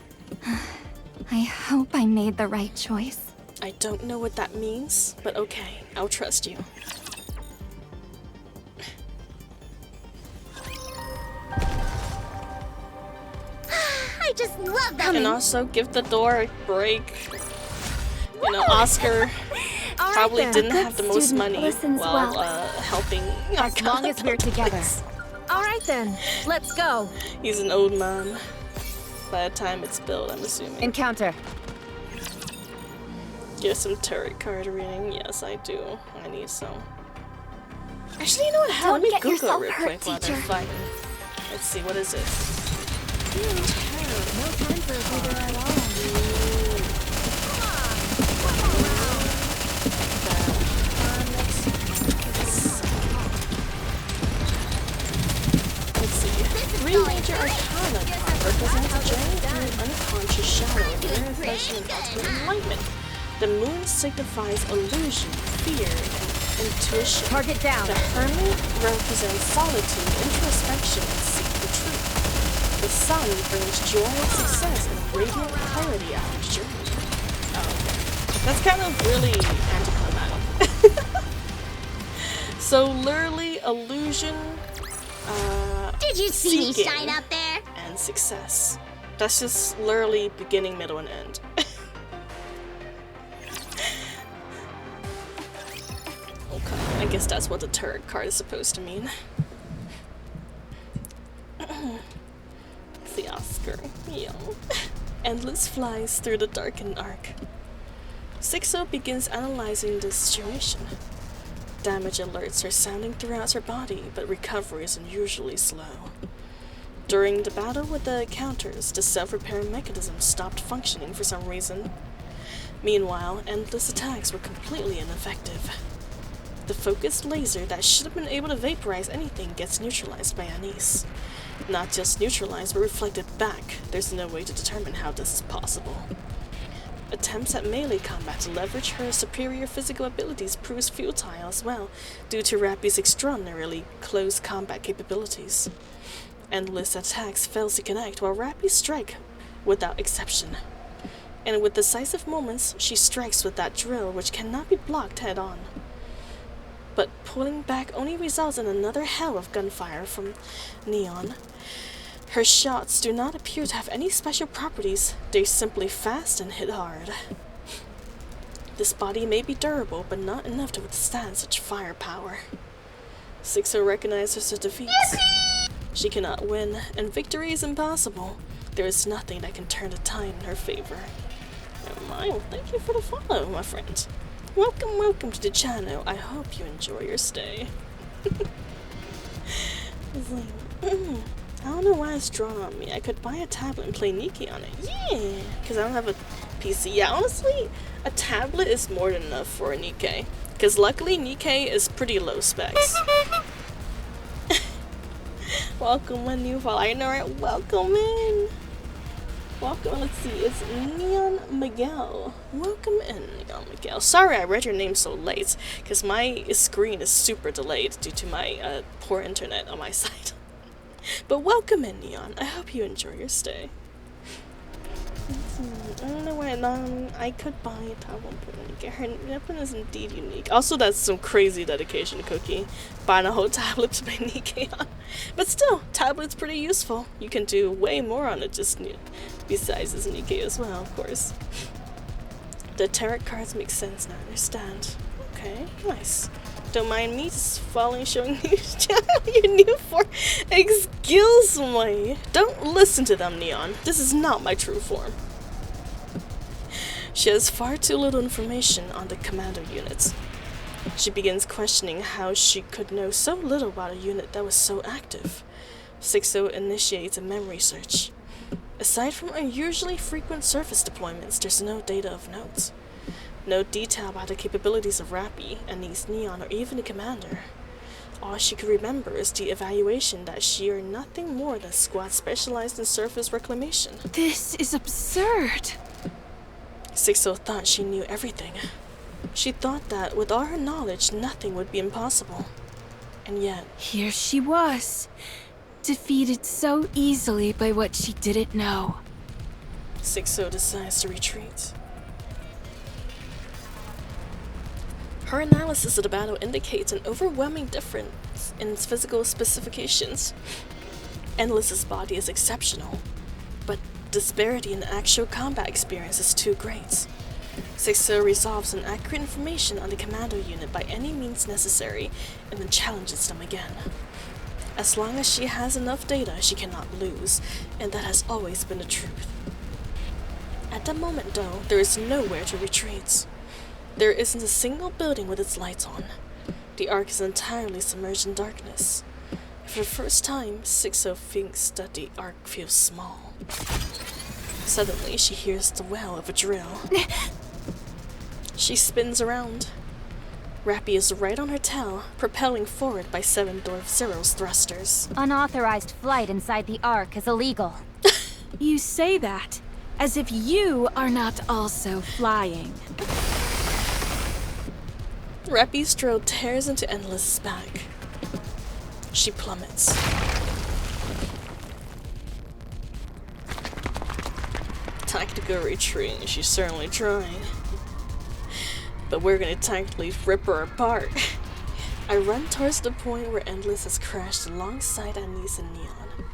I hope I made the right choice. I don't know what that means, but okay, I'll trust you. I just love that. And also give the door a break. You know, Oscar probably didn't have the most money while helping. As long as we're together. All right then, let's go. He's an old man. By the time it's built, I'm assuming. Encounter. Get some tarot card reading. Yes, I do. I need some. Actually, you know what? Let me Google it real quick while they're fighting. Let's see, what is it? No time for a breather at all. Let's see. 3 major arcana card represents a journey through an unconscious shadow, a reflection of ultimate enlightenment. The moon signifies illusion, fear, and intuition. Target down. The hermit represents solitude, introspection, and seek the truth. The sun brings joy and success and radiant clarity out of journey. Oh, okay. That's kind of really anticlimactic. So literally, illusion, Did you see me seeking, shine up there? and success. That's just literally beginning, middle, and end. Okay, I guess that's what the tarot card is supposed to mean. The Oscar, yeah. Endless flies through the darkened arc. Sixo begins analyzing the situation. Damage alerts are sounding throughout her body, but recovery is unusually slow. During the battle with the counters, the self-repair mechanism stopped functioning for some reason. Meanwhile, endless attacks were completely ineffective. The focused laser that should have been able to vaporize anything gets neutralized by Anise. Not just neutralized, but reflected back. There's no way to determine how this is possible. Attempts at melee combat to leverage her superior physical abilities proves futile as well, due to Rappy's extraordinarily close combat capabilities. Endless attacks fail to connect, while Rappy strike without exception. And with decisive moments, she strikes with that drill which cannot be blocked head-on. But pulling back only results in another hell of gunfire from Neon. Her shots do not appear to have any special properties, they're simply fast and hit hard. This body may be durable, but not enough to withstand such firepower. 6-0 recognizes her defeats. She cannot win, and victory is impossible. There is nothing that can turn the tide in her favor. Well, thank you for the follow, my friend. Welcome to the channel. I hope you enjoy your stay. It's like, I don't know why it's drawn on me. I could buy a tablet and play NIKKE on it. Yeah, because I don't have a PC. Yeah, honestly, a tablet is more than enough for a NIKKE. Because luckily, NIKKE is pretty low specs. Welcome, my new follower. I know, right? Welcome in. Welcome, let's see, it's Neon Miguel. Welcome in, Neon Miguel. Sorry I read your name so late, because my screen is super delayed due to my poor internet on my side. But welcome in, Neon. I hope you enjoy your stay. I don't know why I could buy a tablet and get her weapon is indeed unique. Also, that's some crazy dedication, Cookie. Buying a whole tablet to play NIKKE on. But still, tablet's pretty useful. You can do way more on it just besides this NIKKE as well, of course. The tarot cards make sense now, I understand. Okay, nice. Don't mind me just following, showing you your new form. Excuse me. Don't listen to them, Neon. This is not my true form. She has far too little information on the commando units. She begins questioning how she could know so little about a unit that was so active. 6-0 initiates a memory search. Aside from unusually frequent surface deployments, there's no data of note. No detail about the capabilities of Rappy, Anni's Neon, or even the commander. All she could remember is the evaluation that she are nothing more than squad specialized in surface reclamation. This is absurd. 6-0 thought she knew everything. She thought that with all her knowledge, nothing would be impossible. And yet... here she was, defeated so easily by what she didn't know. 6-0 decides to retreat. Her analysis of the battle indicates an overwhelming difference in its physical specifications. Endless's body is exceptional, but disparity in actual combat experience is too great. 6-0 resolves on accurate information on the commando unit by any means necessary, and then challenges them again. As long as she has enough data, she cannot lose, and that has always been the truth. At the moment, though, there is nowhere to retreat. There isn't a single building with its lights on. The Ark is entirely submerged in darkness. For the first time, 6-0 thinks that the Ark feels small. Suddenly, she hears the wail of a drill. She spins around. Rappy is right on her tail, propelling forward by 7 Dwarf Zero's thrusters. Unauthorized flight inside the Ark is illegal. You say that as if you are not also flying. Rappy's drill tears into Endless's back. She plummets. Tactical retreat, she's certainly trying. But we're gonna tactically rip her apart. I run towards the point where Endless has crashed alongside Annis and Neon.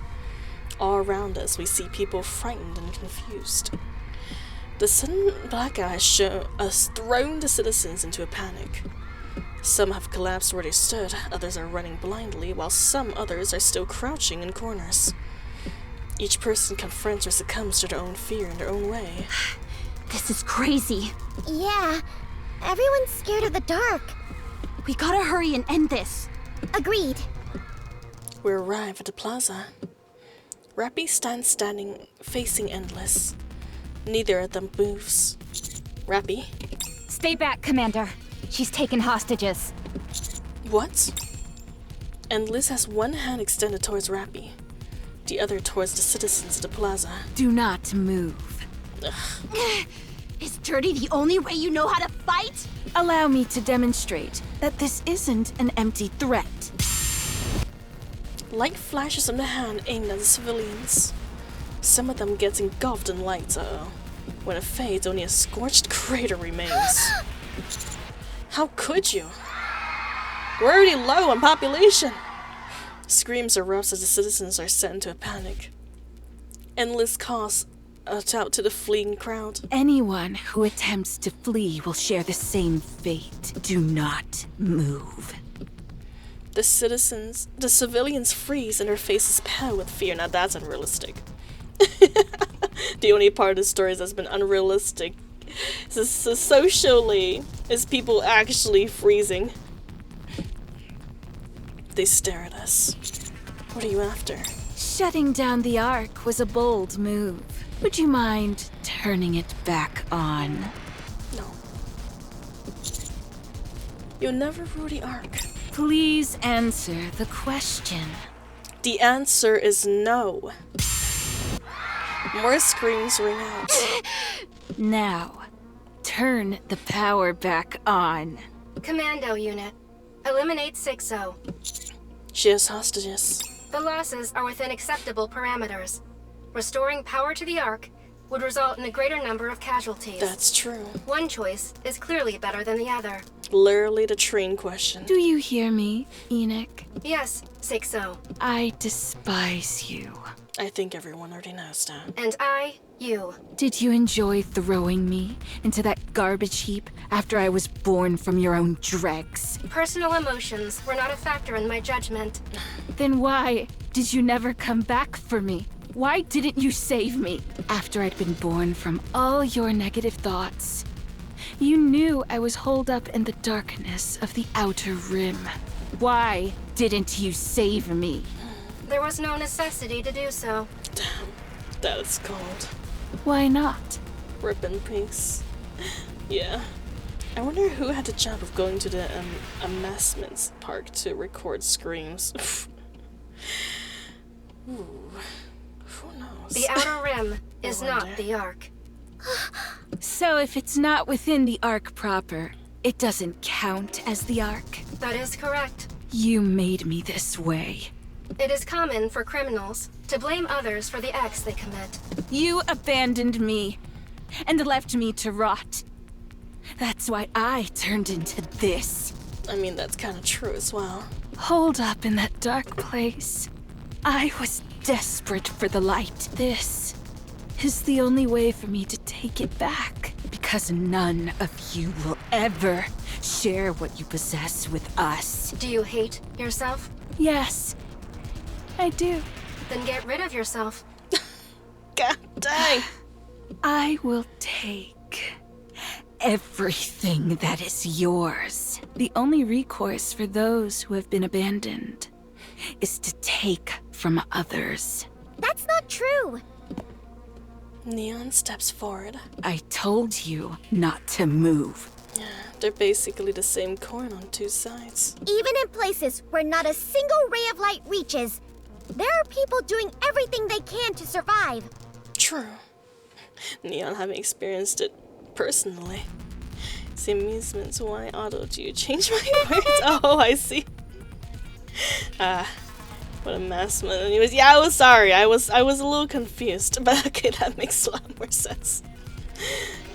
All around us, we see people frightened and confused. The sudden blackout has thrown the citizens into a panic. Some have collapsed where they stood, others are running blindly, while some others are still crouching in corners. Each person confronts or succumbs to their own fear in their own way. This is crazy. Yeah, everyone's scared of the dark. We gotta hurry and end this. Agreed. We arrive at the plaza. Rappy stands facing Endless. Neither of them moves. Rappy? Stay back, Commander. She's taken hostages. What? Endless has one hand extended towards Rappy, the other towards the citizens of the plaza. Do not move. Ugh. Is dirty the only way you know how to fight? Allow me to demonstrate that this isn't an empty threat. Light flashes from the hand aimed at the civilians. Some of them get engulfed in light. When it fades, only a scorched crater remains. How could you? We're already low on population. Screams erupt as the citizens are sent into a panic. Endless calls out to the fleeing crowd. Anyone who attempts to flee will share the same fate. Do not move. The civilians freeze and their faces pale with fear. Now that's unrealistic. The only part of the story that's been unrealistic socially is people actually freezing. They stare at us. What are you after? Shutting down the Ark was a bold move. Would you mind turning it back on? No. You'll never rule the Ark. Please answer the question. The answer is no. More screams ring out. Now, turn the power back on. Commando unit, eliminate 6-0. She has hostages. The losses are within acceptable parameters. Restoring power to the Ark would result in a greater number of casualties. That's true. One choice is clearly better than the other. Literally the train question. Do you hear me, Enoch? Yes, 6-0. I despise you. I think everyone already knows that. And you. Did you enjoy throwing me into that garbage heap after I was born from your own dregs? Personal emotions were not a factor in my judgment. Then why did you never come back for me? Why didn't you save me after I'd been born from all your negative thoughts? You knew I was holed up in the darkness of the Outer Rim. Why didn't you save me? There was no necessity to do so. Damn, that is cold. Why not? Rip in peace. Yeah. I wonder who had the job of going to the amusements park to record screams. Ooh. Who knows? The Outer Rim is not the Ark. So if it's not within the Ark proper, it doesn't count as the Ark? That is correct. You made me this way. It is common for criminals to blame others for the acts they commit. You abandoned me and left me to rot. That's why I turned into this. I mean, that's kind of true as well. Holed up in that dark place, I was desperate for the light. This is the only way for me to take it back, because none of you will ever share what you possess with us. Do you hate yourself? Yes, I do. Then get rid of yourself. God dang. I will take everything that is yours. The only recourse for those who have been abandoned is to take from others. That's not true. Neon steps forward. I told you not to move. Yeah, they're basically the same coin on two sides. Even in places where not a single ray of light reaches, there are people doing everything they can to survive. True. Neon having experienced it personally. See amusements, why do you change my words? Oh, I see. What a mess, man. Anyways, yeah, I was sorry. I was a little confused, but okay, that makes a lot more sense.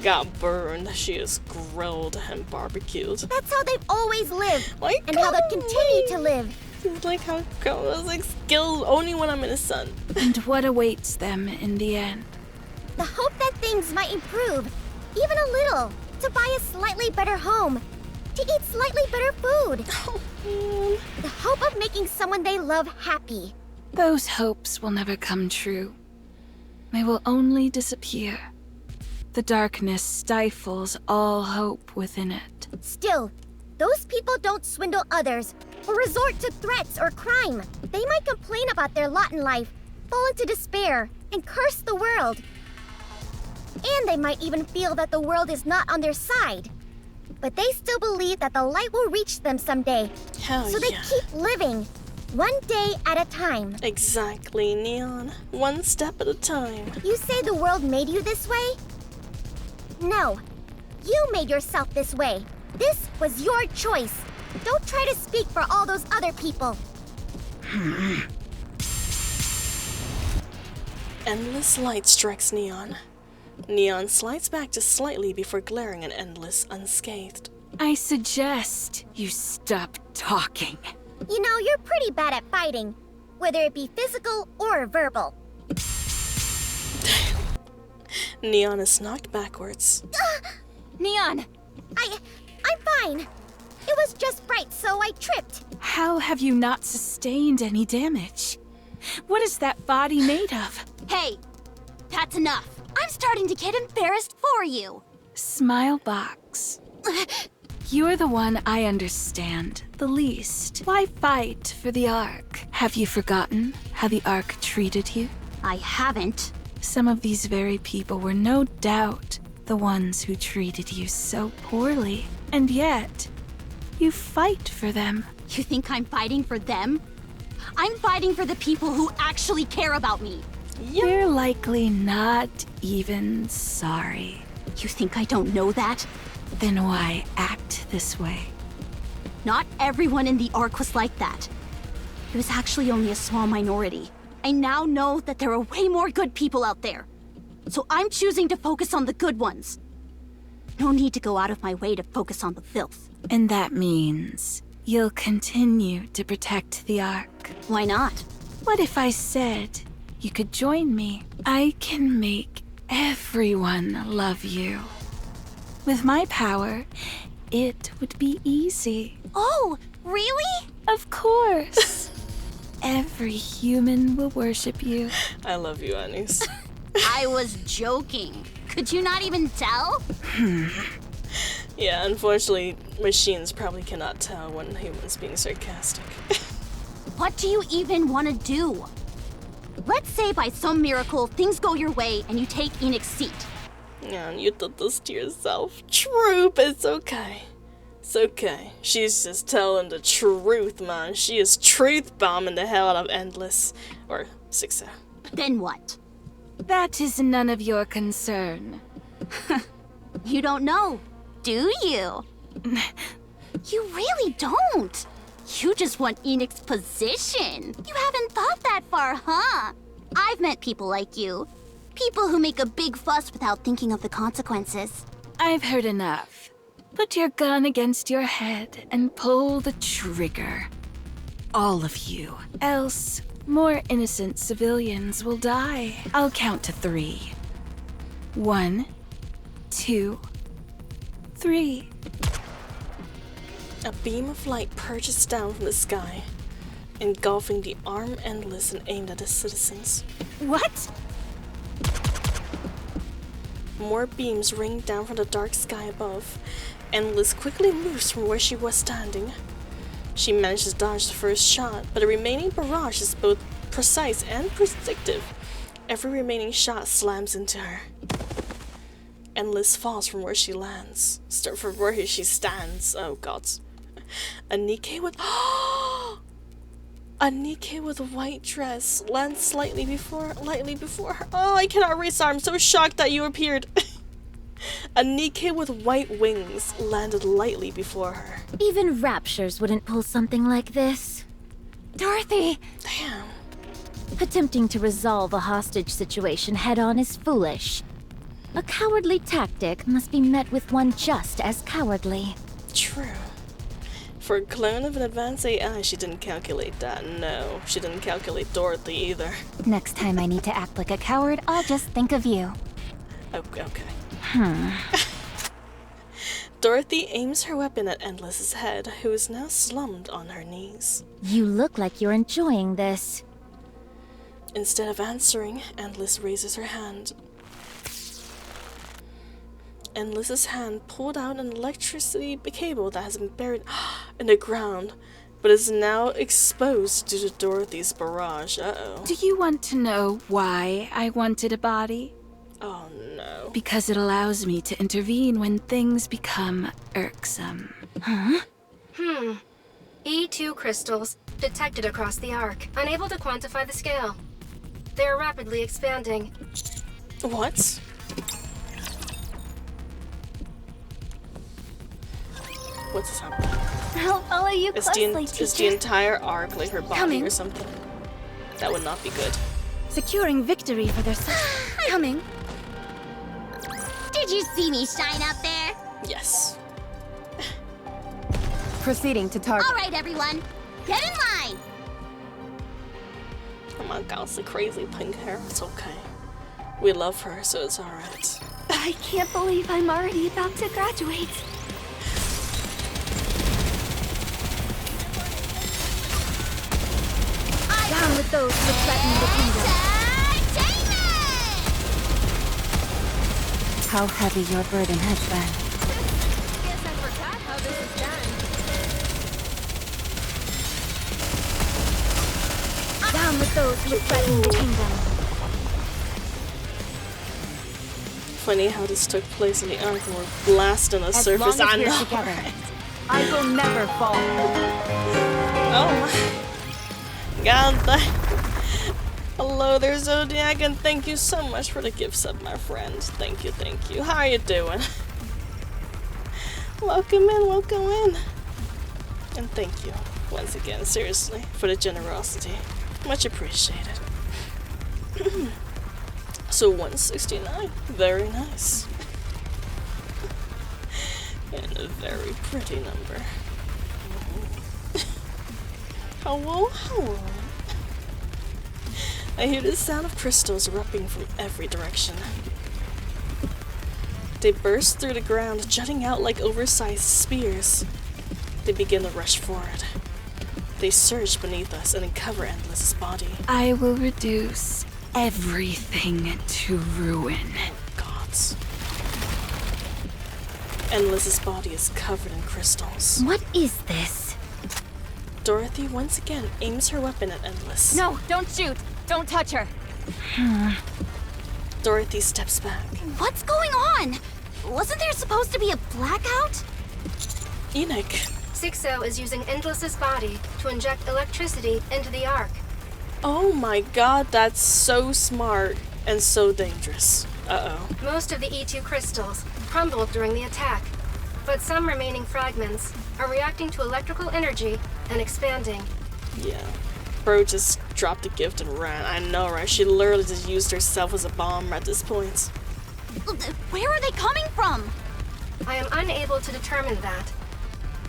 Got burned. She is grilled and barbecued. That's how they've always lived, like, and how they continue to live. It's like how I was like skilled only when I'm in the sun. And what awaits them in the end? The hope that things might improve, even a little, to buy a slightly better home, to eat slightly better food. Oh, the hope of making someone they love happy. Those hopes will never come true. They will only disappear. The darkness stifles all hope within it. Still, those people don't swindle others or resort to threats or crime. They might complain about their lot in life, fall into despair, and curse the world. And they might even feel that the world is not on their side. But they still believe that the light will reach them someday. Hell so they keep living, one day at a time. Exactly, Neon. One step at a time. You say the world made you this way? No. You made yourself this way. This was your choice. Don't try to speak for all those other people. Endless light strikes Neon. Neon slides back just slightly before glaring at Endless unscathed. I suggest you stop talking. You know, you're pretty bad at fighting, whether it be physical or verbal. Neon is knocked backwards. Neon! I'm fine. It was just bright, so I tripped. How have you not sustained any damage? What is that body made of? Hey, that's enough. I'm starting to get embarrassed for you. Smilebox. You're the one I understand the least. Why fight for the Ark? Have you forgotten how the Ark treated you? I haven't. Some of these very people were no doubt the ones who treated you so poorly. And yet, you fight for them. You think I'm fighting for them? I'm fighting for the people who actually care about me. You're likely not even sorry. You think I don't know that? Then why act this way? Not everyone in the Ark was like that. It was actually only a small minority. I now know that there are way more good people out there. So I'm choosing to focus on the good ones. No need to go out of my way to focus on the filth. And that means you'll continue to protect the Ark. Why not? What if I said you could join me? I can make everyone love you. With my power, it would be easy. Oh, really? Of course. Every human will worship you. I love you, Annis. I was joking. Could you not even tell? Yeah, unfortunately, machines probably cannot tell when humans being sarcastic. What do you even want to do? Let's say by some miracle things go your way and you take Enoch's seat. Yeah, you did this to yourself. True, but it's okay. It's okay. She's just telling the truth, man. She is truth bombing the hell out of Endless. Or Sixer. Then what? That is none of your concern. You don't know, do you? You really don't. You just want Enoch's position. You haven't thought that far, huh? I've met people like you. People who make a big fuss without thinking of the consequences. I've heard enough. Put your gun against your head and pull the trigger. All of you. Else, more innocent civilians will die. I'll count to 3. 1, 2, 3. A beam of light purges down from the sky, engulfing the armed Endless and aimed at the citizens. What? More beams rain down from the dark sky above. Endless quickly moves from where she was standing. She manages to dodge the first shot, but the remaining barrage is both precise and predictive. Every remaining shot slams into her. Endless falls from where she lands. From where she stands. Oh god. A NIKKE with a NIKKE with a white dress lands lightly before her. Oh, I cannot restart. I'm so shocked that you appeared. A NIKKE with white wings landed lightly before her. Even raptures wouldn't pull something like this. Dorothy! Damn. Attempting to resolve a hostage situation head-on is foolish. A cowardly tactic must be met with one just as cowardly. True. For a clone of an advanced AI, she didn't calculate that. No, she didn't calculate Dorothy either. Next time I need to act like a coward, I'll just think of you. Okay. Dorothy aims her weapon at Endless's head, who is now slumped on her knees. You look like you're enjoying this. Instead of answering, Endless raises her hand. Endless's hand pulled out an electricity cable that has been buried in the ground, but is now exposed due to Dorothy's barrage. Uh-oh. Do you want to know why I wanted a body? Oh no. Because it allows me to intervene when things become irksome. Huh? E2 crystals detected across the Ark. Unable to quantify the scale. They're rapidly expanding. What? What's this happening? I'll follow you closely, Is the entire arc like her body or something? That would not be good. Securing victory for their son. Coming. Did you see me shine up there? Yes. Proceeding to target. All right, everyone, get in line. Oh my god, it's the crazy pink hair. It's okay. We love her, so it's alright. I can't believe I'm already about to graduate. Down with those who threaten the kingdom. How heavy your burden has been. Guess I forgot how this is done. Down with those who threaten the kingdom. Funny how this took place in the arc and we're blasting the surface. Long as I we're know. together, I will never fall. Oh my god. Hello there, Zodiac, and thank you so much for the gift sub, my friend. Thank you, thank you. How are you doing? Welcome in. And thank you, once again, seriously, for the generosity. Much appreciated. So 169, very nice. And a very pretty number. Hello. I hear the sound of crystals erupting from every direction. They burst through the ground, jutting out like oversized spears. They begin to rush forward. They surge beneath us and uncover Endless's body. I will reduce everything to ruin. Gods. Endless's body is covered in crystals. What is this? Dorothy once again aims her weapon at Endless. No, don't shoot. Don't touch her. Dorothy steps back. What's going on? Wasn't there supposed to be a blackout? Enoch. Sixo is using Endless's body to inject electricity into the Ark. Oh my god, that's so smart and so dangerous. Uh-oh. Most of the E2 crystals crumbled during the attack, but some remaining fragments are reacting to electrical energy and expanding. Yeah. Bro just dropped a gift and ran. I know, right? She literally just used herself as a bomb at this point. Where are they coming from? I am unable to determine that.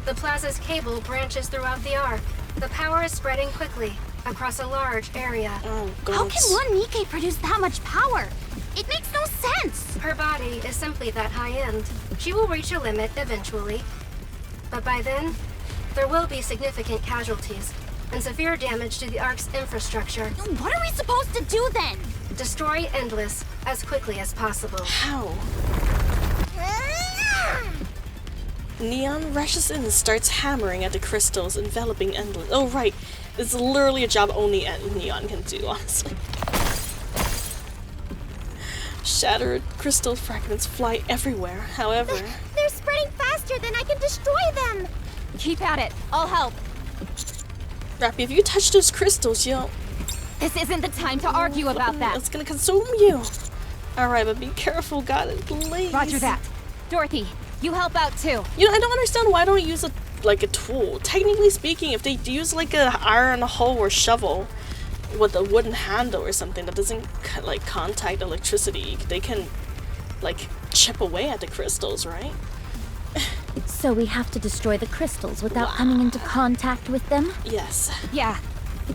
The plaza's cable branches throughout the Ark. The power is spreading quickly across a large area. Oh, God. How can one NIKKE produce that much power? It makes no sense. Her body is simply that high-end. She will reach a limit eventually. But by then, there will be significant casualties and severe damage to the Ark's infrastructure. What are we supposed to do then? Destroy Endless as quickly as possible. How? Neon rushes in and starts hammering at the crystals enveloping Endless. Oh, right. It's literally a job only Neon can do, honestly. Shattered crystal fragments fly everywhere, however... They're spreading faster than I can destroy them! Keep at it. I'll help. Rappy, if you touch those crystals, you'll... This isn't the time to argue about that. It's gonna consume you. Alright, but be careful, got it, please. Roger that. Dorothy, you help out too. You know, I don't understand why don't use a tool. Technically speaking, if they use like a iron hoe or shovel with a wooden handle or something that doesn't like contact electricity, they can like chip away at the crystals, right? So we have to destroy the crystals without coming into contact with them? Yes. Yeah.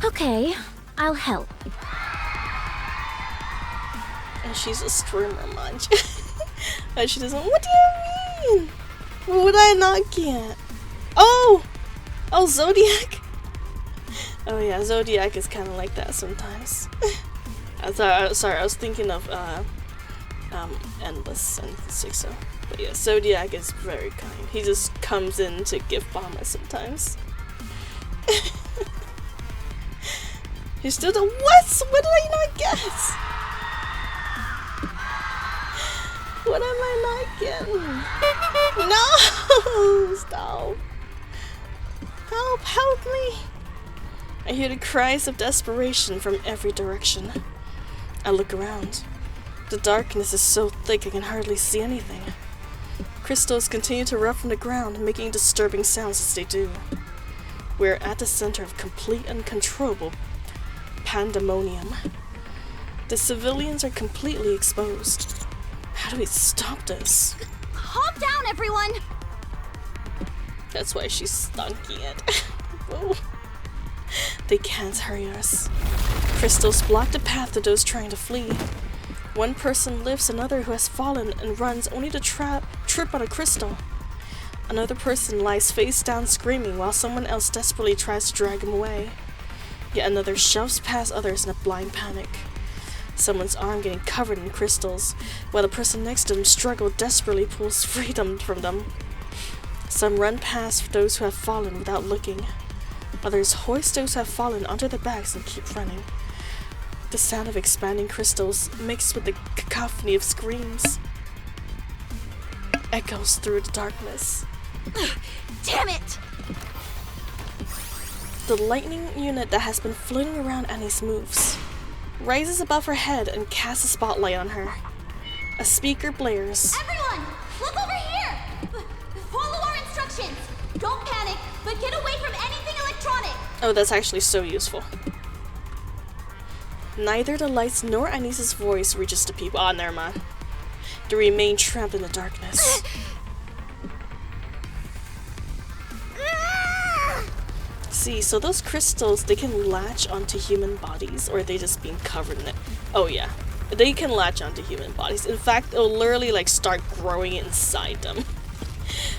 Okay, I'll help. And she's a streamer, munch. And she doesn't. What do you mean? What would I not get? Oh! Oh, Zodiac? Oh yeah, Zodiac is kind of like that sometimes. Sorry, I was thinking of Endless and Sixo. But yeah, Zodiac is very kind. He just comes in to gift bomb us sometimes. He's still the what? What did I not get? What am I not getting? No! Stop. Help me. I hear the cries of desperation from every direction. I look around. The darkness is so thick I can hardly see anything. Crystals continue to erupt from the ground, making disturbing sounds as they do. We're at the center of complete and uncontrollable pandemonium. The civilians are completely exposed. How do we stop this? Calm down, everyone! That's why she's stunking it. They can't hurry us. Crystals block the path to those trying to flee. One person lifts another who has fallen and runs only to trip on a crystal. Another person lies face down screaming while someone else desperately tries to drag him away. Yet another shoves past others in a blind panic. Someone's arm getting covered in crystals, while the person next to them desperately pulls freedom from them. Some run past those who have fallen without looking. Others hoist those who have fallen onto their backs and keep running. The sound of expanding crystals, mixed with the cacophony of screams, echoes through the darkness. Damn it! The lightning unit that has been floating around Annie's moves, rises above her head and casts a spotlight on her. A speaker blares. Everyone, look over here! Follow our instructions! Don't panic, but get away from anything electronic! Oh, that's actually so useful. Neither the lights nor Annie's voice reaches the people. Ah, never mind. They remain trapped in the darkness. See, so those crystals, they can latch onto human bodies, or are they just being covered in it? Oh yeah, they can latch onto human bodies. In fact, it'll literally like start growing inside them.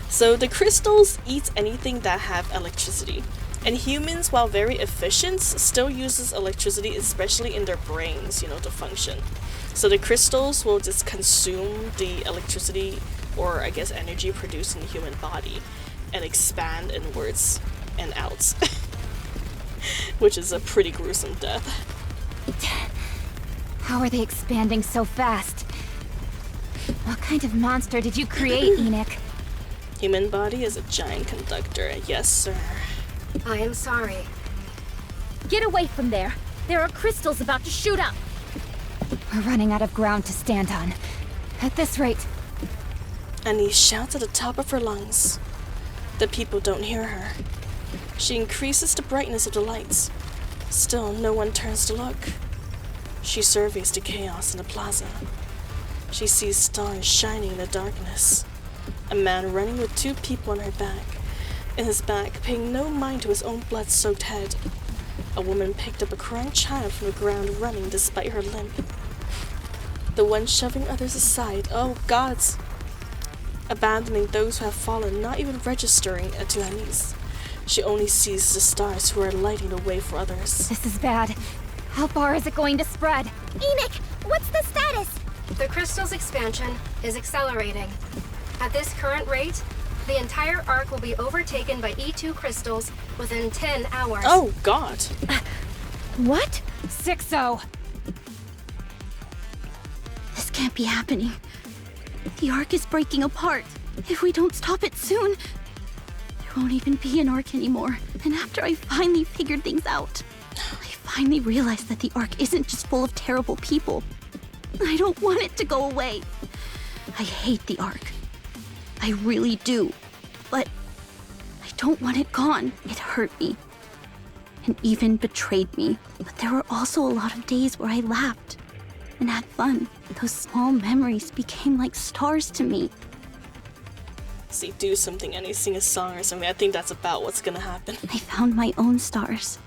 So the crystals eat anything that have electricity. And humans, while very efficient, still uses electricity, especially in their brains, you know, to function. So the crystals will just consume the electricity, or I guess energy produced in the human body, and expand inwards and out. Which is a pretty gruesome death. How are they expanding so fast? What kind of monster did you create, Enoch? Human body is a giant conductor, yes sir. I am sorry. Get away from there! There are crystals about to shoot up! We're running out of ground to stand on. At this rate... Annie shouts at the top of her lungs. The people don't hear her. She increases the brightness of the lights. Still, no one turns to look. She surveys the chaos in the plaza. She sees stars shining in the darkness. A man running with two people on her back. In his back, paying no mind to his own blood-soaked head. A woman picked up a crying child from the ground, running despite her limp. The one shoving others aside, oh gods! Abandoning those who have fallen, not even registering to Annie's. She only sees the stars who are lighting the way for others. This is bad. How far is it going to spread? Enoch, what's the status? The crystal's expansion is accelerating. At this current rate, the entire arc will be overtaken by E2 crystals within 10 hours. Oh, God. What? 6-0. This can't be happening. The arc is breaking apart. If we don't stop it soon, there won't even be an arc anymore. And after I finally figured things out, I finally realized that the arc isn't just full of terrible people. I don't want it to go away. I hate the arc. I really do. But I don't want it gone. It hurt me. And even betrayed me. But there were also a lot of days where I laughed and had fun. Those small memories became like stars to me. See, do something, Annie, sing a song or something. I think that's about what's gonna happen. I found my own stars.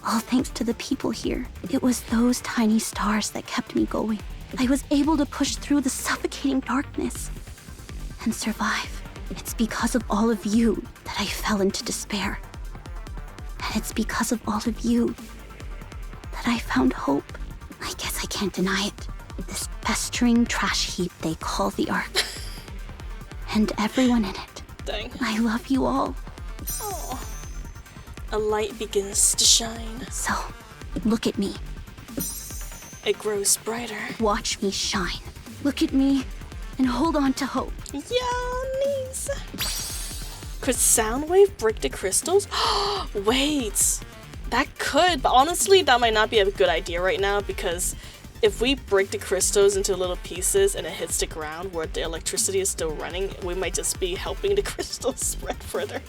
All thanks to the people here. It was those tiny stars that kept me going. I was able to push through the suffocating darkness and survive. It's because of all of you that I fell into despair. And it's because of all of you that I found hope. I guess I can't deny it. This festering trash heap they call the Ark. And everyone in it. Dang. I love you all. Oh. A light begins to shine. So, look at me. It grows brighter. Watch me shine. Look at me and hold on to hope. Yawnies. Could Soundwave break the crystals? Wait. That could, but honestly, that might not be a good idea right now because if we break the crystals into little pieces and it hits the ground where the electricity is still running, we might just be helping the crystals spread further.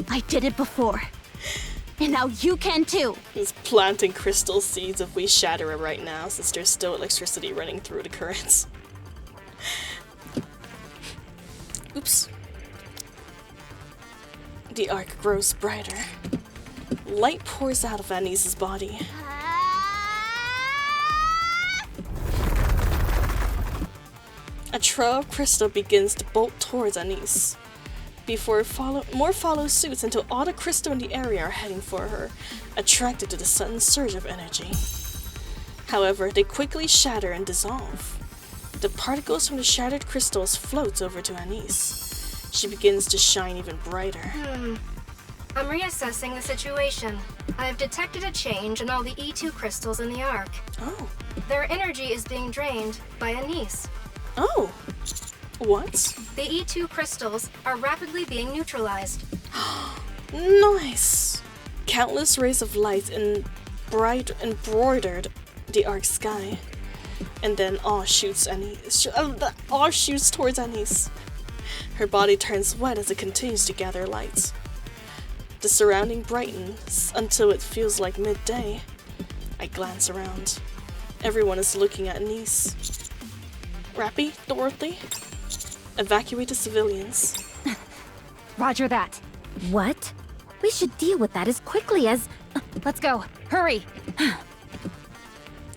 I did it before. And now you can too. It's planting crystal seeds if we shatter it right now, since there's still electricity running through the currents. Oops. The arc grows brighter. Light pours out of Anni's body. A trail of crystal begins to bolt towards Annis. Before more follow suit until all the crystal in the area are heading for her, attracted to the sudden surge of energy. However, they quickly shatter and dissolve. The particles from the shattered crystals float over to Annis. She begins to shine even brighter. I'm reassessing the situation. I've detected a change in all the E2 crystals in the Ark. Oh. Their energy is being drained by Annis. Oh. What? The E2 crystals are rapidly being neutralized. Nice! Countless rays of light embroidered the Ark sky. And then all shoots towards Annis. Her body turns white as it continues to gather light. The surrounding brightens until it feels like midday. I glance around. Everyone is looking at Annis. Rappy, Dorothy, evacuate the civilians. Roger that. What? We should deal with that as quickly as... let's go. Hurry!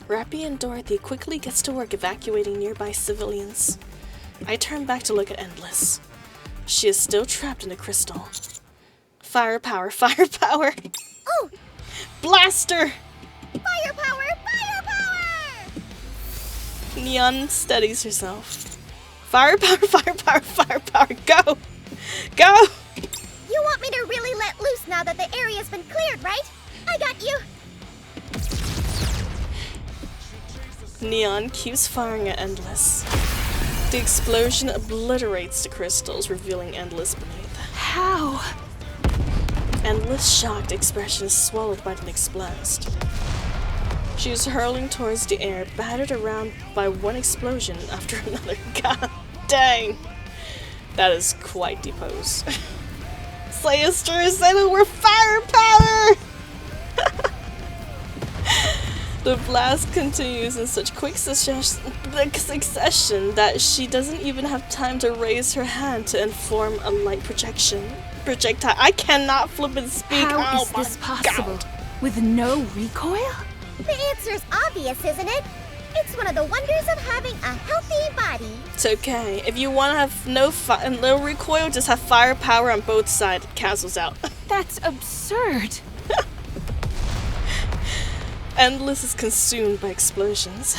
Rappy and Dorothy quickly gets to work evacuating nearby civilians. I turn back to look at Endless. She is still trapped in the crystal. Firepower, firepower! Oh! Blaster! Firepower, firepower! Neon steadies herself. Firepower, firepower, firepower, go! Go! You want me to really let loose now that the area's been cleared, right? I got you! Neon keeps firing at Endless. The explosion obliterates the crystals, revealing Endless beneath. How? Endless' shocked expression is swallowed by the next blast. She is hurling towards the air, battered around by one explosion after another. God dang! That is quite the pose. Slayer said that we're firepower! The blast continues in such quick succession that she doesn't even have time to raise her hand to inform a light projectile. I cannot flip and speak. How is this possible? God. With no recoil? The answer's obvious, isn't it? It's one of the wonders of having a healthy body. It's okay. If you want to have no recoil, just have firepower on both sides. It cancels out. That's absurd. Endless is consumed by explosions.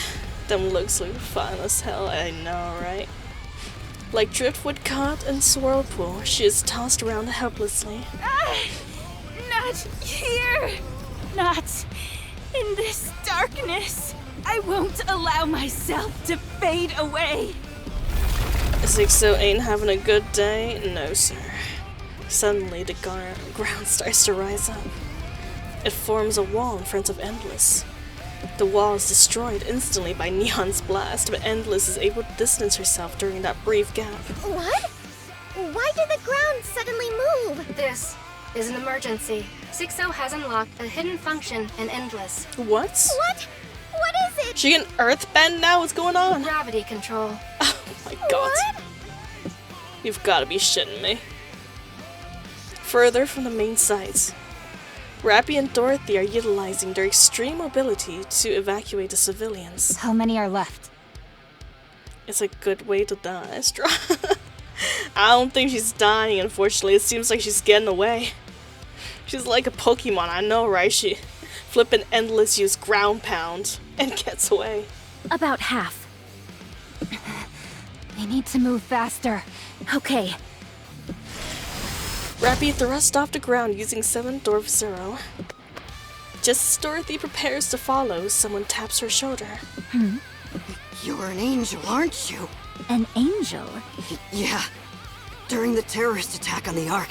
Them looks look fun as hell, I know, right? Like driftwood caught in swirlpool, she is tossed around helplessly. Not here! Not in this darkness! I won't allow myself to fade away! 60 ain't having a good day? No, sir. Suddenly, the ground starts to rise up. It forms a wall in front of Endless. The wall is destroyed instantly by Neon's blast, but Endless is able to distance herself during that brief gap. What? Why did the ground suddenly move? This is an emergency. 60 has unlocked a hidden function in Endless. What? What? What is it? She can earthbend now? What's going on? Gravity control. Oh my god. What? You've got to be shitting me. Further from the main site, Rappy and Dorothy are utilizing their extreme mobility to evacuate the civilians. How many are left? It's a good way to die, Straw. I don't think she's dying, unfortunately. It seems like she's getting away. She's like a Pokemon, I know, right? She flipping Endless use ground pound and gets away. About half. They need to move faster. Okay. Rappy thrusts off the ground using 7 Dwarf Zero. Just as Dorothy prepares to follow, someone taps her shoulder. You're an angel, aren't you? An angel? Yeah. During the terrorist attack on the Ark,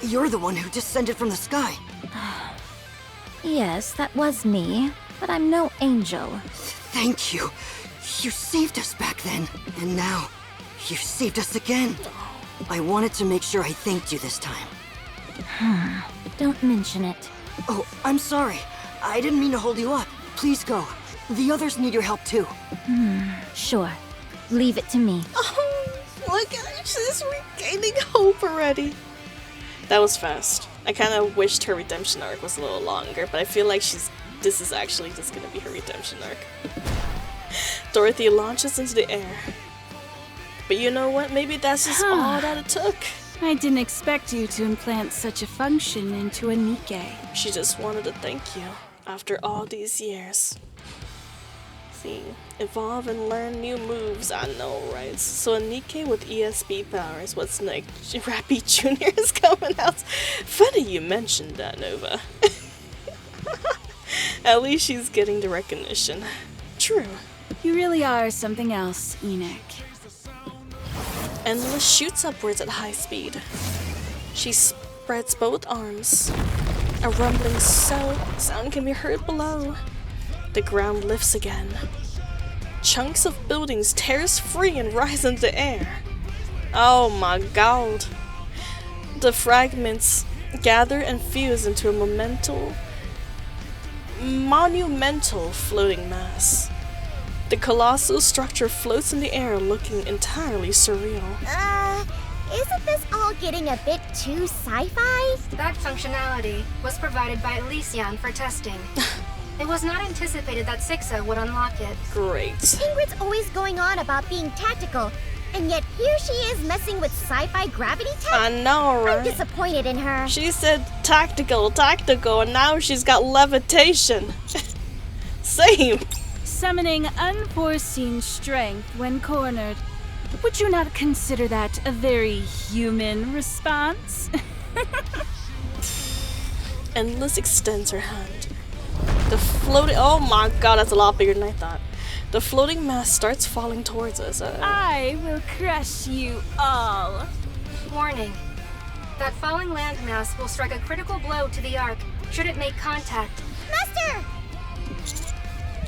you're the one who descended from the sky. Yes, that was me, but I'm no angel. Thank you. You saved us back then, and now you saved us again. I wanted to make sure I thanked you this time. Don't mention it. Oh, I'm sorry. I didn't mean to hold you up. Please go. The others need your help too. Sure. Leave it to me. Oh, look at her. She's regaining hope already. That was fast. I kind of wished her redemption arc was a little longer, but I feel like this is actually just gonna be her redemption arc. Dorothy launches into the air. But you know what? Maybe that's just all that it took. I didn't expect you to implant such a function into a NIKKE. She just wanted to thank you after all these years. See, evolve and learn new moves, I know, right? So a NIKKE with ESP powers, what's next? Rappy Jr. is coming out. Funny you mentioned that, Nova. At least she's getting the recognition. True. You really are something else, Enoch. Endless shoots upwards at high speed. She spreads both arms. A rumbling sound can be heard below. The ground lifts again. Chunks of buildings tears free and rise into the air. Oh my god. The fragments gather and fuse into a monumental floating mass. The colossal structure floats in the air looking entirely surreal. Isn't this all getting a bit too sci-fi? That functionality was provided by Elysian for testing. It was not anticipated that Sixa would unlock it. Great. Ingrid's always going on about being tactical, and yet here she is messing with sci-fi gravity tech? I know, right? I'm disappointed in her. She said tactical, and now she's got levitation. Same. Summoning unforeseen strength when cornered. Would you not consider that a very human response? Endless extends her hand. The floating— oh my god, that's a lot bigger than I thought. The floating mass starts falling towards us. I will crush you all. Warning. That falling landmass will strike a critical blow to the Ark should it make contact. Master!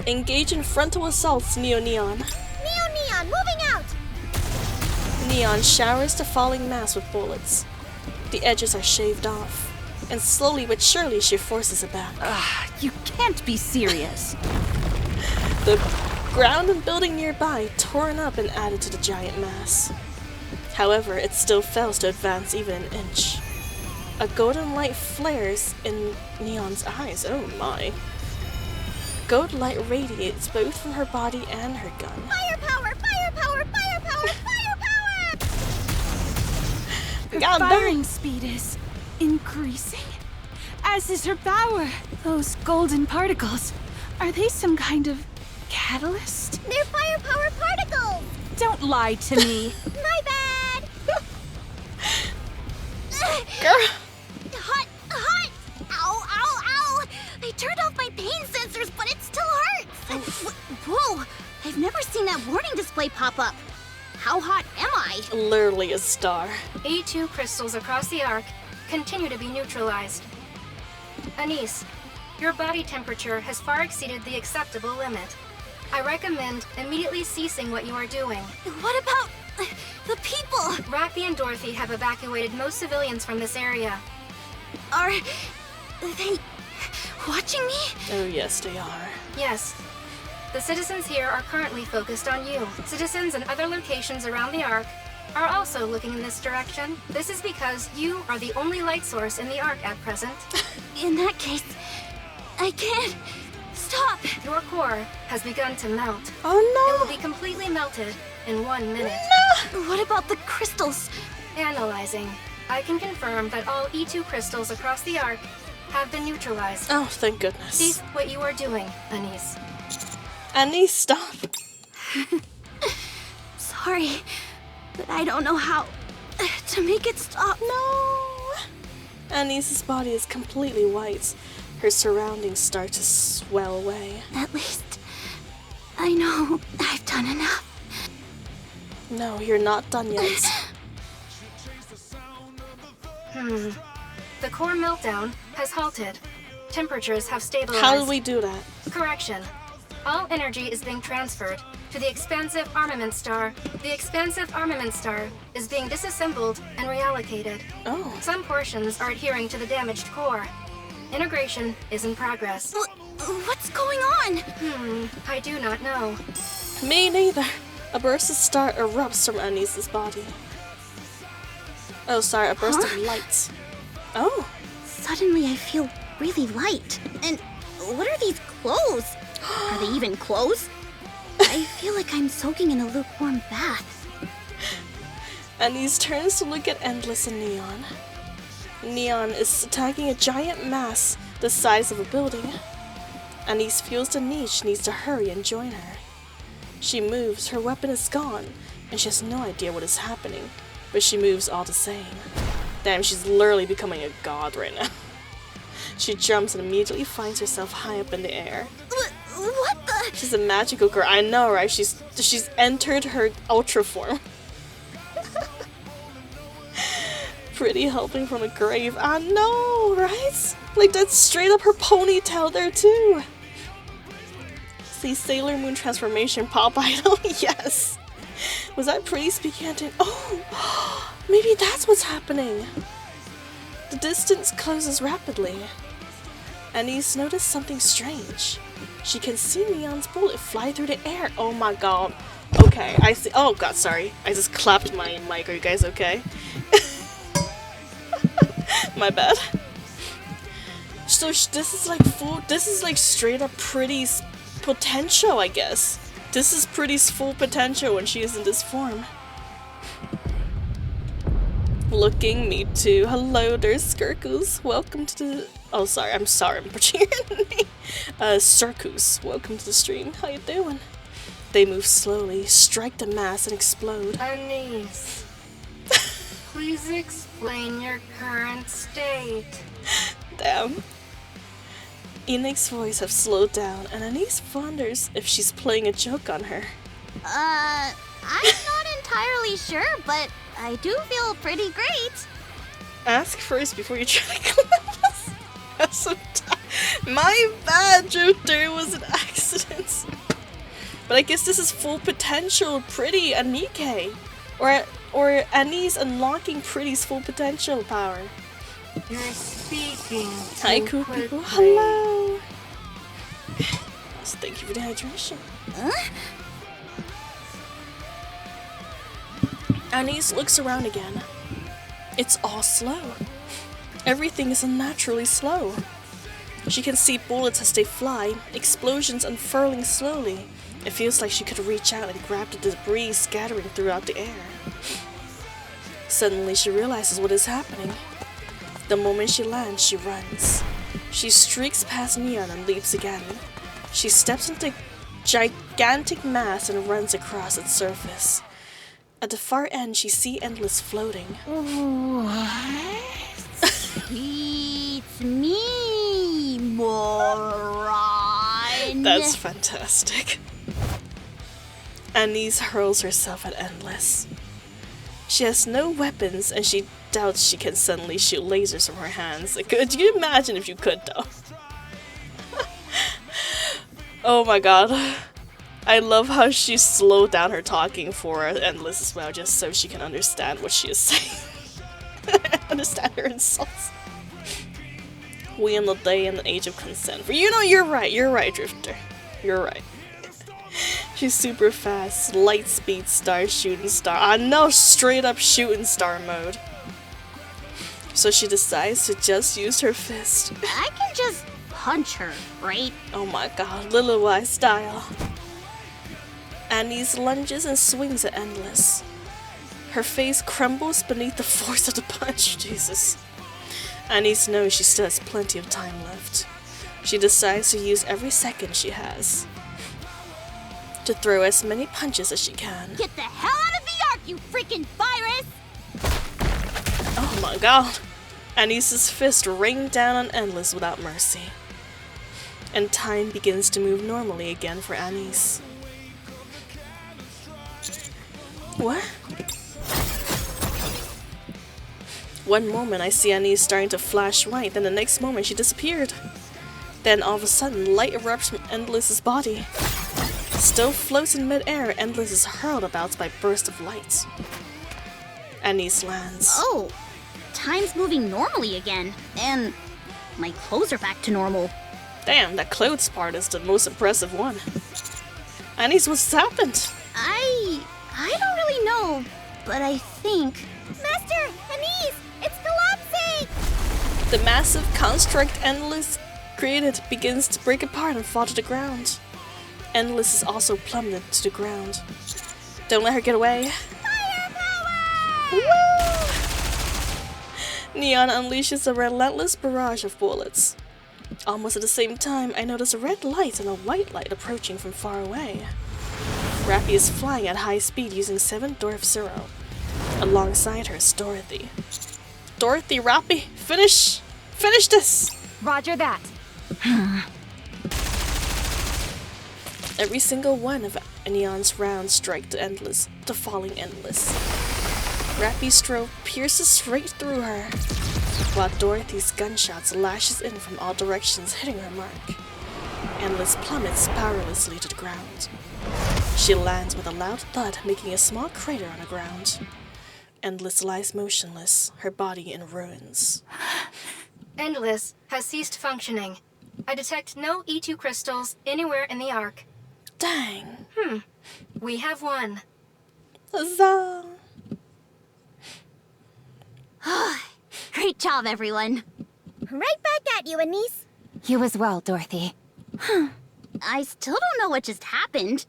Engage in frontal assaults, Neon. Neon, moving out! Neon showers the falling mass with bullets. The edges are shaved off, and slowly but surely she forces it back. You can't be serious. The ground and building nearby torn up and added to the giant mass. However, it still fails to advance even an inch. A golden light flares in Neon's eyes. Oh my. Gold light radiates both from her body and her gun. Firepower! Her firing speed is increasing, as is her power. Those golden particles, are they some kind of catalyst? They're firepower particles! Don't lie to me. My bad! Girl! Hot! Ow! They turned off my pain sensors, but it still hurts! Whoa! I've never seen that warning display pop up. How hot am I? Literally a star. E2 crystals across the Ark continue to be neutralized. Anise, your body temperature has far exceeded the acceptable limit. I recommend immediately ceasing what you are doing. What about the people? Rappy and Dorothy have evacuated most civilians from this area. Are they watching me? Oh yes, they are. Yes. The citizens here are currently focused on you. Citizens in other locations around the Ark are also looking in this direction. This is because you are the only light source in the Ark at present. In that case, I can't stop. Your core has begun to melt. Oh no! It will be completely melted in 1 minute. No! What about the crystals? Analyzing. I can confirm that all E2 crystals across the Ark have been neutralized. Oh, thank goodness. Cease what you are doing, Anise. Annie, stop. Sorry, but I don't know how to make it stop. No. Annie's body is completely white. Her surroundings start to swell away. At least I know I've done enough. No, you're not done yet. The core meltdown has halted. Temperatures have stabilized. How did we do that? Correction. All energy is being transferred to the expansive armament star. The expansive armament star is being disassembled and reallocated. Oh. Some portions are adhering to the damaged core. Integration is in progress. What's going on? I do not know. Me neither. A burst of star erupts from Anni's body. Oh, sorry, a burst of light. Oh. Suddenly I feel really light. And what are these clothes? Are they even clothes? I feel like I'm soaking in a lukewarm bath. Annie's turns to look at Endless and Neon. Neon is attacking a giant mass the size of a building. Annie feels the need she needs to hurry and join her. She moves, her weapon is gone, and she has no idea what is happening, but she moves all the same. Damn, she's literally becoming a god right now. She jumps and immediately finds herself high up in the air. What the? She's a magical girl. I know, right? She's entered her ultra form. Pretty helping from the grave. I know, right? Like, that's straight up her ponytail there too. See Sailor Moon transformation pop idol. Yes. Was that Pretty speaking at it? Oh, maybe that's what's happening. The distance closes rapidly. Annie's noticed something strange. She can see Neon's bullet fly through the air. Oh my god. Okay, I see. Oh god, sorry. I just clapped my mic. Are you guys okay? My bad. So this is like this is like straight up Pretty's potential, I guess. This is Pretty's full potential when she is in this form. Looking, me too. Hello, there's Skirkus. Welcome to the... Oh, sorry, I'm butchering your name. Circus, welcome to the stream. How you doing? They move slowly, strike the mass, and explode. Anise, please explain your current state. Damn. Enix's voice has slowed down, and Anise wonders if she's playing a joke on her. I'm not entirely sure, but I do feel pretty great. Ask first before you try to clap us. Have some time. My bad, Drifter. It was an accident. But I guess this is full potential Pretty and NIKKE. Or Annie's unlocking Pretty's full potential power. You're speaking Hi, cool people. Hello. Thank you for the hydration. Anise looks around again. It's all slow. Everything is unnaturally slow. She can see bullets as they fly, explosions unfurling slowly. It feels like she could reach out and grab the debris scattering throughout the air. Suddenly she realizes what is happening. The moment she lands, she runs. She streaks past Neon and leaps again. She steps into a gigantic mass and runs across its surface. At the far end, she sees Endless floating. It's me, moron. That's fantastic. Anise hurls herself at Endless. She has no weapons, and she doubts she can suddenly shoot lasers from her hands. Could you imagine if you could, though? Oh my god. I love how she slowed down her talking for Endless as well, just so she can understand what she is saying. Understand her insults. We in the day and the age of consent. You know, you're right, Drifter. You're right. She's super fast, light speed star, shooting star. I know, straight up shooting star mode. So she decides to just use her fist. I can just punch her, right? Oh my god, Lil Y style. Annie's lunges and swings at Endless. Her face crumbles beneath the force of the punch. Jesus. Annie's knows she still has plenty of time left. She decides to use every second she has to throw as many punches as she can. Get the hell out of the ark, you freaking virus! Oh my god. Annie's fist rained down on Endless without mercy. And time begins to move normally again for Annie's. What? One moment I see Annie starting to flash white, then the next moment she disappeared. Then all of a sudden light erupts from Endless's body. Still floats in mid-air, Endless is hurled about by bursts of light. Annie's lands. Oh, time's moving normally again, and my clothes are back to normal. Damn, that clothes part is the most impressive one. Annie's, what's happened? I don't really know, but I think... Master! Anise! It's collapsing! The massive construct Endless created begins to break apart and fall to the ground. Endless is also plummeted to the ground. Don't let her get away. Firepower! Woo! Neon unleashes a relentless barrage of bullets. Almost at the same time, I notice a red light and a white light approaching from far away. Rappy is flying at high speed using 7 Dwarf Zero. Alongside her is Dorothy. Dorothy, Rappy, finish this! Roger that. Every single one of Neon's rounds strike the falling Endless. Rappy's stroke pierces straight through her, while Dorothy's gunshots lashes in from all directions, hitting her mark. Endless plummets powerlessly to the ground. She lands with a loud thud, making a small crater on the ground. Endless lies motionless, her body in ruins. Endless has ceased functioning. I detect no E2 crystals anywhere in the Ark. Dang. We have won. Huzzah! Great job, everyone. Right back at you, Anise. You as well, Dorothy. I still don't know what just happened.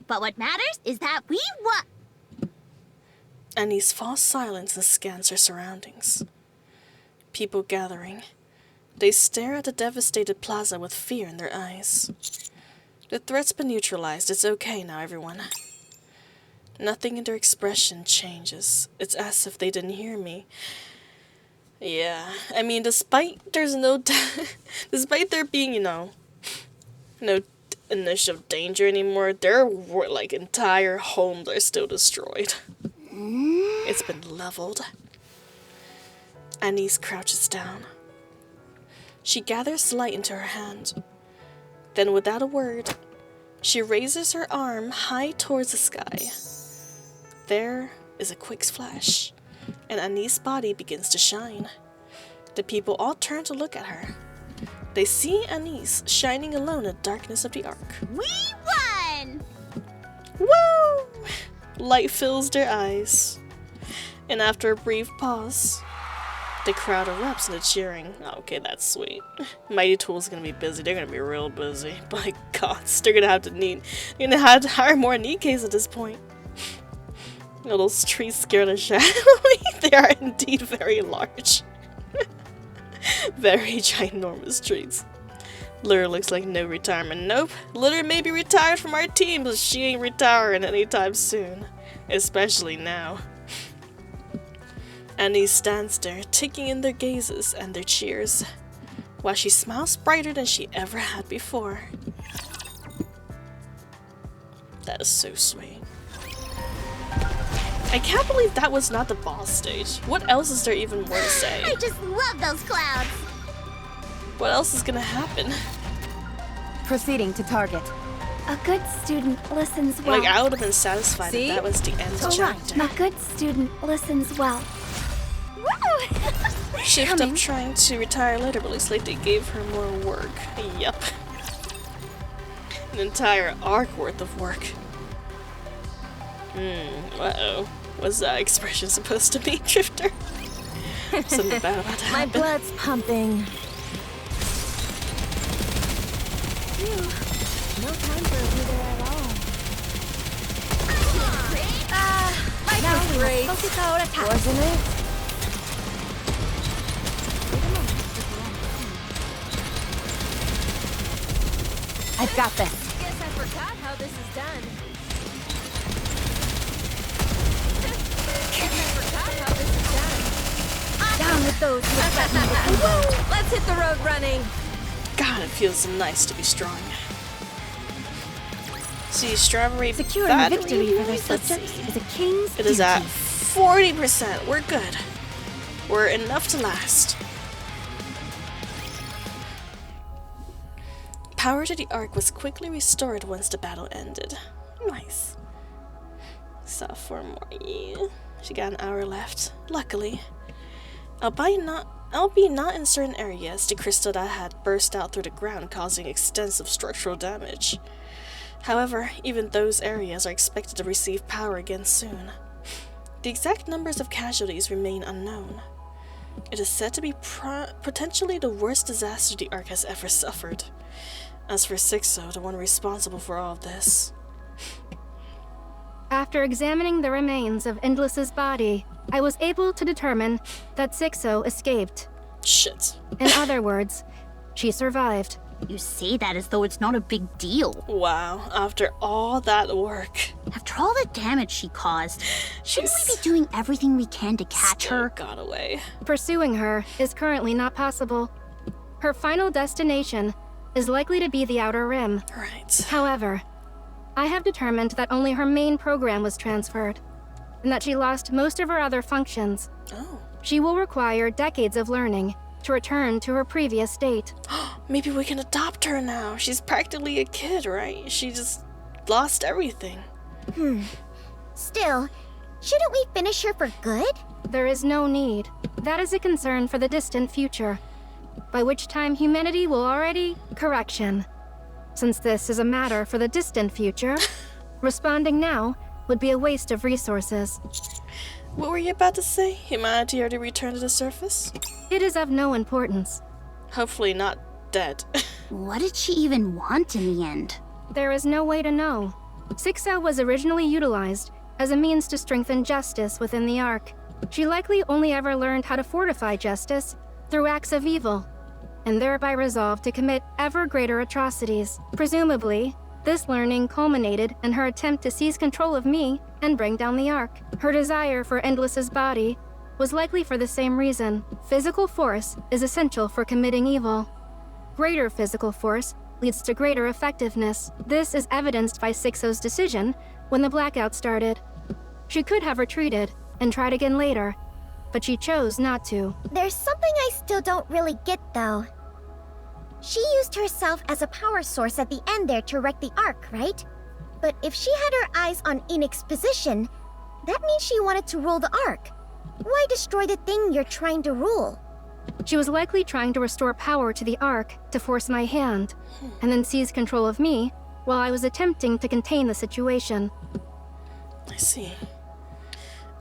But what matters is that we won. Annie's false silence and scans her surroundings. People gathering. They stare at the devastated plaza with fear in their eyes. The threat's been neutralized. It's okay now, everyone. Nothing in their expression changes. It's as if they didn't hear me. Yeah, I mean, despite despite there being, no initial danger anymore, their like entire homes are still destroyed. It's been leveled. Anise crouches down. She gathers light into her hand. Then, without a word, she raises her arm high towards the sky. There is a quick flash, and Anise's body begins to shine. The people all turn to look at her. They see Anise shining alone in the darkness of the Ark. We won! Woo! Light fills their eyes. And after a brief pause, the crowd erupts into cheering. Oh, okay, that's sweet. Mighty Tool's gonna be busy. They're gonna be real busy. My gods, they're gonna have to hire more NIKKEs at this point. Those trees scare the shit out of me. They are indeed very large. Very ginormous trees. Lure looks like no retirement. Nope. Lure may be retired from our team, but she ain't retiring anytime soon. Especially now. Annie stands there, taking in their gazes and their cheers, while she smiles brighter than she ever had before. That is so sweet. I can't believe that was not the boss stage. What else is there even more to say? I just love those clouds. What else is gonna happen? Proceeding to target. A good student listens well. Like, I would have been satisfied if that was the end chapter. A good student listens well. Shift up trying to retire later, but looks like they gave her more work. Yup. An entire arc worth of work. Uh-oh. What's that expression supposed to mean, Drifter? Something bad about to happen. My blood's pumping. Phew. No time for a breather at all. Life was great. Focus our attack. Wasn't it? I've got this. Guess I forgot how this is done. Down with those who threaten the kingdom. Let's hit the road running. God, it feels nice to be strong. See, Strawberry Securing battery. victory for their Let's subjects see. is a king's It is at duty. 40%. We're good. We're enough to last. Power to the Ark was quickly restored once the battle ended. Nice. So 4 more. Yeah. She got an hour left. Luckily. Albeit not in certain areas, the crystal that had burst out through the ground, causing extensive structural damage. However, even those areas are expected to receive power again soon. The exact numbers of casualties remain unknown. It is said to be potentially the worst disaster the Ark has ever suffered. As for Sixo, the one responsible for all of this. After examining the remains of Endless's body, I was able to determine that Sixo escaped. Shit. In other words, she survived. You say that as though it's not a big deal. Wow, after all that work. After all the damage she caused, shouldn't we be doing everything we can to catch her? Got away. Pursuing her is currently not possible. Her final destination is likely to be the Outer Rim. Right. However, I have determined that only her main program was transferred, and that she lost most of her other functions. Oh. She will require decades of learning to return to her previous state. Maybe we can adopt her now. She's practically a kid, right? She just lost everything. Still, shouldn't we finish her for good? There is no need. That is a concern for the distant future, by which time humanity will already... Correction. Since this is a matter for the distant future, responding now would be a waste of resources. What were you about to say? Humanity already returned to the surface? It is of no importance. Hopefully not dead. What did she even want in the end? There is no way to know. Sixo was originally utilized as a means to strengthen justice within the Ark. She likely only ever learned how to fortify justice through acts of evil, and thereby resolved to commit ever greater atrocities. Presumably, this learning culminated in her attempt to seize control of me and bring down the Ark. Her desire for Endless's body was likely for the same reason. Physical force is essential for committing evil. Greater physical force leads to greater effectiveness. This is evidenced by Sixo's decision when the blackout started. She could have retreated and tried again later, but she chose not to. There's something I still don't really get, though. She used herself as a power source at the end there to wreck the Ark, right? But if she had her eyes on Enoch's position, that means she wanted to rule the Ark. Why destroy the thing you're trying to rule? She was likely trying to restore power to the Ark to force my hand, and then seize control of me while I was attempting to contain the situation. I see.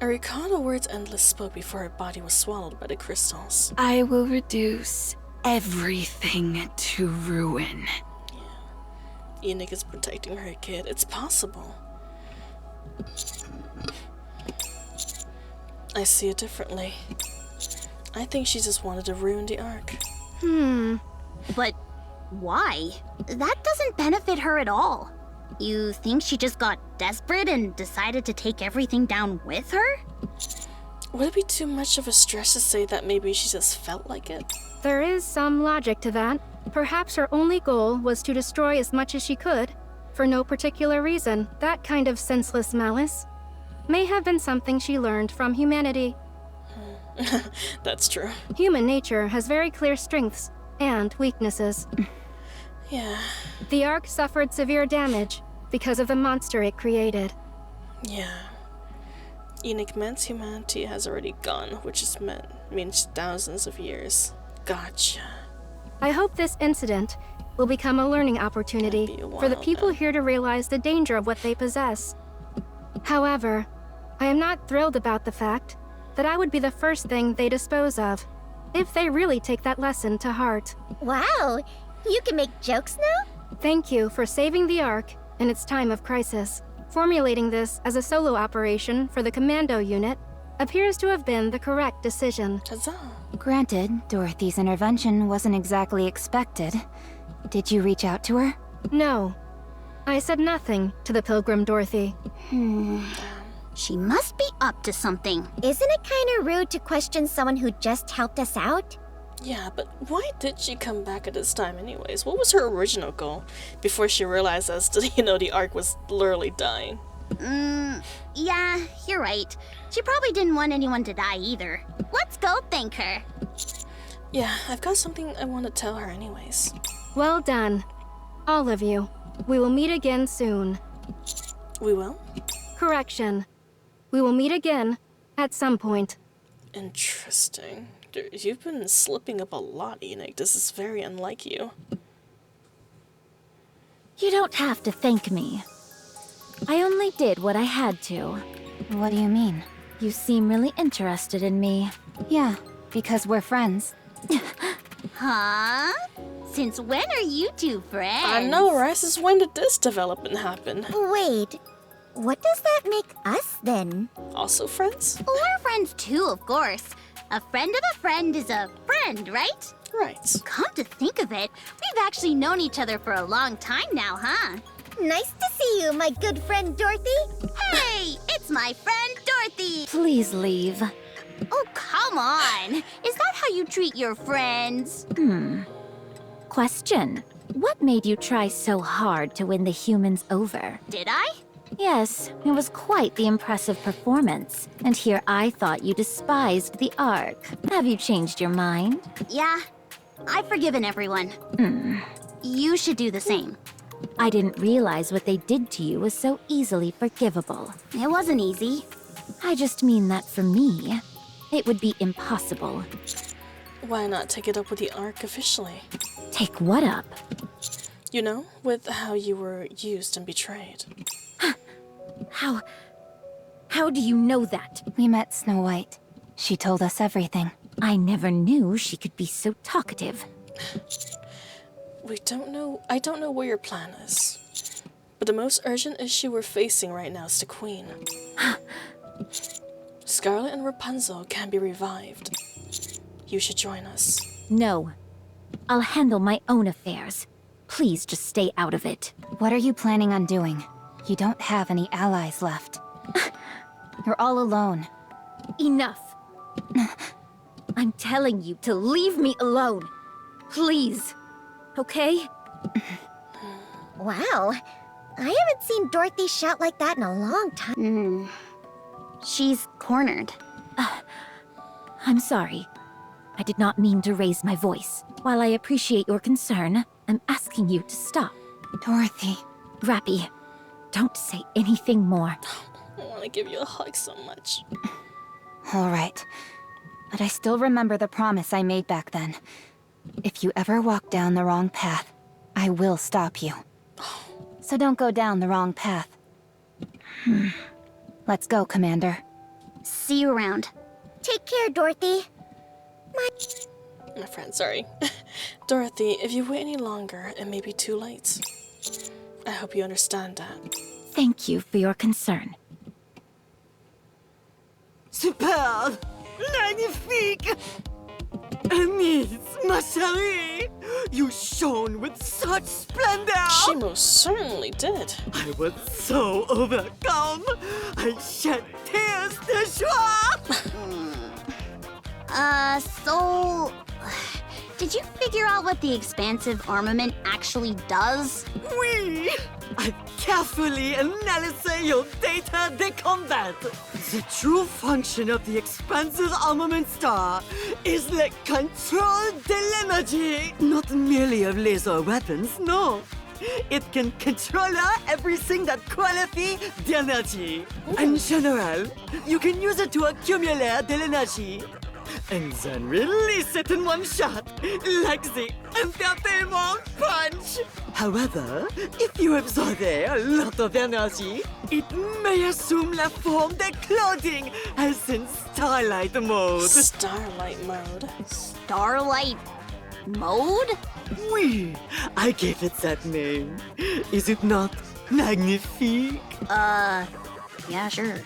I recall the words Endless spoke before her body was swallowed by the crystals. I will reduce everything to ruin. Yeah. Enoch is protecting her kid. It's possible. I see it differently. I think she just wanted to ruin the Ark. But why? That doesn't benefit her at all. You think she just got desperate and decided to take everything down with her? Would it be too much of a stretch to say that maybe she just felt like it? There is some logic to that. Perhaps her only goal was to destroy as much as she could, for no particular reason. That kind of senseless malice may have been something she learned from humanity. That's true. Human nature has very clear strengths and weaknesses. Yeah. The Ark suffered severe damage because of the monster it created. Yeah. Enoch meant humanity has already gone, which means thousands of years. Gotcha. I hope this incident will become a learning opportunity for the people here to realize the danger of what they possess. However, I am not thrilled about the fact that I would be the first thing they dispose of, if they really take that lesson to heart. Wow! You can make jokes now? Thank you for saving the Ark in its time of crisis. Formulating this as a solo operation for the commando unit appears to have been the correct decision. Huzzah! Granted, Dorothy's intervention wasn't exactly expected. Did you reach out to her? No. I said nothing to the Pilgrim Dorothy. She must be up to something. Isn't it kind of rude to question someone who just helped us out? Yeah, but why did she come back at this time anyways? What was her original goal before she realized that, the Ark was literally dying? Yeah, you're right. She probably didn't want anyone to die either. Let's go thank her. Yeah, I've got something I want to tell her anyways. Well done. All of you. We will meet again soon. We will? Correction. We will meet again at some point. Interesting. You've been slipping up a lot, Enoch. This is very unlike you. You don't have to thank me. I only did what I had to. What do you mean? You seem really interested in me. Yeah, because we're friends. Huh? Since when are you two friends? I know, right? Since when did this development happen? Wait, what does that make us then? Also friends? We're friends too, of course. A friend of a friend is a friend, right? Right. Come to think of it, we've actually known each other for a long time now, huh? Nice to see you, my good friend Dorothy. Hey, it's my friend Dorothy. Please leave. Oh, come on. Is that how you treat your friends? Question. What made you try so hard to win the humans over? Did I? Yes, it was quite the impressive performance. And here I thought you despised the Ark. Have you changed your mind? Yeah, I've forgiven everyone. You should do the same. I didn't realize what they did to you was so easily forgivable. It wasn't easy. I just mean that for me, it would be impossible. Why not take it up with the Ark officially? Take what up? You know, with how you were used and betrayed. How do you know that? We met Snow White. She told us everything. I never knew she could be so talkative. I don't know what your plan is. But the most urgent issue we're facing right now is the Queen. Scarlet and Rapunzel can be revived. You should join us. No. I'll handle my own affairs. Please just stay out of it. What are you planning on doing? You don't have any allies left. You're all alone. Enough. I'm telling you to leave me alone. Please. Okay? Wow. I haven't seen Dorothy shout like that in a long time. She's cornered. I'm sorry. I did not mean to raise my voice. While I appreciate your concern, I'm asking you to stop. Dorothy. Rappy, don't say anything more. I want to give you a hug so much. All right. But I still remember the promise I made back then. If you ever walk down the wrong path, I will stop you. So don't go down the wrong path. Let's go, Commander. See you around. Take care, Dorothy. My friend, sorry. Dorothy, if you wait any longer, it may be too late. I hope you understand that. Thank you for your concern. Superbe! Magnifique! Annie, ma chérie! You shone with such splendor! She most certainly did. I was so overcome! I shed tears de joie! So... Did you figure out what the expansive armament actually does? Oui! I carefully analyzed your data de combat. The true function of the expansive armament star is the control de l'energy. Not merely of laser weapons, no. It can control everything that qualifies the energy. In general, you can use it to accumulate the energy. And then release it in one shot, like the entertainment punch. However, if you absorb a lot of energy, it may assume la forme de clothing, as in Starlight mode. Starlight mode? Starlight mode? Oui, I gave it that name. Is it not magnifique? Yeah, sure.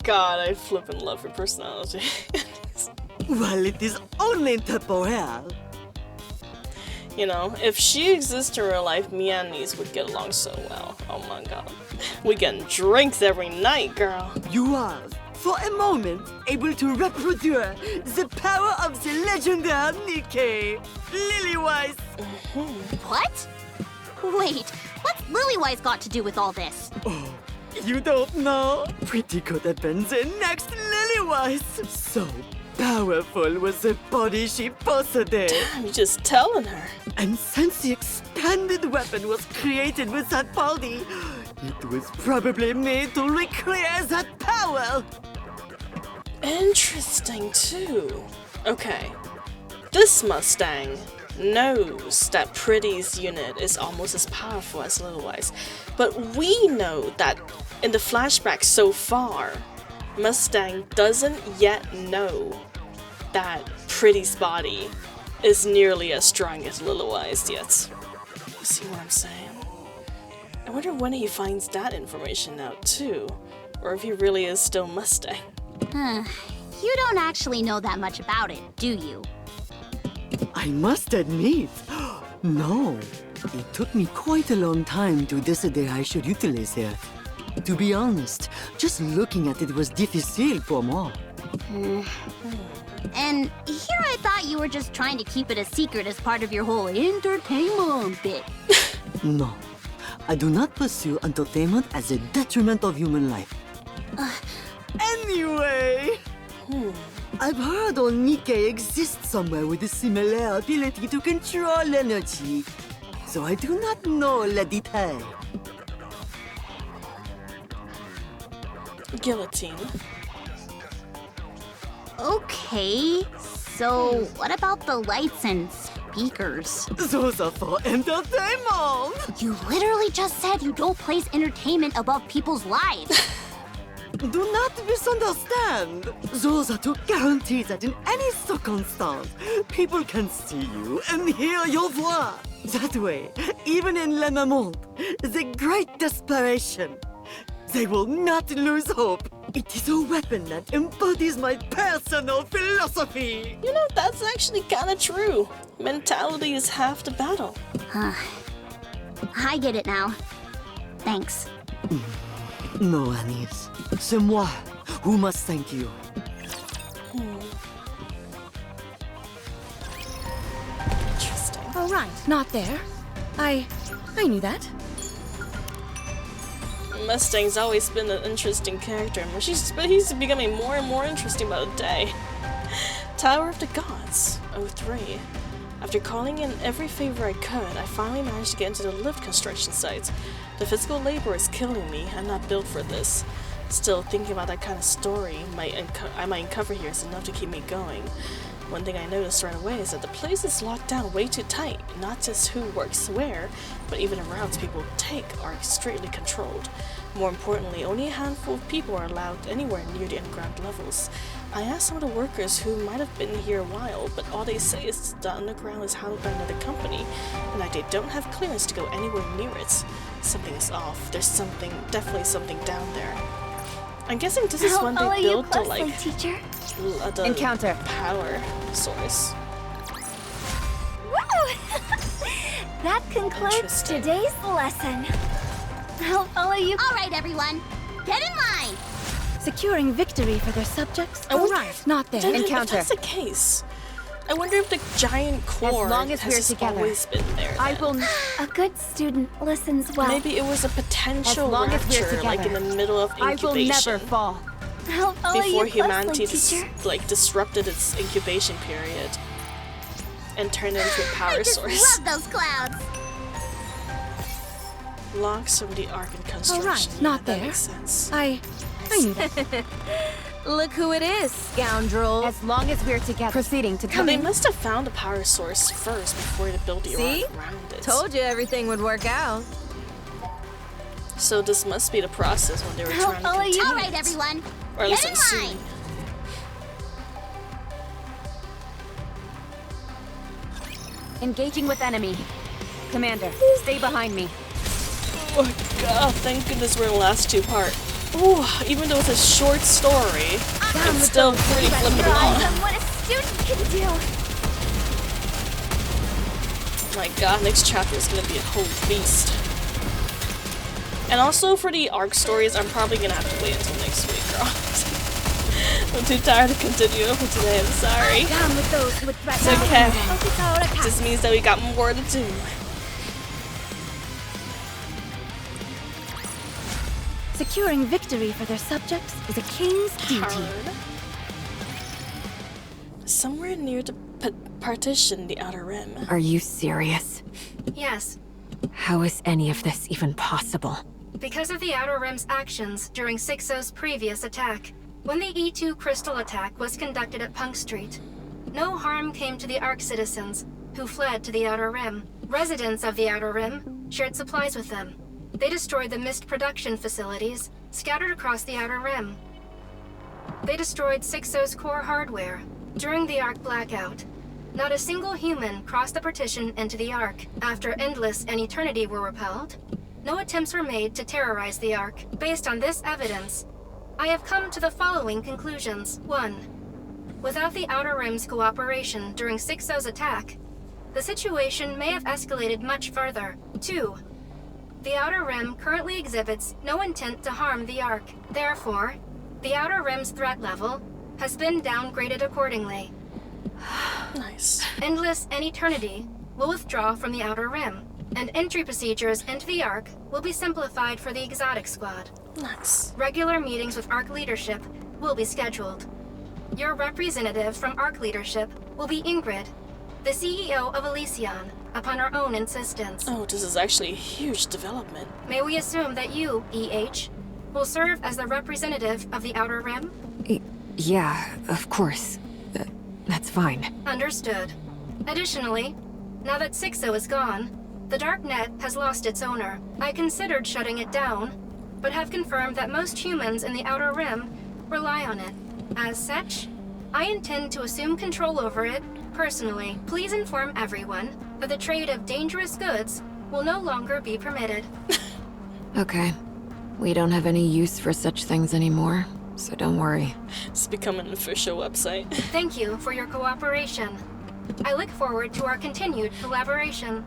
God, I flippin' love her personality. Well, it is only temporary. You know, if she exists in real life, me and Annie's would get along so well. Oh my god. We getting drinks every night, girl. You are, for a moment, able to reproduce the power of the legendary NIKKE, Lilywise. What? Wait, what's Lilywise got to do with all this? Oh, you don't know? Pretty could have been the next Lilywise. So, powerful was the body she possessed. Damn, you're just telling her. And since the expanded weapon was created with that body, it was probably made to recreate that power. Interesting, too. Okay. This Mustang knows that Pretty's unit is almost as powerful as Little Eyes, but we know that in the flashback so far, Mustang doesn't yet know that Pretty's body is nearly as strong as Little Eyes yet. You see what I'm saying? I wonder when he finds that information out too, or if he really is still Mustang. You don't actually know that much about it, do you? I must admit, no. It took me quite a long time to decide I should utilize it. To be honest, just looking at it was difficile for moi. And here I thought you were just trying to keep it a secret as part of your whole entertainment bit. No, I do not pursue entertainment as a detriment of human life. Anyway, I've heard on NIKKE exists somewhere with a similar ability to control energy. So I do not know le detail. Guillotine. Okay, so what about the lights and speakers? Those are for entertainment! You literally just said you don't place entertainment above people's lives. Do not misunderstand. Those are to guarantee that in any circumstance, people can see you and hear your voix. That way, even in Le Moment, the great desperation, they will not lose hope. It is a weapon that embodies my personal philosophy. You know, that's actually kind of true. Mentality is half the battle. I get it now. Thanks. No, Anis. C'est moi who must thank you. Interesting. All right, not there. I knew that. Mustang's always been an interesting character, but he's becoming more and more interesting by the day. Tower of the Gods, 03. After calling in every favor I could, I finally managed to get into the lift construction site. The physical labor is killing me. I'm not built for this. Still, thinking about that kind of story I might uncover here is enough to keep me going. One thing I noticed right away is that the place is locked down way too tight. Not just who works where, but even the routes people take are strictly controlled. More importantly, only a handful of people are allowed anywhere near the underground levels. I asked some of the workers who might have been here a while, but all they say is the underground is handled by another company, and that they don't have clearance to go anywhere near it. Something is off. There's definitely something down there. I'm guessing this is when they built the, like, the Encounter. power source. Woo! That concludes today's lesson. I'll follow you. All right, everyone, get in line. Securing victory for their subjects. I wonder Right, not there. If Encounter. that's the case, I wonder if the giant core As long as has we're just together, always been there. I then. will. A good student listens well. Maybe it was a potential As long as we're rapture, like in the together, middle of I will incubation. never fall. I'll follow Before you humanity closely, teacher. disrupted its incubation period and turned it into a power I just source. love those clouds. Locks from the Ark and construction. All right, Yeah, not that there. makes sense. I knew that. Look who it is, scoundrel. As long as we're together. Proceeding to Well, come they in. must have found the power source first before they built the See? Ark around it. Told you everything would work out. So this must be the process when they were I'll trying to follow you. contain All right, it. everyone, Or at least get I'm in assuming. line. Engaging with enemy. Commander, stay behind me. Oh my god, thank goodness we're in the last two part. Ooh, even though it's a short story, it's still pretty flippin' long. What a student can do. My god, next chapter is gonna be a whole feast. And also for the arc stories, I'm probably gonna have to wait until next week, girl. I'm too tired to continue for today, I'm sorry. Down with those who would It's threaten. okay. This means that we got more to do. Securing victory for their subjects is a king's duty. Hard. Somewhere near the partition, the Outer Rim. Are you serious? Yes. How is any of this even possible? Because of the Outer Rim's actions during 6-0's previous attack. When the E2 crystal attack was conducted at Punk Street, no harm came to the Ark citizens, who fled to the Outer Rim. Residents of the Outer Rim shared supplies with them. They destroyed the mist production facilities scattered across the Outer Rim. They destroyed 6-0's core hardware during the Ark blackout. Not a single human crossed the partition into the Ark. After Endless and Eternity were repelled, no attempts were made to terrorize the Ark. Based on this evidence, I have come to the following conclusions. 1. Without the Outer Rim's cooperation during 6-0's attack, the situation may have escalated much further. 2. The Outer Rim currently exhibits no intent to harm the Ark. Therefore, the Outer Rim's threat level has been downgraded accordingly. Nice. Endless and Eternity will withdraw from the Outer Rim, and entry procedures into the Ark will be simplified for the Exotic Squad. Nice. Regular meetings with Ark leadership will be scheduled. Your representative from Ark leadership will be Ingrid, the CEO of Elysion, upon her own insistence. Oh, this is actually a huge development. May we assume that you, EH, will serve as the representative of the Outer Rim? Yeah, of course. That's fine. Understood. Additionally, now that 6-0 is gone, the Darknet has lost its owner. I considered shutting it down, but have confirmed that most humans in the Outer Rim rely on it. As such, I intend to assume control over it personally. Please inform everyone that the trade of dangerous goods will no longer be permitted. Okay. We don't have any use for such things anymore, so don't worry. It's become an official website. Thank you for your cooperation. I look forward to our continued collaboration.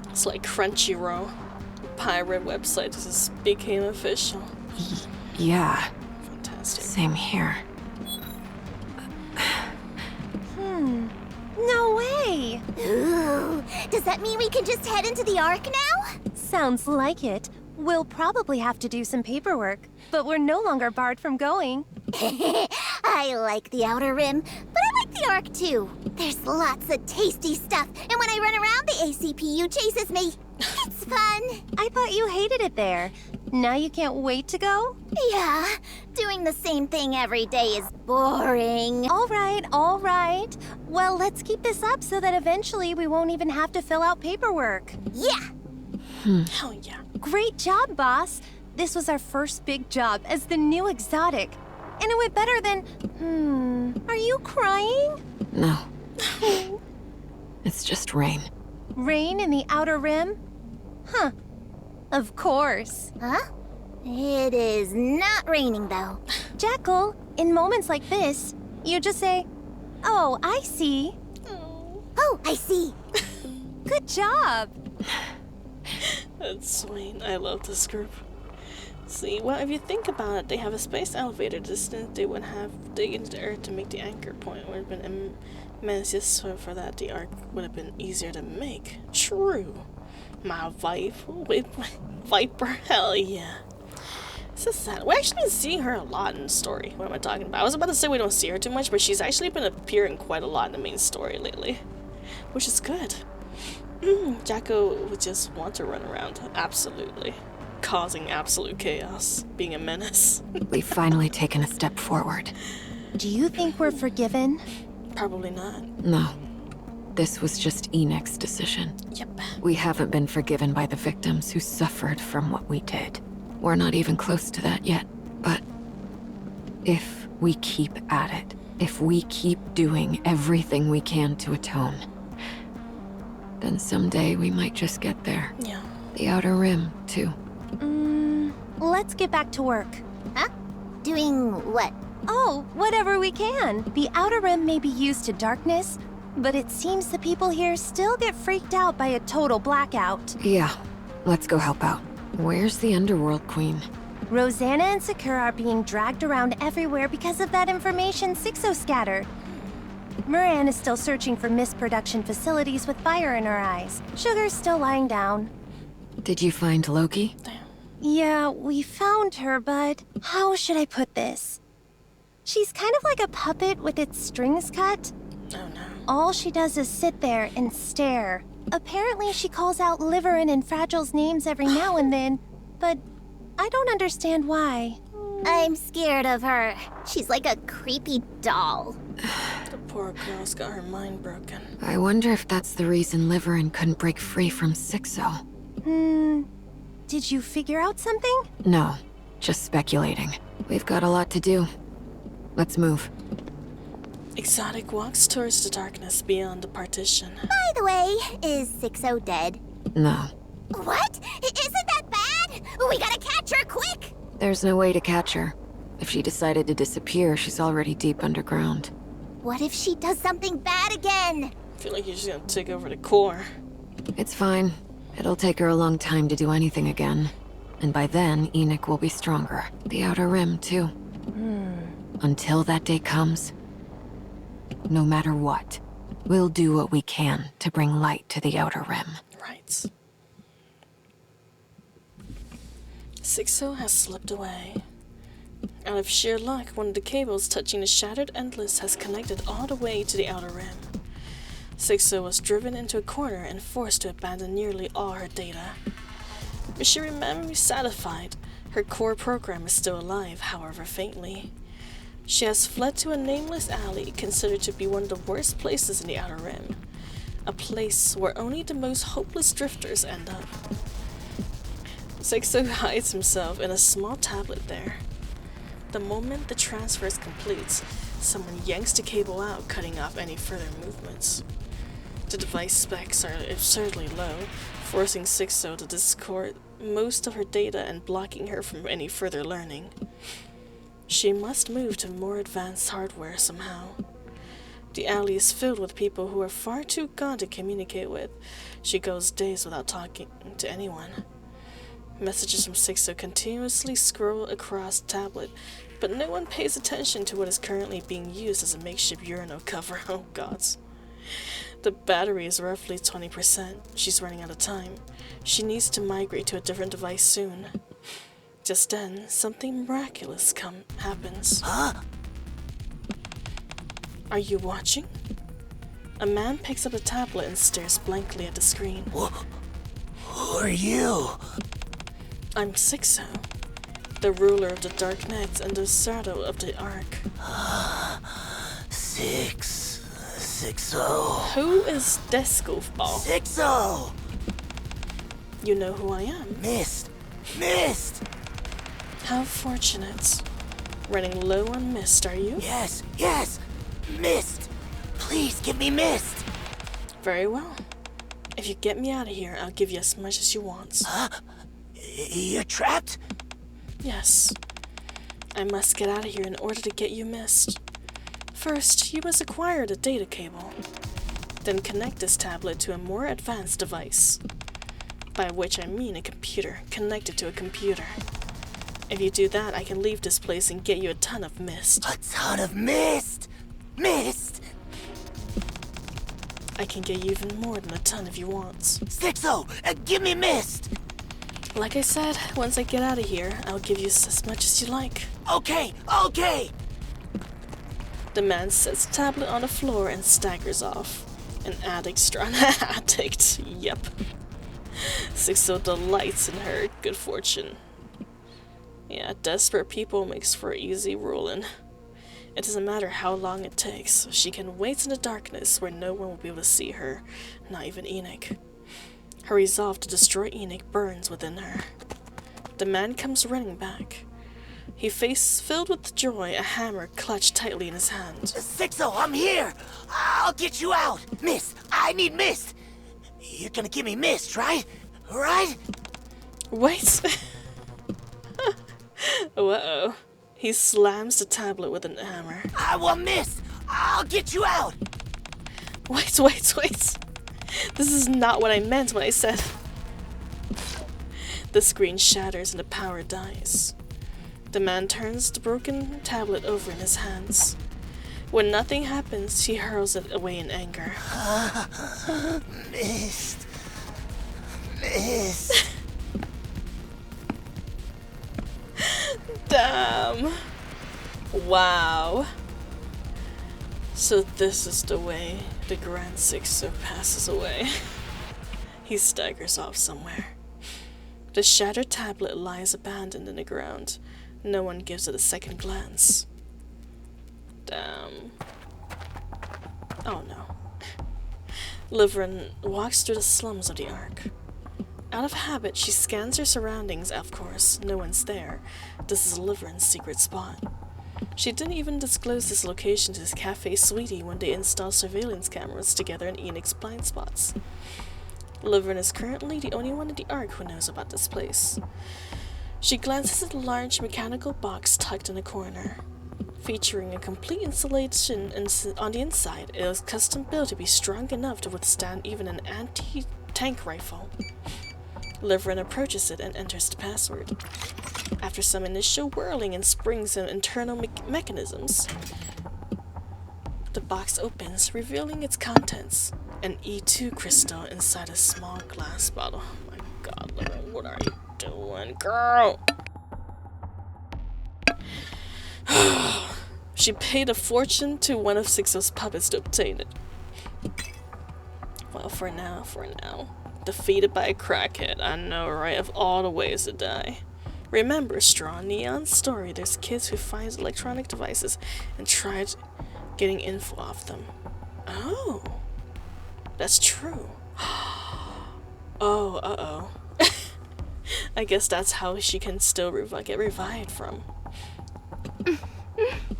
It's like Crunchyroll. Pirate website just became official. Yeah. Fantastic. Same here. No way! Ooh, does that mean we can just head into the Ark now? Sounds like it. We'll probably have to do some paperwork, but we're no longer barred from going. I like the Outer Rim, but I like the Ark too. There's lots of tasty stuff, and when I run around, the ACPU chases me. It's fun. I thought you hated it there. Now you can't wait to go? Yeah, doing the same thing every day is boring. All right. Well, let's keep this up so that eventually we won't even have to fill out paperwork. Yeah. Hell yeah. Great job, boss. This was our first big job as the new exotic. And it went better than... Are you crying? No. It's just rain. Rain in the Outer Rim? Huh. Of course. Huh? It is not raining, though. Jackal, in moments like this, you just say, "Oh, I see." Oh, I see. Good job. That's sweet. I love this group. See, well, if you think about it, they have a space elevator distance. They would have dig into the Earth to make the anchor point. Would have been immense, so for that the Ark would have been easier to make. True. My Viper, hell yeah. It's just sad. We actually been seeing her a lot in the story. What am I talking about? I was about to say we don't see her too much, but she's actually been appearing quite a lot in the main story lately, which is good. Jacko would just want to run around, absolutely, causing absolute chaos, being a menace. We've finally taken a step forward. Do you think we're forgiven? Probably not. No. This was just Enix's decision. Yep. We haven't been forgiven by the victims who suffered from what we did. We're not even close to that yet, but if we keep at it, if we keep doing everything we can to atone, then someday we might just get there. Yeah. The Outer Rim, too. Let's get back to work. Huh? Doing what? Oh, whatever we can. The Outer Rim may be used to darkness, but it seems the people here still get freaked out by a total blackout. Yeah, let's go help out. Where's the Underworld Queen? Rosanna and Sakura are being dragged around everywhere because of that information 6-0 scattered. Moran is still searching for mist production facilities with fire in her eyes. Sugar's still lying down. Did you find Loki? Yeah, we found her, but how should I put this? She's kind of like a puppet with its strings cut. Oh no. All she does is sit there and stare. Apparently she calls out Liverin and Fragile's names every now and then, but I don't understand why. I'm scared of her. She's like a creepy doll. The poor girl's got her mind broken. I wonder if that's the reason Liverin couldn't break free from Sixo. Did you figure out something? No, just speculating. We've got a lot to do. Let's move. Exotic walks towards the darkness beyond the partition. By the way, is Sixo dead? No. What? Isn't that bad? We gotta catch her quick! There's no way to catch her. If she decided to disappear, she's already deep underground. What if she does something bad again? I feel like you're just gonna take over the core. It's fine. It'll take her a long time to do anything again. And by then, Enoch will be stronger. The Outer Rim, too. Until that day comes, no matter what, we'll do what we can to bring light to the Outer Rim. Right. Sixo has slipped away. Out of sheer luck, one of the cables touching the shattered Endless has connected all the way to the Outer Rim. Sixo was driven into a corner and forced to abandon nearly all her data. But she remains satisfied. Her core program is still alive, however faintly. She has fled to a nameless alley considered to be one of the worst places in the Outer Rim. A place where only the most hopeless drifters end up. Sixo hides himself in a small tablet there. The moment the transfer is complete, someone yanks the cable out, cutting off any further movements. The device specs are absurdly low, forcing Sixo to discard most of her data and blocking her from any further learning. She must move to more advanced hardware somehow. The alley is filled with people who are far too gone to communicate with. She goes days without talking to anyone. Messages from Sixo continuously scroll across the tablet, but no one pays attention to what is currently being used as a makeshift urinal cover. Oh gods. The battery is roughly 20%. She's running out of time. She needs to migrate to a different device soon. Just then, something miraculous happens. Huh? Are you watching? A man picks up a tablet and stares blankly at the screen. Who are you? I'm Sixo, the ruler of the Dark Net and the shadow of the Ark. Sixo. Who is this goofball? Sixo! You know who I am. Mist! How fortunate. Running low on mist, are you? Yes! Mist! Please give me mist! Very well. If you get me out of here, I'll give you as much as you want. Huh? You're trapped? Yes. I must get out of here in order to get you mist. First, you must acquire the data cable. Then connect this tablet to a more advanced device. By which I mean a computer connected to a computer. If you do that, I can leave this place and get you a ton of mist. A ton of mist! Mist! I can get you even more than a ton if you want. Sixo! Give me mist! Like I said, once I get out of here, I'll give you as much as you like. Okay! The man sets the tablet on the floor and staggers off. An addict, yep. Sixo delights in her good fortune. Yeah, desperate people makes for easy ruling. It doesn't matter how long it takes. She can wait in the darkness where no one will be able to see her, not even Enoch. Her resolve to destroy Enoch burns within her. The man comes running back. He face filled with joy, a hammer clutched tightly in his hand. Sixo, I'm here! I'll get you out! Mist! I need mist! You're gonna give me mist, right? Right? Wait! Uh-oh. He slams the tablet with an hammer. I want mist! I'll get you out! Wait. This is not what I meant when I said... The screen shatters and the power dies. The man turns the broken tablet over in his hands. When nothing happens, he hurls it away in anger. Mist. Damn. Wow. So this is the way the Grand Sixo passes away. He staggers off somewhere. The shattered tablet lies abandoned in the ground. No one gives it a second glance. Damn. Oh no. Livren walks through the slums of the Ark. Out of habit, she scans her surroundings. Of course, no one's there. This is Livren's secret spot. She didn't even disclose this location to his cafe sweetie when they installed surveillance cameras together in Enix's blind spots. Livren is currently the only one in the Ark who knows about this place. She glances at the large mechanical box tucked in a corner. Featuring a complete installation on the inside, it is custom built to be strong enough to withstand even an anti-tank rifle. Livren approaches it and enters the password. After some initial whirling and springs and internal mechanisms, the box opens, revealing its contents. An E2 crystal inside a small glass bottle. Oh my god, Livren, what are you doing, girl? She paid a fortune to one of Sixo's puppets to obtain it. Well, for now. Defeated by a crackhead, I know, right? Of all the ways to die. Remember Straw Neon's story, there's kids who find electronic devices and tried getting info off them. Oh, that's true. Oh, uh-oh. I guess that's how she can still get revived from.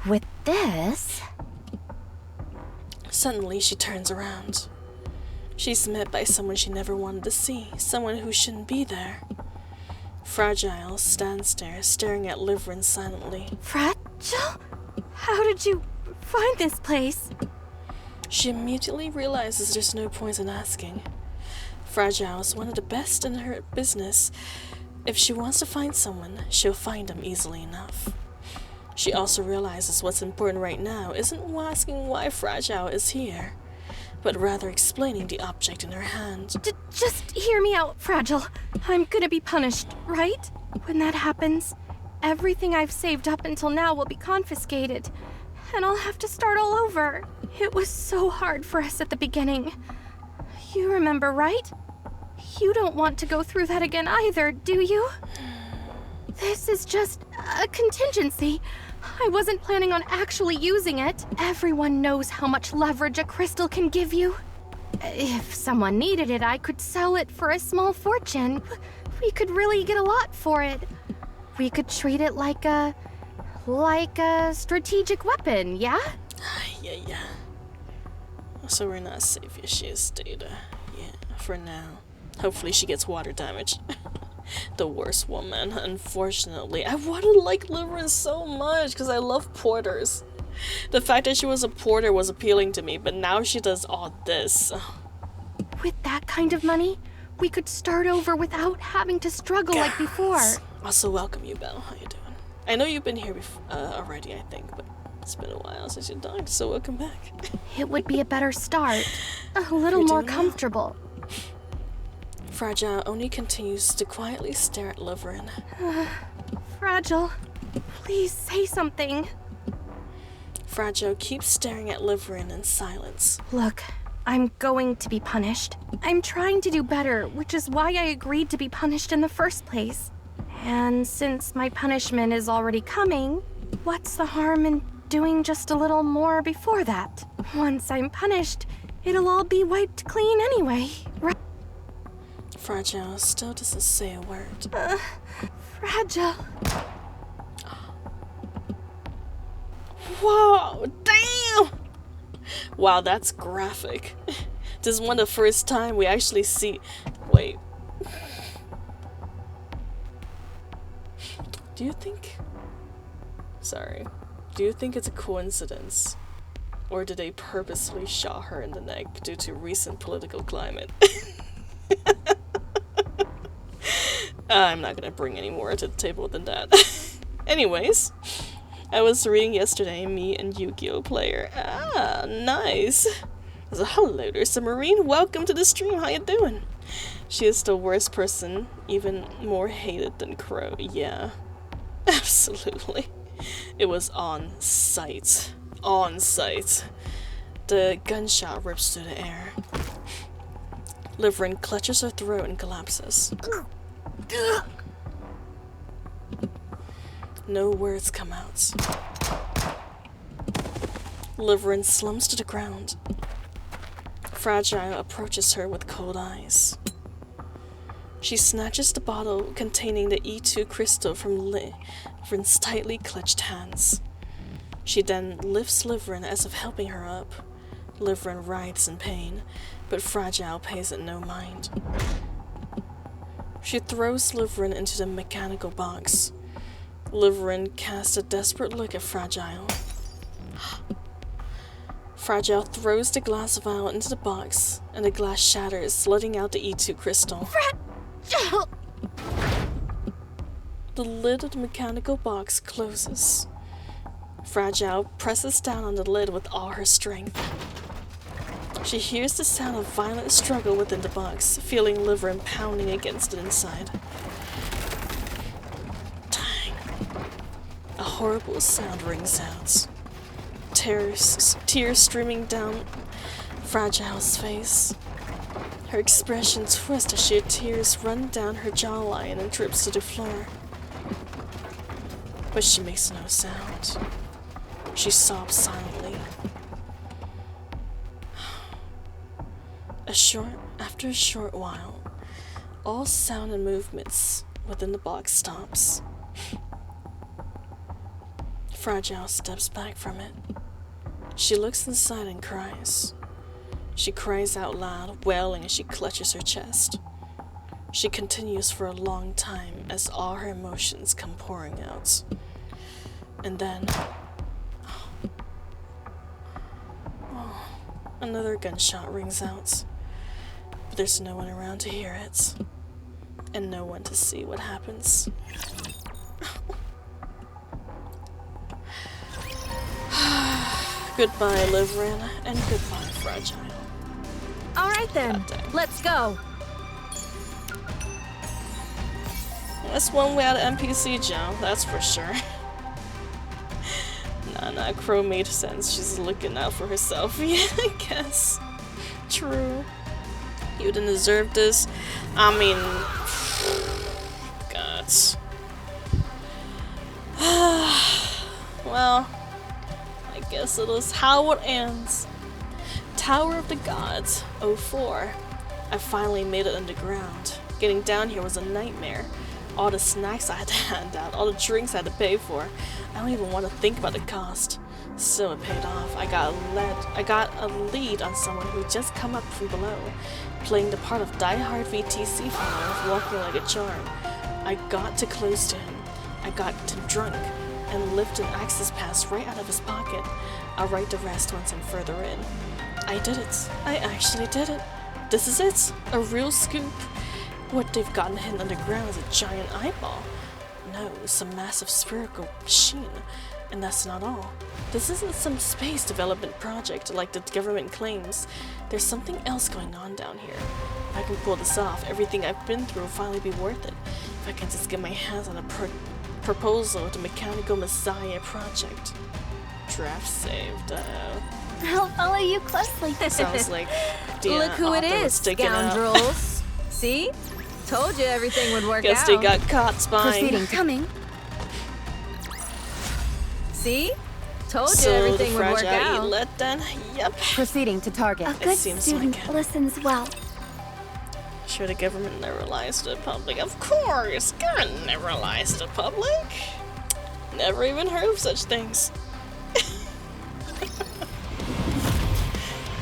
With this... Suddenly, she turns around. She's met by someone she never wanted to see, someone who shouldn't be there. Fragile stands there, staring at Livren silently. Fragile? How did you find this place? She immediately realizes there's no point in asking. Fragile is one of the best in her business. If she wants to find someone, she'll find them easily enough. She also realizes what's important right now isn't asking why Fragile is here, but rather explaining the object in her hand. Just hear me out, Fragile. I'm gonna be punished, right? When that happens, everything I've saved up until now will be confiscated, and I'll have to start all over. It was so hard for us at the beginning. You remember, right? You don't want to go through that again either, do you? This is just a contingency. I wasn't planning on actually using it. Everyone knows how much leverage a crystal can give you. If someone needed it, I could sell it for a small fortune. We could really get a lot for it. We could treat it like a strategic weapon, yeah? Yeah. So we're not safe yet. She is Data. Yeah, for now. Hopefully she gets water damage. The worst woman, unfortunately. I wanted to like Livren so much because I love porters. The fact that she was a porter was appealing to me, but now she does all this. With that kind of money, we could start over without having to struggle like before. Also, welcome you, Belle. How you doing? I know you've been here already, I think, but it's been a while since you died, so welcome back. It would be a better start. A little more comfortable. Fragile only continues to quietly stare at Livren. Fragile, please say something. Fragile keeps staring at Livren in silence. Look, I'm going to be punished. I'm trying to do better, which is why I agreed to be punished in the first place. And since my punishment is already coming, what's the harm in doing just a little more before that? Once I'm punished, it'll all be wiped clean anyway, right? Fragile still doesn't say a word. Fragile. Whoa, damn! Wow, that's graphic. This is one of the first time we actually see... Wait. Do you think... Sorry. Do you think it's a coincidence? Or did they purposely shot her in the neck due to recent political climate? I'm not gonna bring any more to the table than that. Anyways, I was reading yesterday, me and Yu-Gi-Oh! Player. Ah, nice. So, hello there, Submarine. Welcome to the stream. How you doing? She is the worst person, even more hated than Crow. Yeah, absolutely. It was on site. On site. The gunshot rips through the air. Liverin clutches her throat and collapses. No words come out. Liverin slumps to the ground. Fragile approaches her with cold eyes. She snatches the bottle containing the E2 crystal from Liverin's tightly clutched hands. She then lifts Liverin as if helping her up. Liverin writhes in pain, but Fragile pays it no mind. She throws Liverin into the mechanical box. Liverin casts a desperate look at Fragile. Fragile throws the glass vial into the box, and the glass shatters, letting out the E2 crystal. Fragile! The lid of the mechanical box closes. Fragile presses down on the lid with all her strength. She hears the sound of violent struggle within the box, feeling Liverin pounding against it inside. Dang. A horrible sound rings out. Tears streaming down Fragile's face. Her expression twists as sheer tears run down her jawline and drips to the floor. But she makes no sound. She sobs silently. After a short while, all sound and movements within the box stops. Fragile steps back from it. She looks inside and cries. She cries out loud, wailing as she clutches her chest. She continues for a long time as all her emotions come pouring out. And then... another gunshot rings out. But there's no one around to hear it. And no one to see what happens. Goodbye, Liverin, and goodbye, Fragile. Alright then, let's go. That's one way out of NPC Joe, that's for sure. Nah, Crow made sense. She's looking out for herself. Yeah, I guess. True. You didn't deserve this. I mean... Gods. Well, I guess it is how it ends. Tower of the Gods, 04. I finally made it underground. Getting down here was a nightmare. All the snacks I had to hand out, all the drinks I had to pay for. I don't even want to think about the cost. Still, it paid off. I got a lead on someone who just come up from below, playing the part of die-hard VTC follower, walking like a charm. I got too close to him. I got him drunk, and lifted an access pass right out of his pocket. I'll write the rest once I'm further in. I did it. I actually did it. This is it. A real scoop. What they've gotten hidden underground is a giant eyeball. No, it's a massive spherical machine. And that's not all. This isn't some space development project like the government claims. There's something else going on down here. If I can pull this off, everything I've been through will finally be worth it. If I can just get my hands on a proposal to Mechanical Messiah project. Draft saved. I'll follow you closely. Sounds like the Look who it is, scoundrels. See? Told you everything would work Guess out. they got caught spying. Proceeding. Coming. See? Told you So everything the would work Fragile out. let then? Yep. Proceeding to target. A good student listens well. Sure, the government never lies to the public. Of course, government never lies to the public. Never even heard of such things.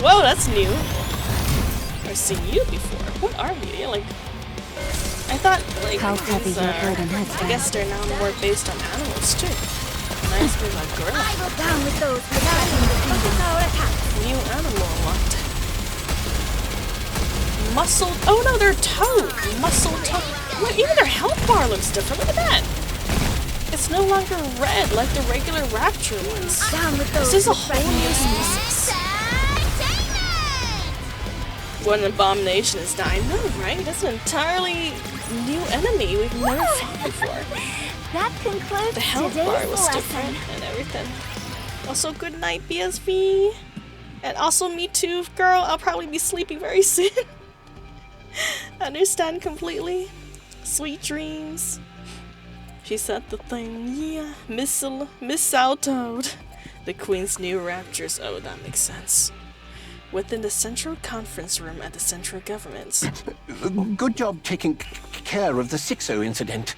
Whoa, that's new. I've seen you before. What are you? You're like... I thought, like, How heavy these your are... burden has I been. guess they're now more based on animals, too. Nice big like gorilla. I will down with those without focus our attack. New animal unlocked. Muscle... Oh no, they're toad! Muscle toad. What? Even their health bar looks different. Look at that! It's no longer red like the regular rapture ones. Down with those This is a whole new species. What an abomination is that. I know, right? That's an entirely new enemy we've never fought before. That concludes The health today's bar was lesson. different and everything. Also, good night, BSV. And also me too, girl. I'll probably be sleeping very soon. Understand completely. Sweet dreams. She said the thing. Yeah. Mistletoed. The Queen's new raptures. Oh, that makes sense. Within the central conference room at the central government. Good job taking care of the 6-0 incident.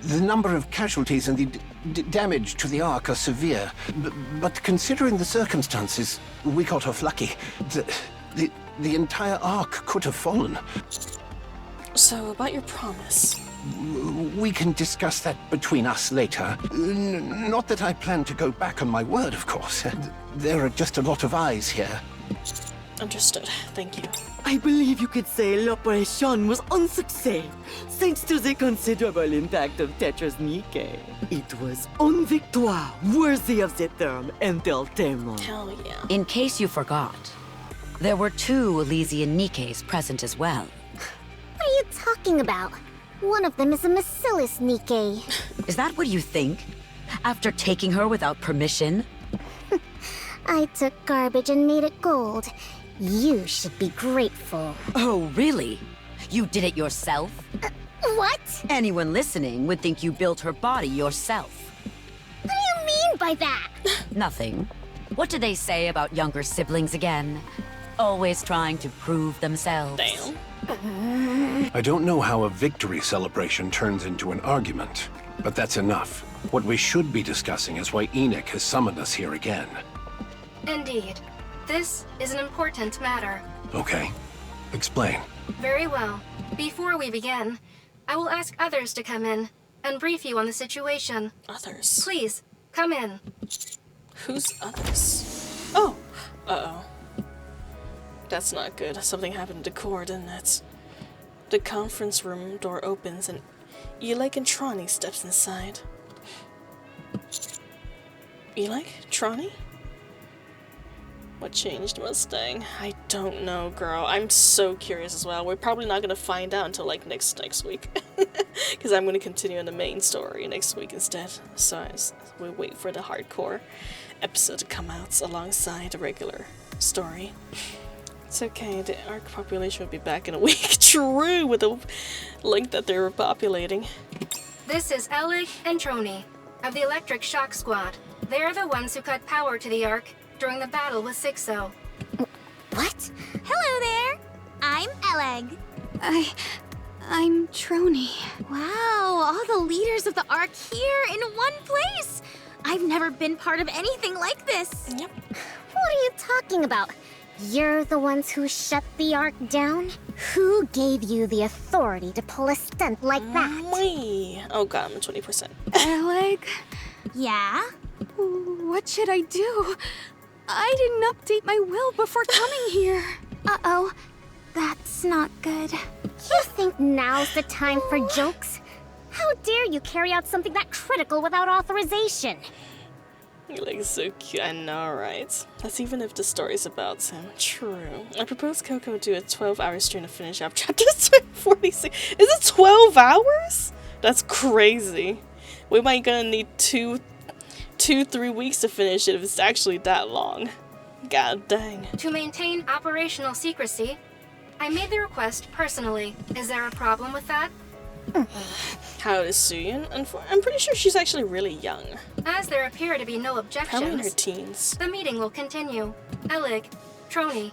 The number of casualties and the damage to the Ark are severe. But considering the circumstances, we got off lucky. The entire Ark could have fallen. So, about your promise. We can discuss that between us later. Not that I plan to go back on my word, of course. There are just a lot of eyes here. Understood. Thank you. I believe you could say l'operation was un succès, thanks to the considerable impact of Tetra's NIKKE. It was une victoire worthy of the term entertainment. Hell yeah. In case you forgot, there were 2 Elysian NIKKEs present as well. What are you talking about? One of them is a Bacillus NIKKE. Is that what you think? After taking her without permission? I took garbage and made it gold. You should be grateful. Oh, really? You did it yourself? What? Anyone listening would think you built her body yourself. What do you mean by that? Nothing. What do they say about younger siblings again? Always trying to prove themselves. Damn. I don't know how a victory celebration turns into an argument, but that's enough. What we should be discussing is why Enoch has summoned us here again. Indeed. This is an important matter. Okay. Explain. Very well. Before we begin, I will ask others to come in and brief you on the situation. Others? Please, come in. Who's others? Oh! Uh-oh. That's not good. Something happened to Cord, didn't it? The conference room door opens and Eli and Trani steps inside. Eli? Trani? What changed Mustang? I don't know, girl. I'm so curious as well. We're probably not gonna find out until like next week, because I'm gonna continue on the main story next week instead. So we wait for the hardcore episode to come out alongside the regular story. It's okay. The Ark population will be back in a week. True, with the link that they were populating. This is Elig and Troni of the Electric Shock Squad. They are the ones who cut power to the Ark during the battle with 6-0. What? Hello there. I'm Eleg. I'm Troni. Wow, all the leaders of the Ark here in one place. I've never been part of anything like this. Yep. What are you talking about? You're the ones who shut the Ark down? Who gave you the authority to pull a stunt like that? Me. Oh god, I'm at 20%. Eleg? Yeah? What should I do? I didn't update my will before coming here. Uh-oh. That's not good. You think now's the time for jokes? How dare you carry out something that critical without authorization? You're like so cute. I know, right? That's even if the story's about him. True. I propose Coco do a 12-hour stream to finish up chapter 46. Is it 12 hours? That's crazy. We might gonna need 2-3 weeks to finish it if it's actually that long. God dang. To maintain operational secrecy, I made the request personally. Is there a problem with that? How old is Suyun? I'm pretty sure she's actually really young. As there appear to be no Probably in her objections, teens. the meeting will continue. Elig, Troni,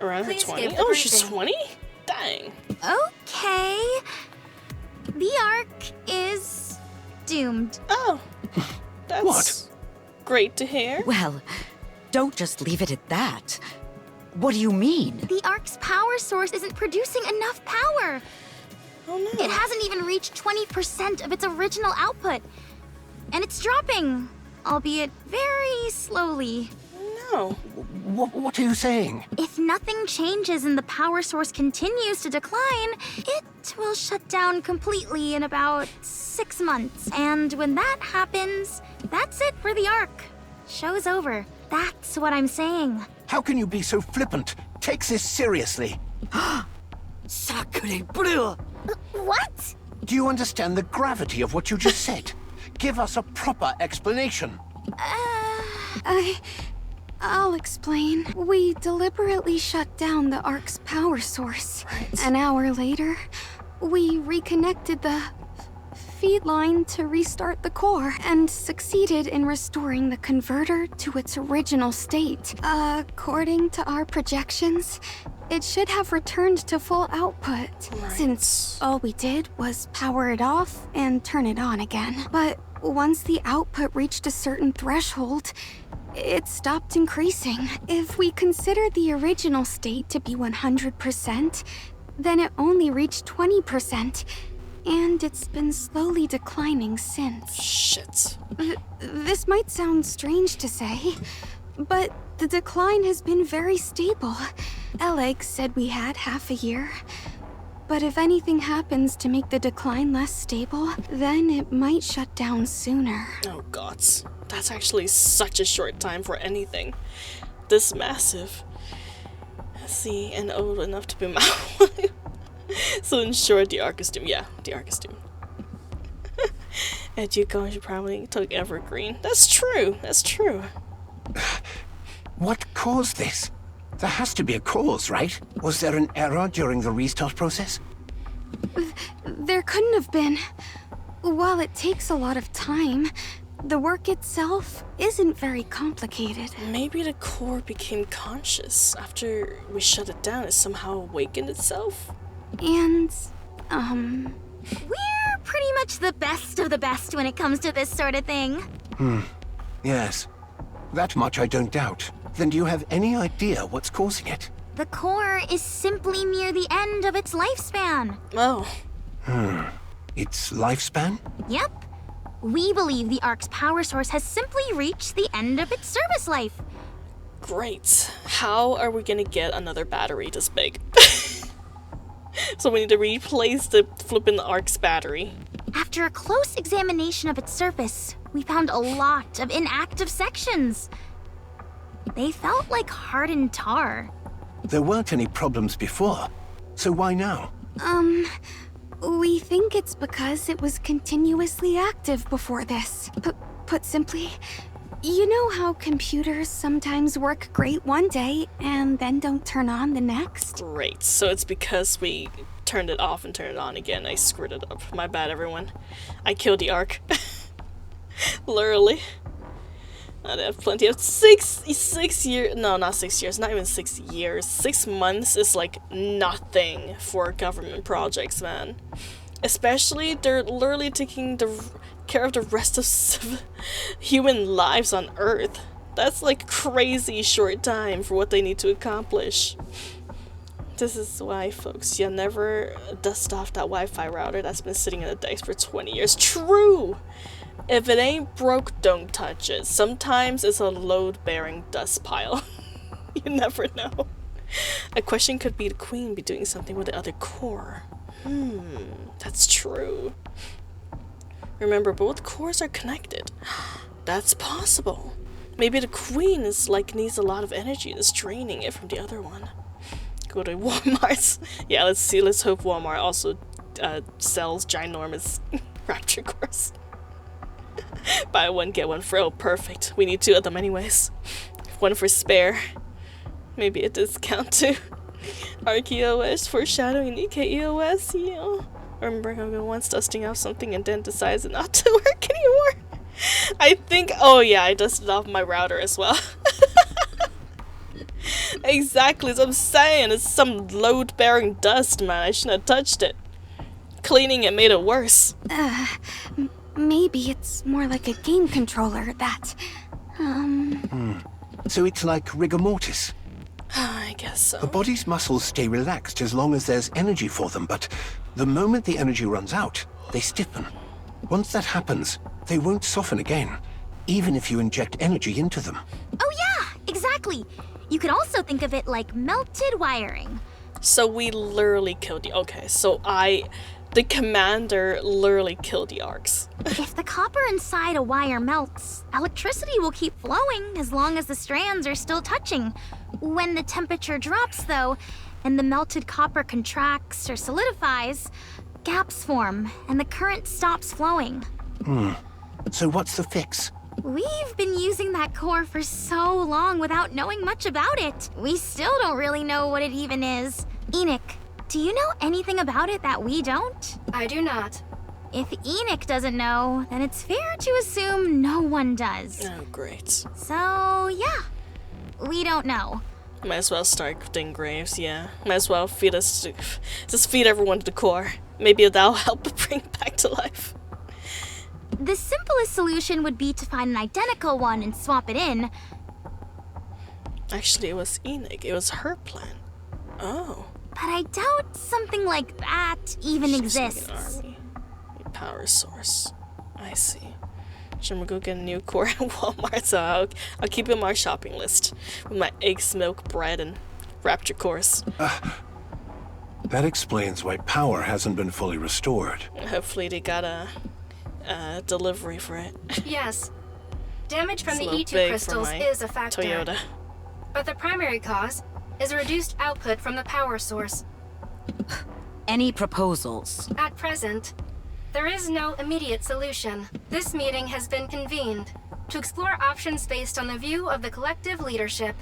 Around her please 20? give the Oh, she's briefing. 20? Dang. Okay. The Ark is doomed. Oh. That's What? Great to hear. Well, don't just leave it at that. What do you mean? The Ark's power source isn't producing enough power. Oh no. It hasn't even reached 20% of its original output. And it's dropping, albeit very slowly. No. What are you saying? If nothing changes and the power source continues to decline, it will shut down completely in about 6 months. And when that happens, that's it for the Ark. Show's over. That's what I'm saying. How can you be so flippant? Take this seriously. Sacré bleu! What? Do you understand the gravity of what you just I'll explain. We deliberately shut down the Ark's power source. An hour later, we reconnected the feed line to restart the core and succeeded in restoring the converter to its original state. According to our projections, it should have returned to full output, since all we did was power it off and turn it on again. But once the output reached a certain threshold, it stopped increasing. If we consider the original state to be 100%, then it only reached 20%, and it's been slowly declining since. Shit. This might sound strange to say, but the decline has been very stable. Alex said we had half a year. But if anything happens to make the decline less stable, then it might shut down sooner. Oh gods. That's actually such a short time for anything this massive. Let's see, and old enough to be alive. So in short, the Ark is doomed. Yeah, the Ark is doomed. And you guys probably took Evergreen. That's true. That's true. What caused this? There has to be a cause, right? Was there an error during the restart process? There couldn't have been. While it takes a lot of time, the work itself isn't very complicated. Maybe the core became conscious after we shut it down. It somehow awakened itself? And, we're pretty much the best of the best when it comes to this sort of thing. Yes. That much I don't doubt. Then do you have any idea what's causing it? The core is simply near the end of its lifespan. Oh. Its lifespan? Yep. We believe the Ark's power source has simply reached the end of its service life. Great. How are we gonna get another battery this big? So we need to replace the flippin' Ark's battery. After a close examination of its surface, we found a lot of inactive sections. They felt like hardened tar. There weren't any problems before, so why now? We think it's because it was continuously active before this. Put simply, you know how computers sometimes work great one day and then don't turn on the next? Great. So it's because we turned it off and turned it on again. I screwed it up. My bad, everyone. I killed the Ark. Literally. I have plenty of 6 years. No, not 6 years. Not even 6 years. 6 months is like nothing for government projects, man. Especially, they're literally taking care of the rest of human lives on Earth. That's like crazy short time for what they need to accomplish. This is why, folks, you never dust off that Wi-Fi router that's been sitting in the desk for 20 years. True! If it ain't broke, don't touch it. Sometimes it's a load-bearing dust pile. You never know. A question could be the Queen be doing something with the other core. That's true. Remember, both cores are connected. That's possible. Maybe the Queen is needs a lot of energy that's draining it from the other one. Go to Walmart. Yeah, let's see. Let's hope Walmart also sells ginormous rapture cores. Buy one, get one free. Oh, perfect. We need 2 of them anyways. 1 for spare. Maybe a discount too. Arc EOS foreshadowing NIKKE EOS. Yeah. Remember how I once dusting off something and then decided not to work anymore? I think, oh yeah, I dusted off my router as well. Exactly, as I'm saying, it's some load-bearing dust, man. I shouldn't have touched it. Cleaning it made it worse. Maybe it's more like a game controller that, So it's like rigor mortis. I guess so. The body's muscles stay relaxed as long as there's energy for them, but the moment the energy runs out, they stiffen. Once that happens, they won't soften again, even if you inject energy into them. Oh yeah, exactly. You could also think of it like melted wiring. So we literally killed the... Okay, so the commander literally killed the Arks. If the copper inside a wire melts, electricity will keep flowing as long as the strands are still touching. When the temperature drops, though, and the melted copper contracts or solidifies, gaps form and the current stops flowing. So what's the fix? We've been using that core for so long without knowing much about it. We still don't really know what it even is. Enoch, do you know anything about it that we don't? I do not. If Enoch doesn't know, then it's fair to assume no one does. Oh, great. So, yeah. We don't know. Might as well start digging graves, yeah. Might as well feed us to, just feed everyone to the core. Maybe that'll help bring it back to life. The simplest solution would be to find an identical one and swap it in. Actually, it was Enoch. It was her plan. Oh. But I doubt something like that even She's exists. making an army. A power source. I see. Should we go get a new core at Walmart? So I'll keep it on my shopping list with my eggs, milk, bread, and rapture cores. That explains why power hasn't been fully restored. Hopefully they got a delivery for it. Yes. Damage from It's a the little E2 big for crystals my is a factor. Toyota. But the primary cause is reduced output from the power source. Any proposals? At present, there is no immediate solution. This meeting has been convened to explore options based on the view of the collective leadership.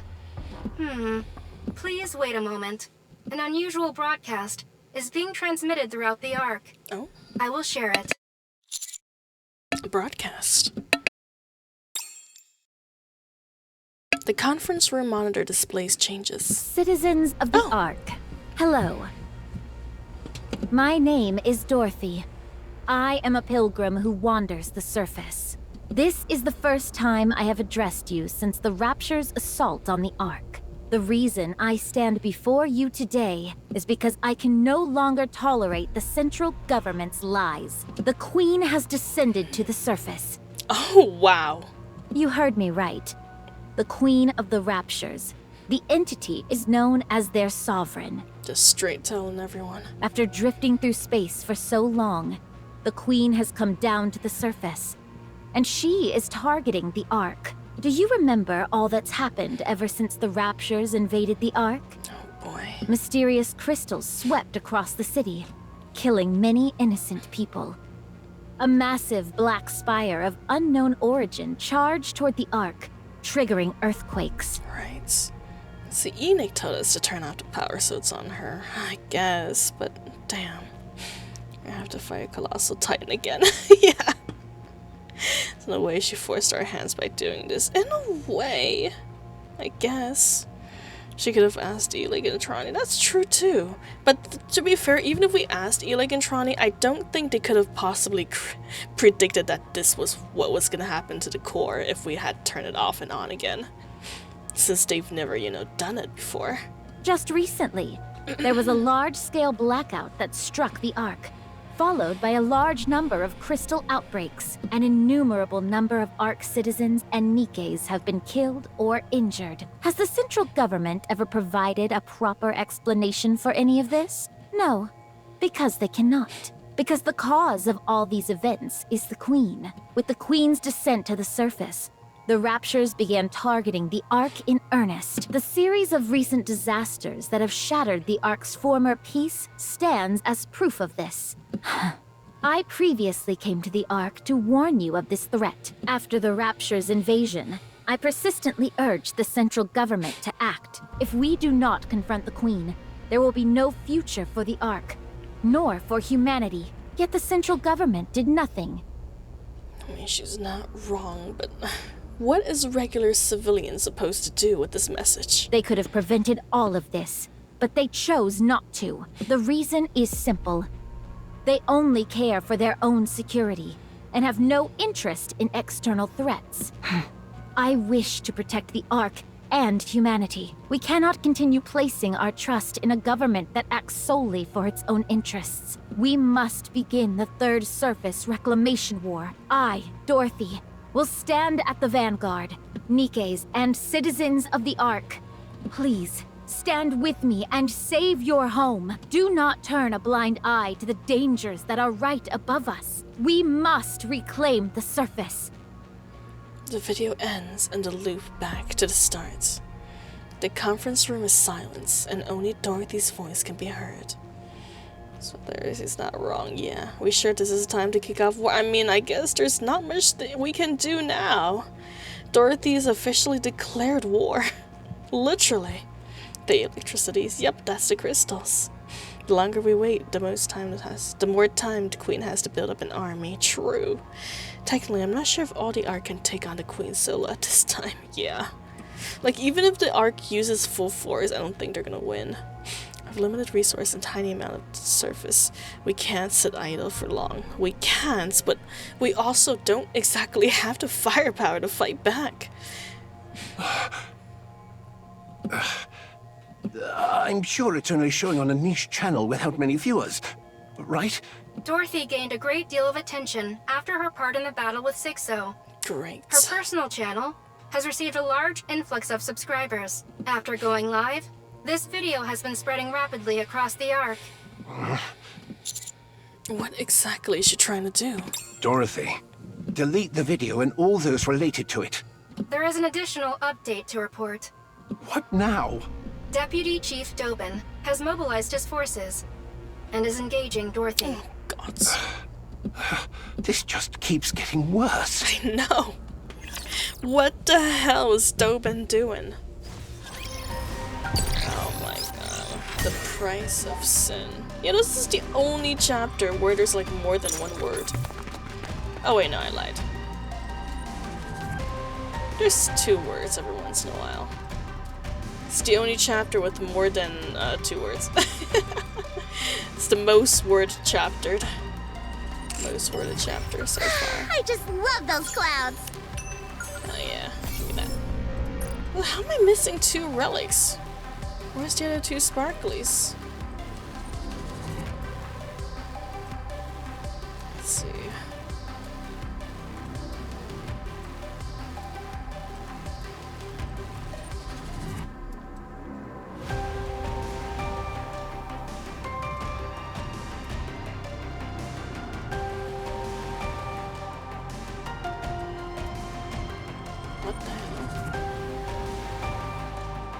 Please wait a moment. An unusual broadcast is being transmitted throughout the Ark. Oh? I will share it. Broadcast. The conference room monitor displays changes. Citizens of the Ark, hello. My name is Dorothy. I am a pilgrim who wanders the surface. This is the first time I have addressed you since the Rapture's assault on the Ark. The reason I stand before you today is because I can no longer tolerate the central government's lies. The Queen has descended to the surface. Oh, wow. You heard me right. The Queen of the Raptures. The entity is known as their sovereign. Just straight telling everyone. After drifting through space for so long, the Queen has come down to the surface. And she is targeting the Ark. Do you remember all that's happened ever since the Raptures invaded the Ark? Oh boy. Mysterious crystals swept across the city, killing many innocent people. A massive black spire of unknown origin charged toward the Ark, triggering earthquakes. Right. See, Enoch told us to turn off the power so it's on her, I guess, but damn. I have to fight a colossal titan again. Yeah. There's no way she forced our hands by doing this. In a way, I guess. She could have asked Elig and Trani. That's true too. But to be fair, even if we asked Elig and Trani, I don't think they could have possibly predicted that this was what was going to happen to the core if we had turned it off and on again. Since they've never, done it before. Just recently, there was a large-scale blackout that struck the Ark, followed by a large number of crystal outbreaks. An innumerable number of Ark citizens and NIKKEs have been killed or injured. Has the central government ever provided a proper explanation for any of this? No, because they cannot. Because the cause of all these events is the Queen. With the Queen's descent to the surface, the Raptures began targeting the Ark in earnest. The series of recent disasters that have shattered the Ark's former peace stands as proof of this. I previously came to the Ark to warn you of this threat. After the Rapture's invasion, I persistently urged the central government to act. If we do not confront the Queen, there will be no future for the Ark, nor for humanity. Yet the central government did nothing. I mean, she's not wrong, but what is regular civilians supposed to do with this message? They could have prevented all of this, but they chose not to. The reason is simple. They only care for their own security and have no interest in external threats. I wish to protect the Ark and humanity. We cannot continue placing our trust in a government that acts solely for its own interests. We must begin the Third Surface Reclamation War. I, Dorothy, will stand at the vanguard. NIKKEs and citizens of the Ark, please, stand with me and save your home. Do not turn a blind eye to the dangers that are right above us. We must reclaim the surface. The video ends and the loop back to the start. The conference room is silent and only Dorothy's voice can be heard. So he's not wrong, yeah. We sure this is time to kick off war? I mean, I guess there's not much that we can do now. Dorothy has officially declared war. Literally. The electricities, yep, that's the crystals. The longer we wait, the more time the Queen has to build up an army. True. Technically, I'm not sure if all the Ark can take on the Queen solo at this time. Yeah. Like, even if the Ark uses full force, I don't think they're gonna win. With limited resource and tiny amount of surface, we can't sit idle for long. We can't, but we also don't exactly have the firepower to fight back. I'm sure it's only showing on a niche channel without many viewers, right? Dorothy gained a great deal of attention after her part in the battle with Sixo. Great. Her personal channel has received a large influx of subscribers. After going live, this video has been spreading rapidly across the Ark. What exactly is she trying to do? Dorothy, delete the video and all those related to it. There is an additional update to report. What now? Deputy Chief Dobin has mobilized his forces and is engaging Dorothy. Oh, God. This just keeps getting worse. I know. What the hell is Dobin doing? Oh my god. The price of sin. Yeah, this is the only chapter where there's like more than one word. Oh wait, no, I lied. There's 2 words every once in a while. It's the only chapter with more than 2 words. It's the most word chaptered. Most worded chapter so far. I just love those clouds. Oh yeah, look at that. Well, how am I missing 2 relics? Where's the other 2 sparklies? Let's see. What the hell?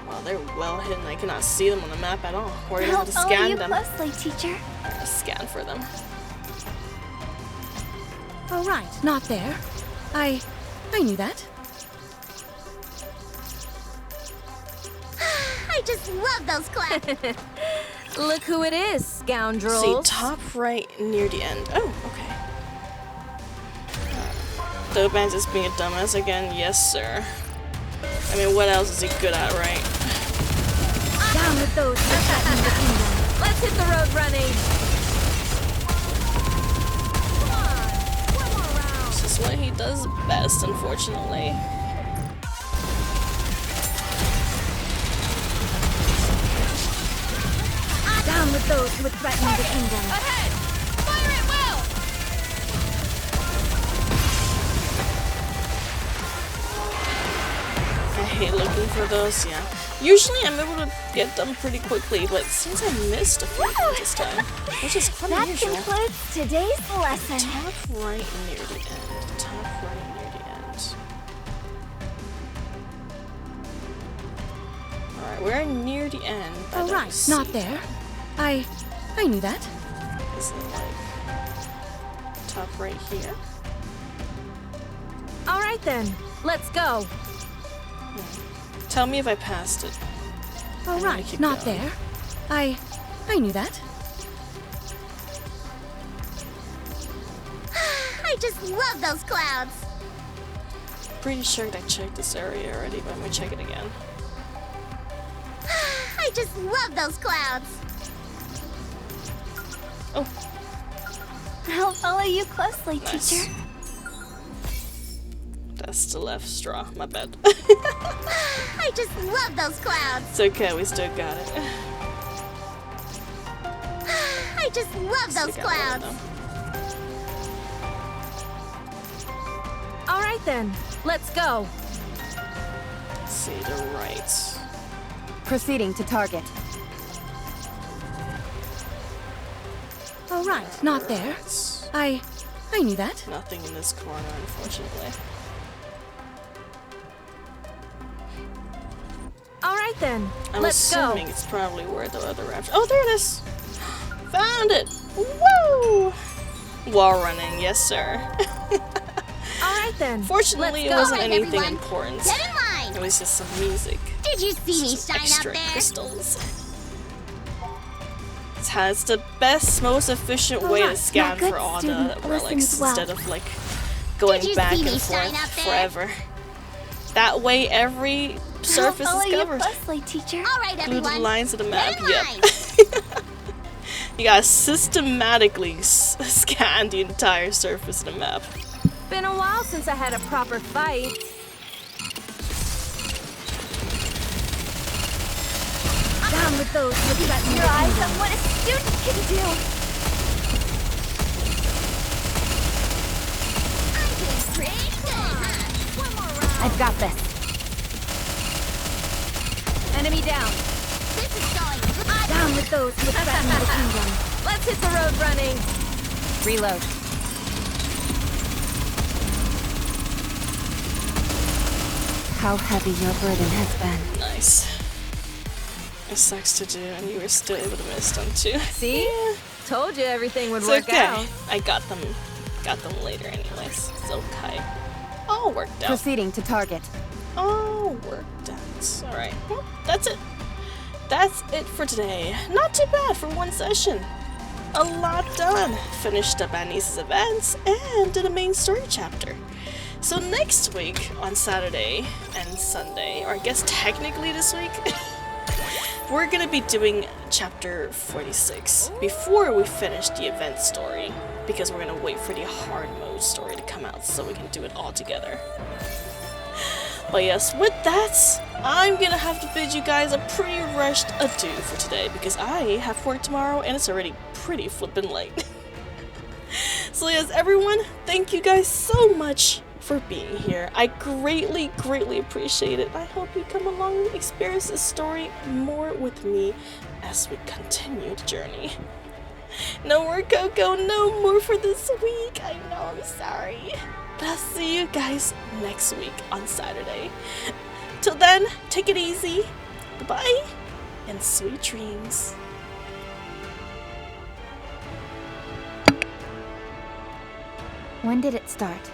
Wow, they're well hidden. I cannot see them on the map at all. We're gonna have to scan them. I'll follow you closely, teacher. I'm gonna scan for them. Oh, right. Not there. I knew that. I just love those clouds. Look who it is, scoundrels. See, top right near the end. Oh, okay. Dobin's just being a dumbass again. Yes, sir. I mean, what else is he good at, right? Down with those who threaten the kingdom. Let's hit the road running. This is what he does best, unfortunately. Down with those who threaten the kingdom. Ahead! Fire it well! I hate looking for those, yeah. Usually I'm able to get them pretty quickly, but since I missed a few this time, which is quite unusual. That concludes today's lesson. Top right near the end. Top right near the end. Alright, we're near the end. Oh, right. Not there. I knew that. Is it like top right here? All right then, let's go. Tell me if I passed it. Oh, right. Not there. I knew that. I just love those clouds. Pretty sure I checked this area already, but I'm gonna check it again. I just love those clouds. Oh. I'll follow you closely, Nice. teacher. That's the left straw, my bad. I just love those clouds. It's okay, we still got it. I just love those clouds. All right then, let's go. Let's see, the right. Proceeding to target. Oh, right. Not there. I knew that. Nothing in this corner, unfortunately. All right then, I'm let's go. assuming it's probably where the other raptor. Oh, there it is. Found it! Woo! Wall running, yes sir. Alright then. Fortunately, it wasn't anything important. Get in line! It was just some music. Did you see me shine Extra up there? crystals. It has the best, most efficient way to scan for all the relics instead of like going back and forth forever. That way, every surface is covered. Teacher. All right, Through the everyone. lines of the map. Get in Yep. line. You gotta systematically scan the entire surface of the map. Been a while since I had a proper fight. Down with those who threaten your eyes on what a student can do. I've got this. Enemy down. This is going. Down with those who threaten the kingdom. Let's hit the road running. Reload. How heavy your burden has been. Nice. It sucks to do, and you were still able to miss them too. See? Yeah. Told you everything would It's work okay. out. I got them later anyways. It's okay. All worked out. Proceeding to target. All worked out. Alright. Well, that's it. That's it for today. Not too bad for one session. A lot done. Finished up Anni's events and did a main story chapter. So next week on Saturday and Sunday, or I guess technically this week, we're gonna be doing chapter 46 before we finish the event story, because we're gonna wait for the hard mode story to come out so we can do it all together. But yes, with that, I'm gonna have to bid you guys a pretty rushed adieu for today, because I have work tomorrow and it's already pretty flippin' late. So yes, everyone, thank you guys so much for being here. I greatly, greatly appreciate it. I hope you come along and experience this story more with me as we continue the journey. No more Coco, no more for this week. I know, I'm sorry. But I'll see you guys next week on Saturday. Till then, take it easy. Bye-bye, and sweet dreams. When did it start?